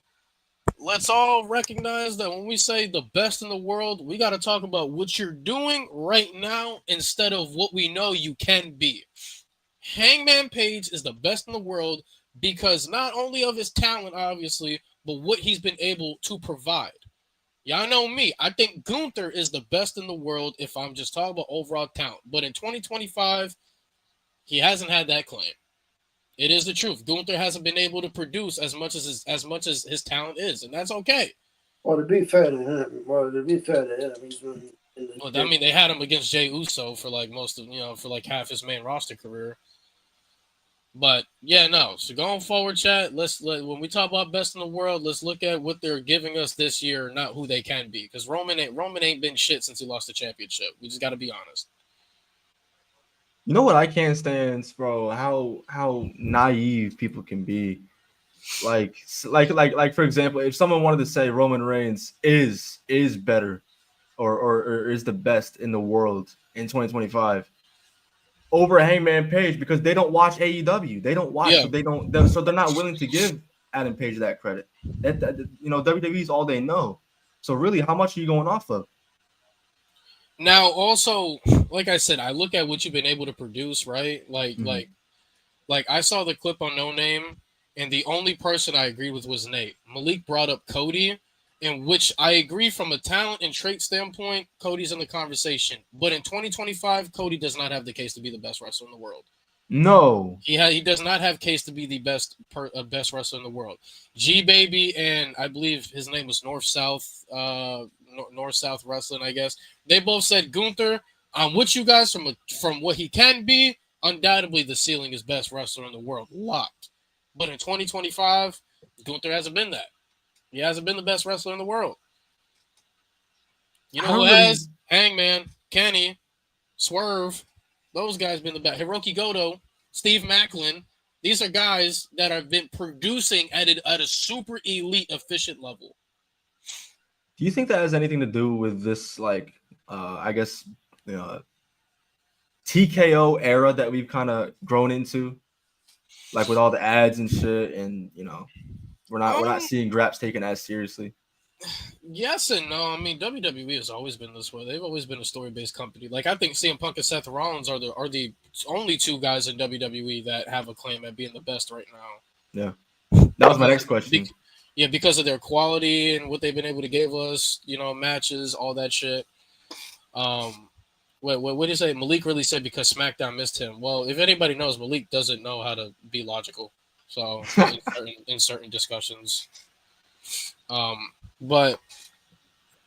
let's all recognize that when we say the best in the world, we got to talk about what you're doing right now instead of what we know you can be. Hangman Page is the best in the world because not only of his talent, obviously, but what he's been able to provide. Y'all know me. I think Gunther is the best in the world if I'm just talking about overall talent. But in 2025, he hasn't had that claim. It is the truth. Gunther hasn't been able to produce as much as his talent is, and that's okay. Well, to be fair to him, he's been they had him against Jey Uso for like for like half his main roster career. But yeah, no. So going forward, chat. When we talk about best in the world, let's look at what they're giving us this year, not who they can be. Because Roman ain't been shit since he lost the championship. We just got to be honest. You know what I can't stand, bro? How naive people can be. Like for example, if someone wanted to say Roman Reigns is better or is the best in the world in 2025 over Hangman Page because they don't watch AEW. They don't watch, so they're not willing to give Adam Page that credit. WWE is all they know. So really, how much are you going off of? Now, also, like I said, I look at what you've been able to produce, right? Like I saw the clip on No Name, and the only person I agreed with was Nate. Malik brought up Cody, in which I agree from a talent and trait standpoint, Cody's in the conversation. But in 2025, Cody does not have the case to be the best wrestler in the world. No. He does not have case to be the best wrestler in the world. G-Baby and I believe his name was North South Wrestling, I guess. They both said Gunther, I'm with you guys from what he can be. Undoubtedly, the ceiling is best wrestler in the world. Locked. But in 2025, Gunther hasn't been that. He hasn't been the best wrestler in the world. You know who has? Hangman, Kenny, Swerve. Those guys been the best. Hiroki Goto, Steve Macklin. These are guys that have been producing at a super elite, efficient level. Do you think that has anything to do with this, TKO era that we've kind of grown into, like with all the ads and shit, and we're not seeing Graps taken as seriously? Yes and no. I mean, WWE has always been this way. They've always been a story-based company. Like, I think CM Punk and Seth Rollins are the only two guys in WWE that have a claim at being the best right now. Yeah, that was my next question. Yeah, because of their quality and what they've been able to give us, matches, all that shit. What did you say? Malik really said because SmackDown missed him. Well, if anybody knows, Malik doesn't know how to be logical. So in certain discussions, but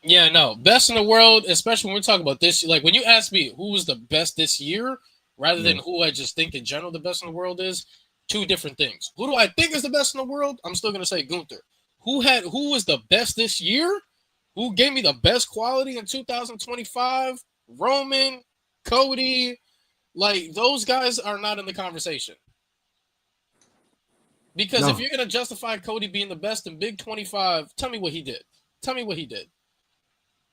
yeah, no, best in the world, especially when we're talking about this. Like when you ask me who was the best this year, rather than who I just think in general the best in the world is, two different things. Who do I think is the best in the world? I'm still gonna say Gunther. Who was the best this year? Who gave me the best quality in 2025? Roman, Cody, like those guys are not in the conversation. Because if you're gonna justify Cody being the best in Big 25, tell me what he did.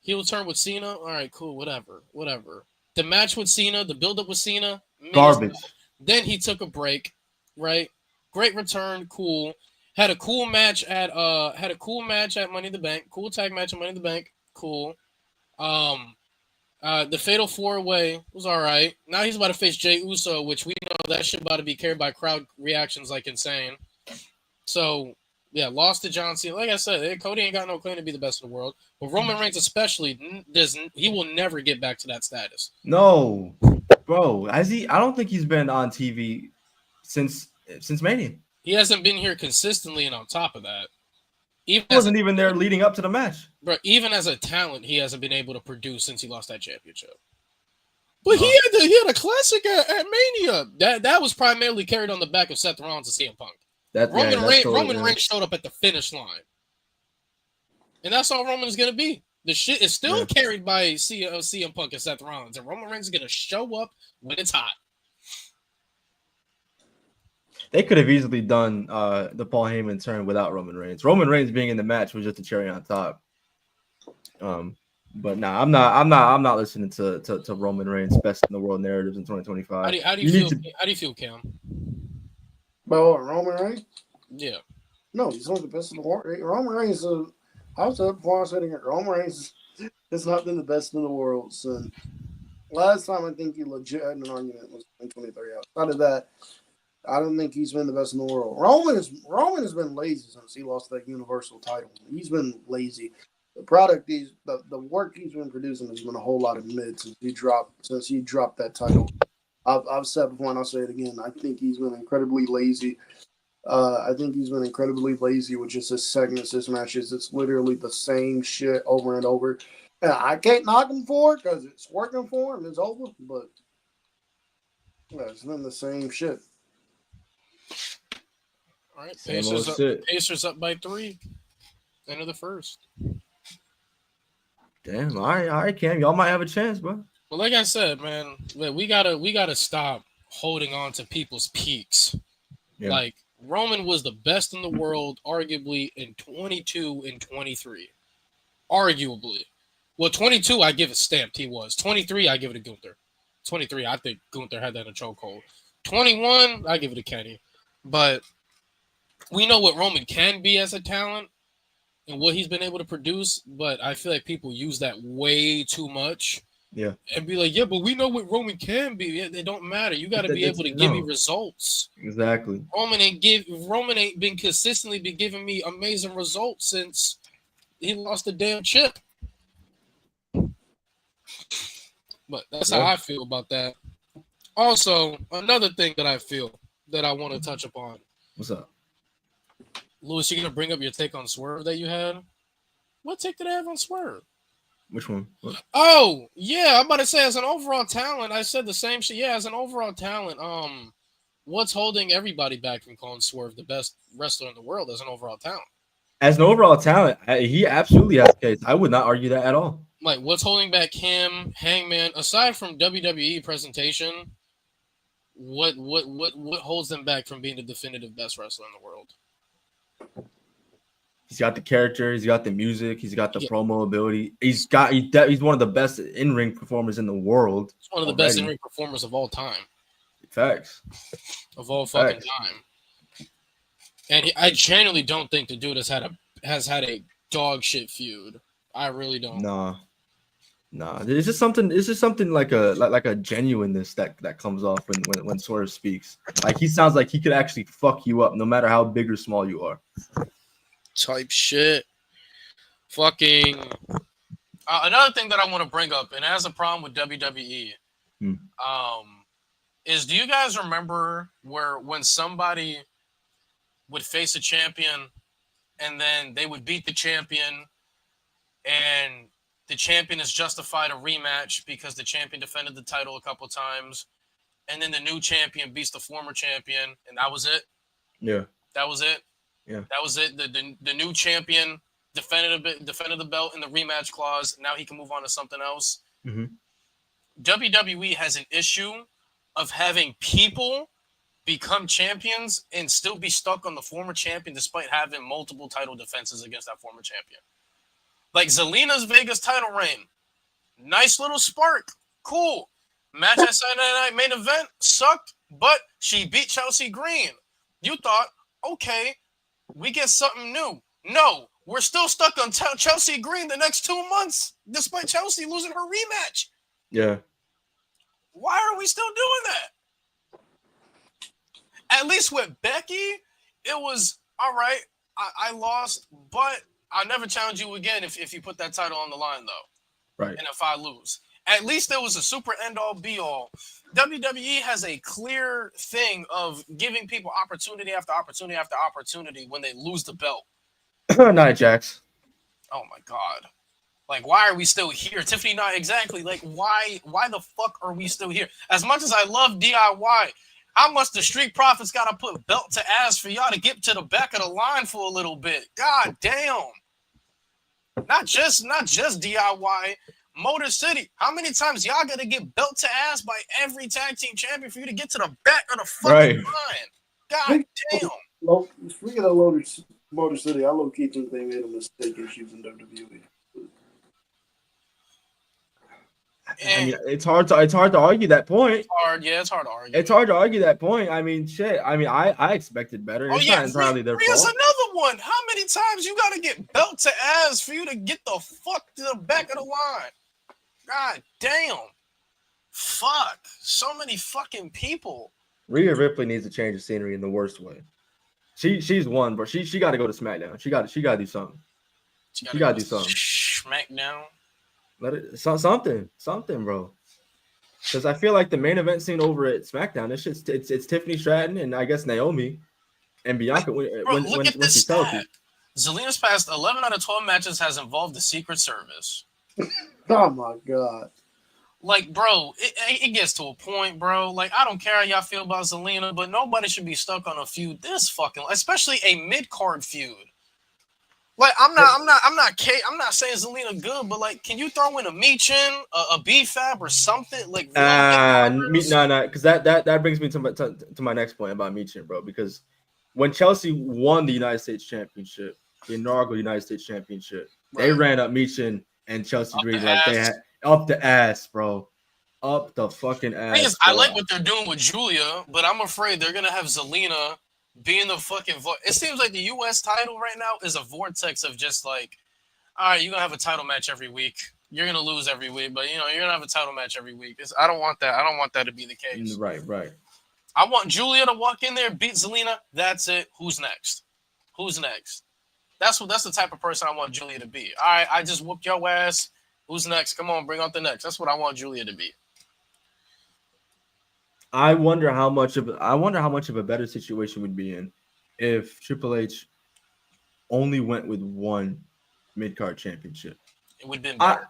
Heel turn with Cena. All right, cool, whatever. The match with Cena, the build-up with Cena, garbage. Then he took a break, right? Great return, cool. Had a cool match at Money in the Bank. Cool tag match at Money in the Bank, cool. The Fatal 4-Way was all right. Now he's about to face Jey Uso, which we know that shit about to be carried by crowd reactions like insane. So, yeah, lost to John Cena. Like I said, Cody ain't got no claim to be the best in the world. But Roman Reigns especially, he will never get back to that status. No, bro. Has he? I don't think he's been on TV since Mania. He hasn't been here consistently, and on top of that, he wasn't even there leading up to the match. Bro, even as a talent, he hasn't been able to produce since he lost that championship. But he had a classic at Mania. That was primarily carried on the back of Seth Rollins and CM Punk. Roman Reigns showed up at the finish line. And that's all Roman is going to be. The shit is still carried by CM Punk and Seth Rollins. And Roman Reigns is going to show up when it's hot. They could have easily done the Paul Heyman turn without Roman Reigns. Roman Reigns being in the match was just a cherry on top. But nah, I'm not listening to Roman Reigns best in the world narratives in 2025. How do you feel, Cam? About Roman Reigns? Yeah. No, he's one of the best in the world. Roman Reigns, I was up before I said it. Roman Reigns has not been the best in the world. So last time I think he legit had an argument was in 2023. Outside of that, I don't think he's been the best in the world. Roman has been lazy since he lost that Universal title. He's been lazy. The product the work he's been producing has been a whole lot of mid since he dropped that title. I've said before and I'll say it again. I think he's been incredibly lazy. I think he's been incredibly lazy with just his segments, his matches. It's literally the same shit over and over. And I can't knock him for it because it's working for him. It's over. But yeah, it's been the same shit. All right, Pacers up by 3. End of the first. Damn, all right, Cam. Y'all might have a chance, bro. Well, like I said, man, we gotta stop holding on to people's peaks. Yeah. Like Roman was the best in the world, arguably in 22 and 23. Arguably. Well, 22, I give it stamped. He was 23. I give it to Gunther. 23, I think Gunther had that in a chokehold. 21, I give it to Kenny. But we know what Roman can be as a talent and what he's been able to produce, but I feel like people use that way too much. Yeah. And be like, yeah, but we know what Roman can be. Yeah, they don't matter. You got to be able to give me results. Exactly. Roman ain't been consistently been giving me amazing results since he lost the damn chip. But that's how I feel about that. Also, another thing that I feel that I want to touch upon. What's up? Lewis, you gonna bring up your take on Swerve that you had? What take did I have on Swerve? Which one? What? Oh, yeah, I'm about to say as an overall talent, I said the same shit. Yeah, as an overall talent, what's holding everybody back from calling Swerve the best wrestler in the world as an overall talent? As an overall talent, he absolutely has a case. I would not argue that at all. Like, what's holding back him, Hangman, aside from WWE presentation? What holds them back from being the definitive best wrestler in the world? He's got the character, he's got the music, he's got the promo ability. He's one of the best in-ring performers in the world. He's one of the best in-ring performers of all time. Facts. Of all fucking time. And I genuinely don't think the dude has had a dog shit feud. I really don't. Nah. It's just something like a genuineness that comes off when Swerve speaks. Like he sounds like he could actually fuck you up no matter how big or small you are. type shit. Fucking. Another thing that I want to bring up, and it has a problem with WWE, is do you guys remember when somebody would face a champion and then they would beat the champion and the champion is justified a rematch because the champion defended the title a couple times, and then the new champion beats the former champion, and that was it? Yeah. That was it? Yeah. That was it? The new champion defended the belt in the rematch clause. Now he can move on to something else. Mm-hmm. WWE has an issue of having people become champions and still be stuck on the former champion despite having multiple title defenses against that former champion. Like Zelina's Vegas title reign. Nice little spark. Cool. Match at Saturday Night Main Event sucked, but she beat Chelsea Green. You thought, okay, we get something new. No, we're still stuck on Chelsea Green the next 2 months, despite Chelsea losing her rematch. Yeah. Why are we still doing that? At least with Becky, it was, all right, I lost, but I'll never challenge you again if you put that title on the line, though. Right. And if I lose. At least there was a super end-all, be-all. WWE has a clear thing of giving people opportunity after opportunity after opportunity when they lose the belt. Nia Jax. Oh, my God. Like, why are we still here? Tiffany, not exactly. Like, why the fuck are we still here? As much as I love DIY, how much the Street Profits got to put belt to ass for y'all to get to the back of the line for a little bit? God damn. Not just DIY. Motor City. How many times y'all got to get belt to ass by every tag team champion for you to get to the back of the fucking line? God damn. Speaking of Motor City, I low-key think they made a mistake in choosing WWE. I mean, it's hard to argue that point. It's hard to argue. It's hard to argue that point. I mean, shit. I mean, I expected better. It's not entirely their fault. Here's another one. How many times you got to get belt to ass for you to get the fuck to the back of the line? God damn. Fuck. So many fucking people. Rhea Ripley needs to change the scenery in the worst way. She's one, but she got to go to SmackDown. She got to do something. She got to do something. SmackDown. Let it something, bro. Because I feel like the main event scene over at SmackDown, it's Tiffany Stratton and I guess Naomi and Bianca when she's healthy. Zelina's past 11 out of 12 matches has involved the Secret Service. Oh my God. Like, bro, it gets to a point, bro. Like, I don't care how y'all feel about Zelina, but nobody should be stuck on a feud this fucking, especially a mid-card feud. Like, I'm not saying Zelina good, but like, can you throw in a Michin, a B-Fab or something? Like, no, because that brings me to my next point about Michin, bro. Because when Chelsea won the United States Championship, the inaugural United States Championship, they ran up Michin and Chelsea Green like they had up the ass, bro. Up the fucking ass. I like what they're doing with Julia, but I'm afraid they're gonna have Zelina being the fucking it seems like the U.S. title right now is a vortex of just like, all right, you're gonna have a title match every week. You're gonna lose every week, but you're gonna have a title match every week. I don't want that. I don't want that to be the case. Right. I want Julia to walk in there, beat Zelina. That's it. Who's next? That's the type of person I want Julia to be. All right, I just whooped your ass. Who's next? Come on, bring out the next. That's what I want Julia to be. I wonder how much of a better situation we'd be in if Triple H only went with one mid-card championship. It would have been better.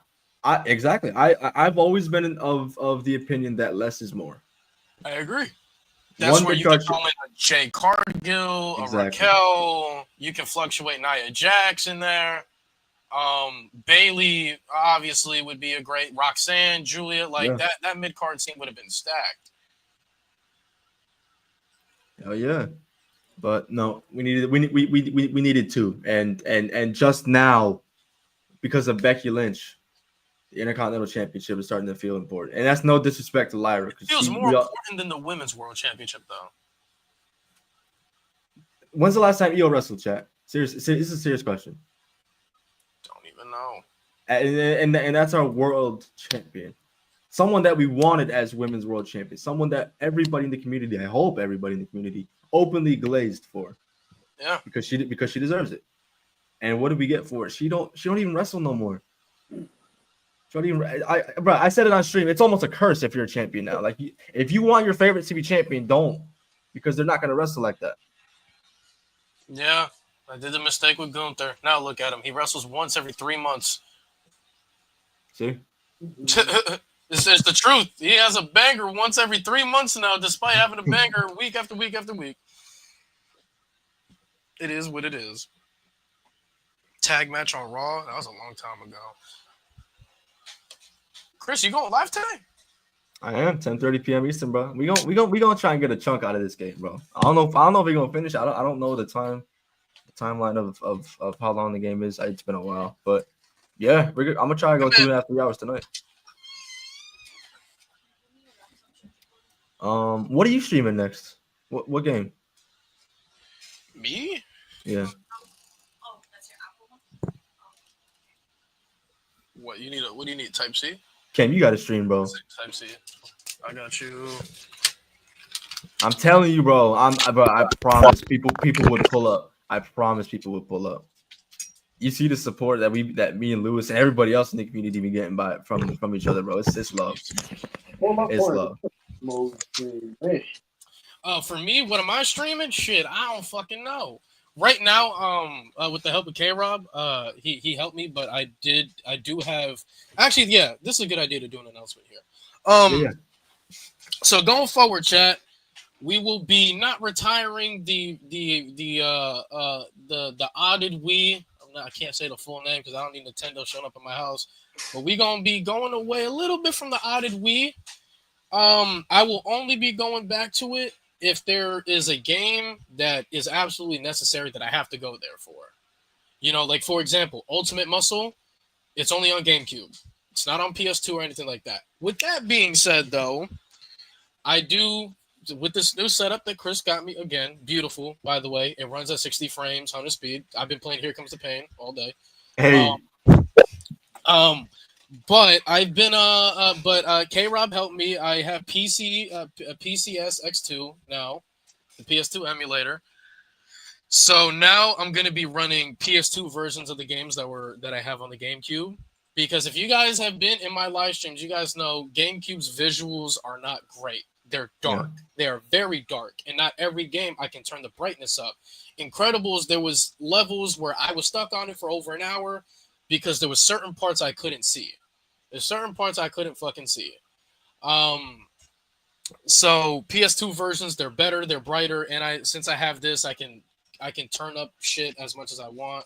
Exactly. I've always been of the opinion that less is more. I agree. That's where you can throw in a Jay Cargill, a Raquel. You can fluctuate Nia Jax in there. Bailey obviously would be a great Roxanne, Julia. That mid-card scene would have been stacked. Oh yeah, but no, we needed two, and just now, because of Becky Lynch, the Intercontinental Championship is starting to feel important, and that's no disrespect to Lyra. It feels more important than the Women's World Championship, though. When's the last time EO wrestled, chat? Serious, this is a serious question. Don't even know. And that's our world champion. Someone that we wanted as women's world champion. Someone that everybody in the community, I hope everybody in the community, openly glazed for. Yeah. Because she deserves it. And what did we get for it? She don't even wrestle no more. She don't even. I said it on stream. It's almost a curse if you're a champion now. Like, if you want your favorites to be champion, don't, because they're not gonna wrestle like that. Yeah, I did the mistake with Gunther. Now look at him. He wrestles once every 3 months. See? This is the truth. He has a banger once every 3 months now, despite having a banger week after week after week. It is what it is. Tag match on Raw. That was a long time ago. Khris, you going live today? I am 10:30 p.m. Eastern, bro. We gonna try and get a chunk out of this game, bro. I don't know if we're gonna finish. I don't know the timeline of how long the game is. It's been a while, but yeah, I'm gonna try to go 2.5 3 hours tonight. What are you streaming next? What game? Me? Yeah. What you need? What do you need? Type C? Cam, you got to stream, bro. Type C. I got you. I'm telling you, bro. I promise people would pull up. I promise people would pull up. You see the support that me and Lewis and everybody else in the community be getting from each other, bro. It's love. It's love. For me, what am I streaming? Shit, I don't fucking know. Right now, with the help of K-Rob, he helped me, but I do have actually, yeah, this is a good idea to do an announcement here. Yeah. So going forward, chat, we will be not retiring the odded Wii. I can't say the full name because I don't need Nintendo showing up at my house, but we gonna be going away a little bit from the odded Wii. I will only be going back to it if there is a game that is absolutely necessary that I have to go there for. You know, like, for example, Ultimate Muscle, it's only on GameCube. It's not on PS2 or anything like that. With that being said, though, I do, with this new setup that Khris got me, again, beautiful, by the way. It runs at 60 frames, 100 speed. I've been playing Here Comes the Pain all day. Hey. But I've been K-Rob helped me. I have PCS X2 now, the PS2 emulator. So now I'm gonna be running PS2 versions of the games that I have on the GameCube. Because if you guys have been in my live streams, you guys know GameCube's visuals are not great. They're dark. Yeah. They are very dark. And not every game I can turn the brightness up. Incredibles, there was levels where I was stuck on it for over an hour because there was certain parts I couldn't see. There's certain parts I couldn't fucking see. So PS2 versions, they're better, they're brighter, and since I have this, I can turn up shit as much as I want.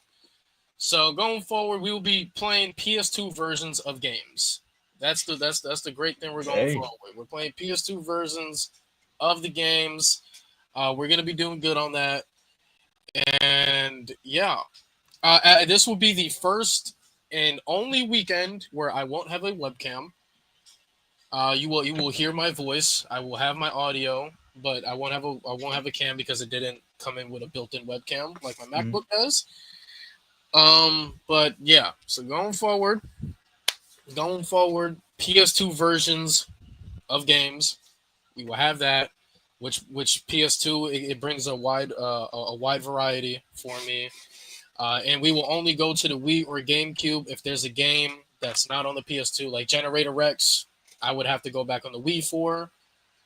So going forward, we will be playing PS2 versions of games. That's the great thing we're going forward with. We're playing PS2 versions of the games. We're gonna be doing good on that. And yeah, this will be the first and only weekend where I won't have a webcam. You will hear my voice. I will have my audio, but I won't have a cam because it didn't come in with a built-in webcam like my MacBook does. But yeah, so going forward, PS2 versions of games, we will have that. Which PS2 it brings a wide variety for me. And we will only go to the Wii or GameCube if there's a game that's not on the PS2, like Generator Rex. I would have to go back on the Wii for,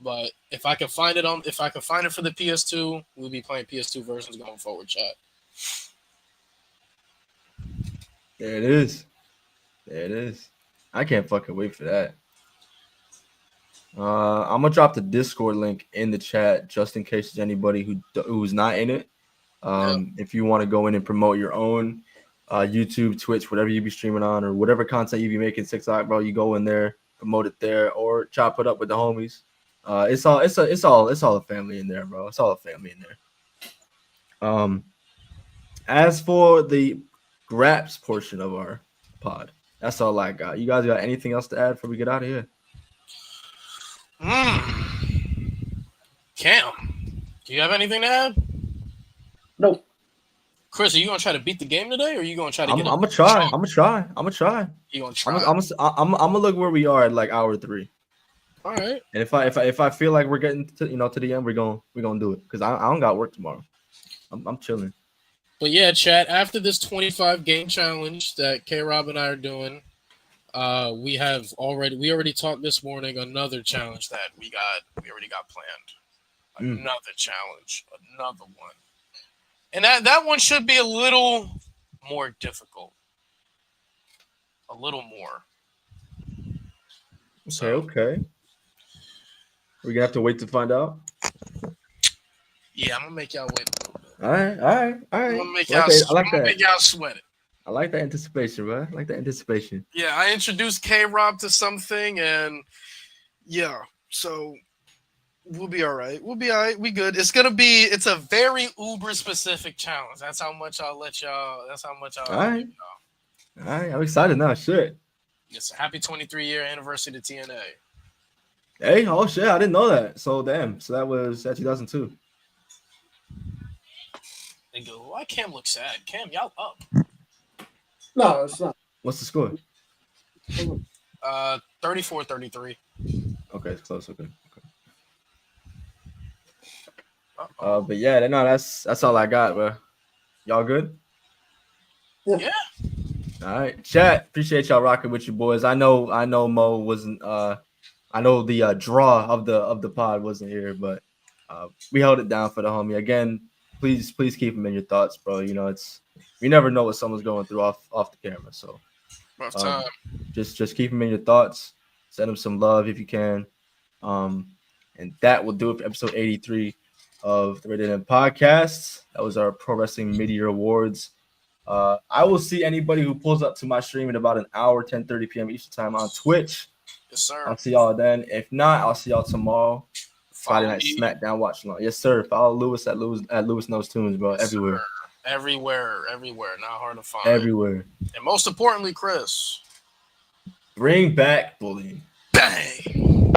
but if I can find it for the PS2, we'll be playing PS2 versions going forward, chat. There it is. I can't fucking wait for that. I'm gonna drop the Discord link in the chat just in case there's anybody who's not in it. If you want to go in and promote your own YouTube, Twitch, whatever you be streaming on, or whatever content you be making TikTok, bro, you go in there, promote it there, or chop it up with the homies. It's all a family in there, bro. It's all a family in there. As for the Graps portion of our pod, that's all I got. You guys got anything else to add before we get out of here? Cam, do you have anything to add? No. Khris, are you gonna try to beat the game today, or are you gonna try to get? I'm gonna try. You gonna try? I'm gonna look where we are at like hour 3. All right. And if I feel like we're getting to the end, we're gonna do it because I don't got work tomorrow. I'm chilling. But yeah, chat. After this 25 game challenge that K Rob and I are doing, we already talked this morning another challenge that we already got planned. Another challenge, another one, and that one should be a little more difficult, a little more. Okay. We're gonna have to wait to find out. Yeah, I'm gonna make y'all wait a little bit. All right. I'm gonna make y'all sweat it. I like that anticipation, bro. I like that anticipation. Yeah, I introduced K Rob to something, and yeah, so we'll be all right. We'll be all right. We good. It's a very Uber specific challenge. That's how much I'll let y'all. That's how much I'll. All right. All right. I'm excited now. Shit. It's a happy 23-year anniversary to TNA. Hey, oh shit, I didn't know that. So damn. So that was 2002. They go, why Cam look sad? Cam, y'all up. No, it's not. What's the score? 34-33. Okay, it's close. Okay. But yeah, no, that's all I got, bro. Y'all good? Yeah. All right, chat. Appreciate y'all rocking with you boys. I know Mo wasn't. I know the draw of the pod wasn't here, but we held it down for the homie. Again, please keep him in your thoughts, bro. You know, you never know what someone's going through off the camera, so rough time. Just keep him in your thoughts. Send him some love if you can. And that will do it for episode 83 of the Rated M Podcast. That was our Pro Wrestling Mid-Year Awards. I will see anybody who pulls up to my stream in about an hour, 10:30 p.m. Eastern time on Twitch. Yes, sir. I'll see y'all then. If not, I'll see y'all tomorrow. Friday Night SmackDown watch along. Yes, sir. Follow Lewis at Lewis Knows Tunes, bro. Yes, everywhere. Sir. Everywhere. Not hard to find. Everywhere. And most importantly, Chris. Bring back bullying. Bang.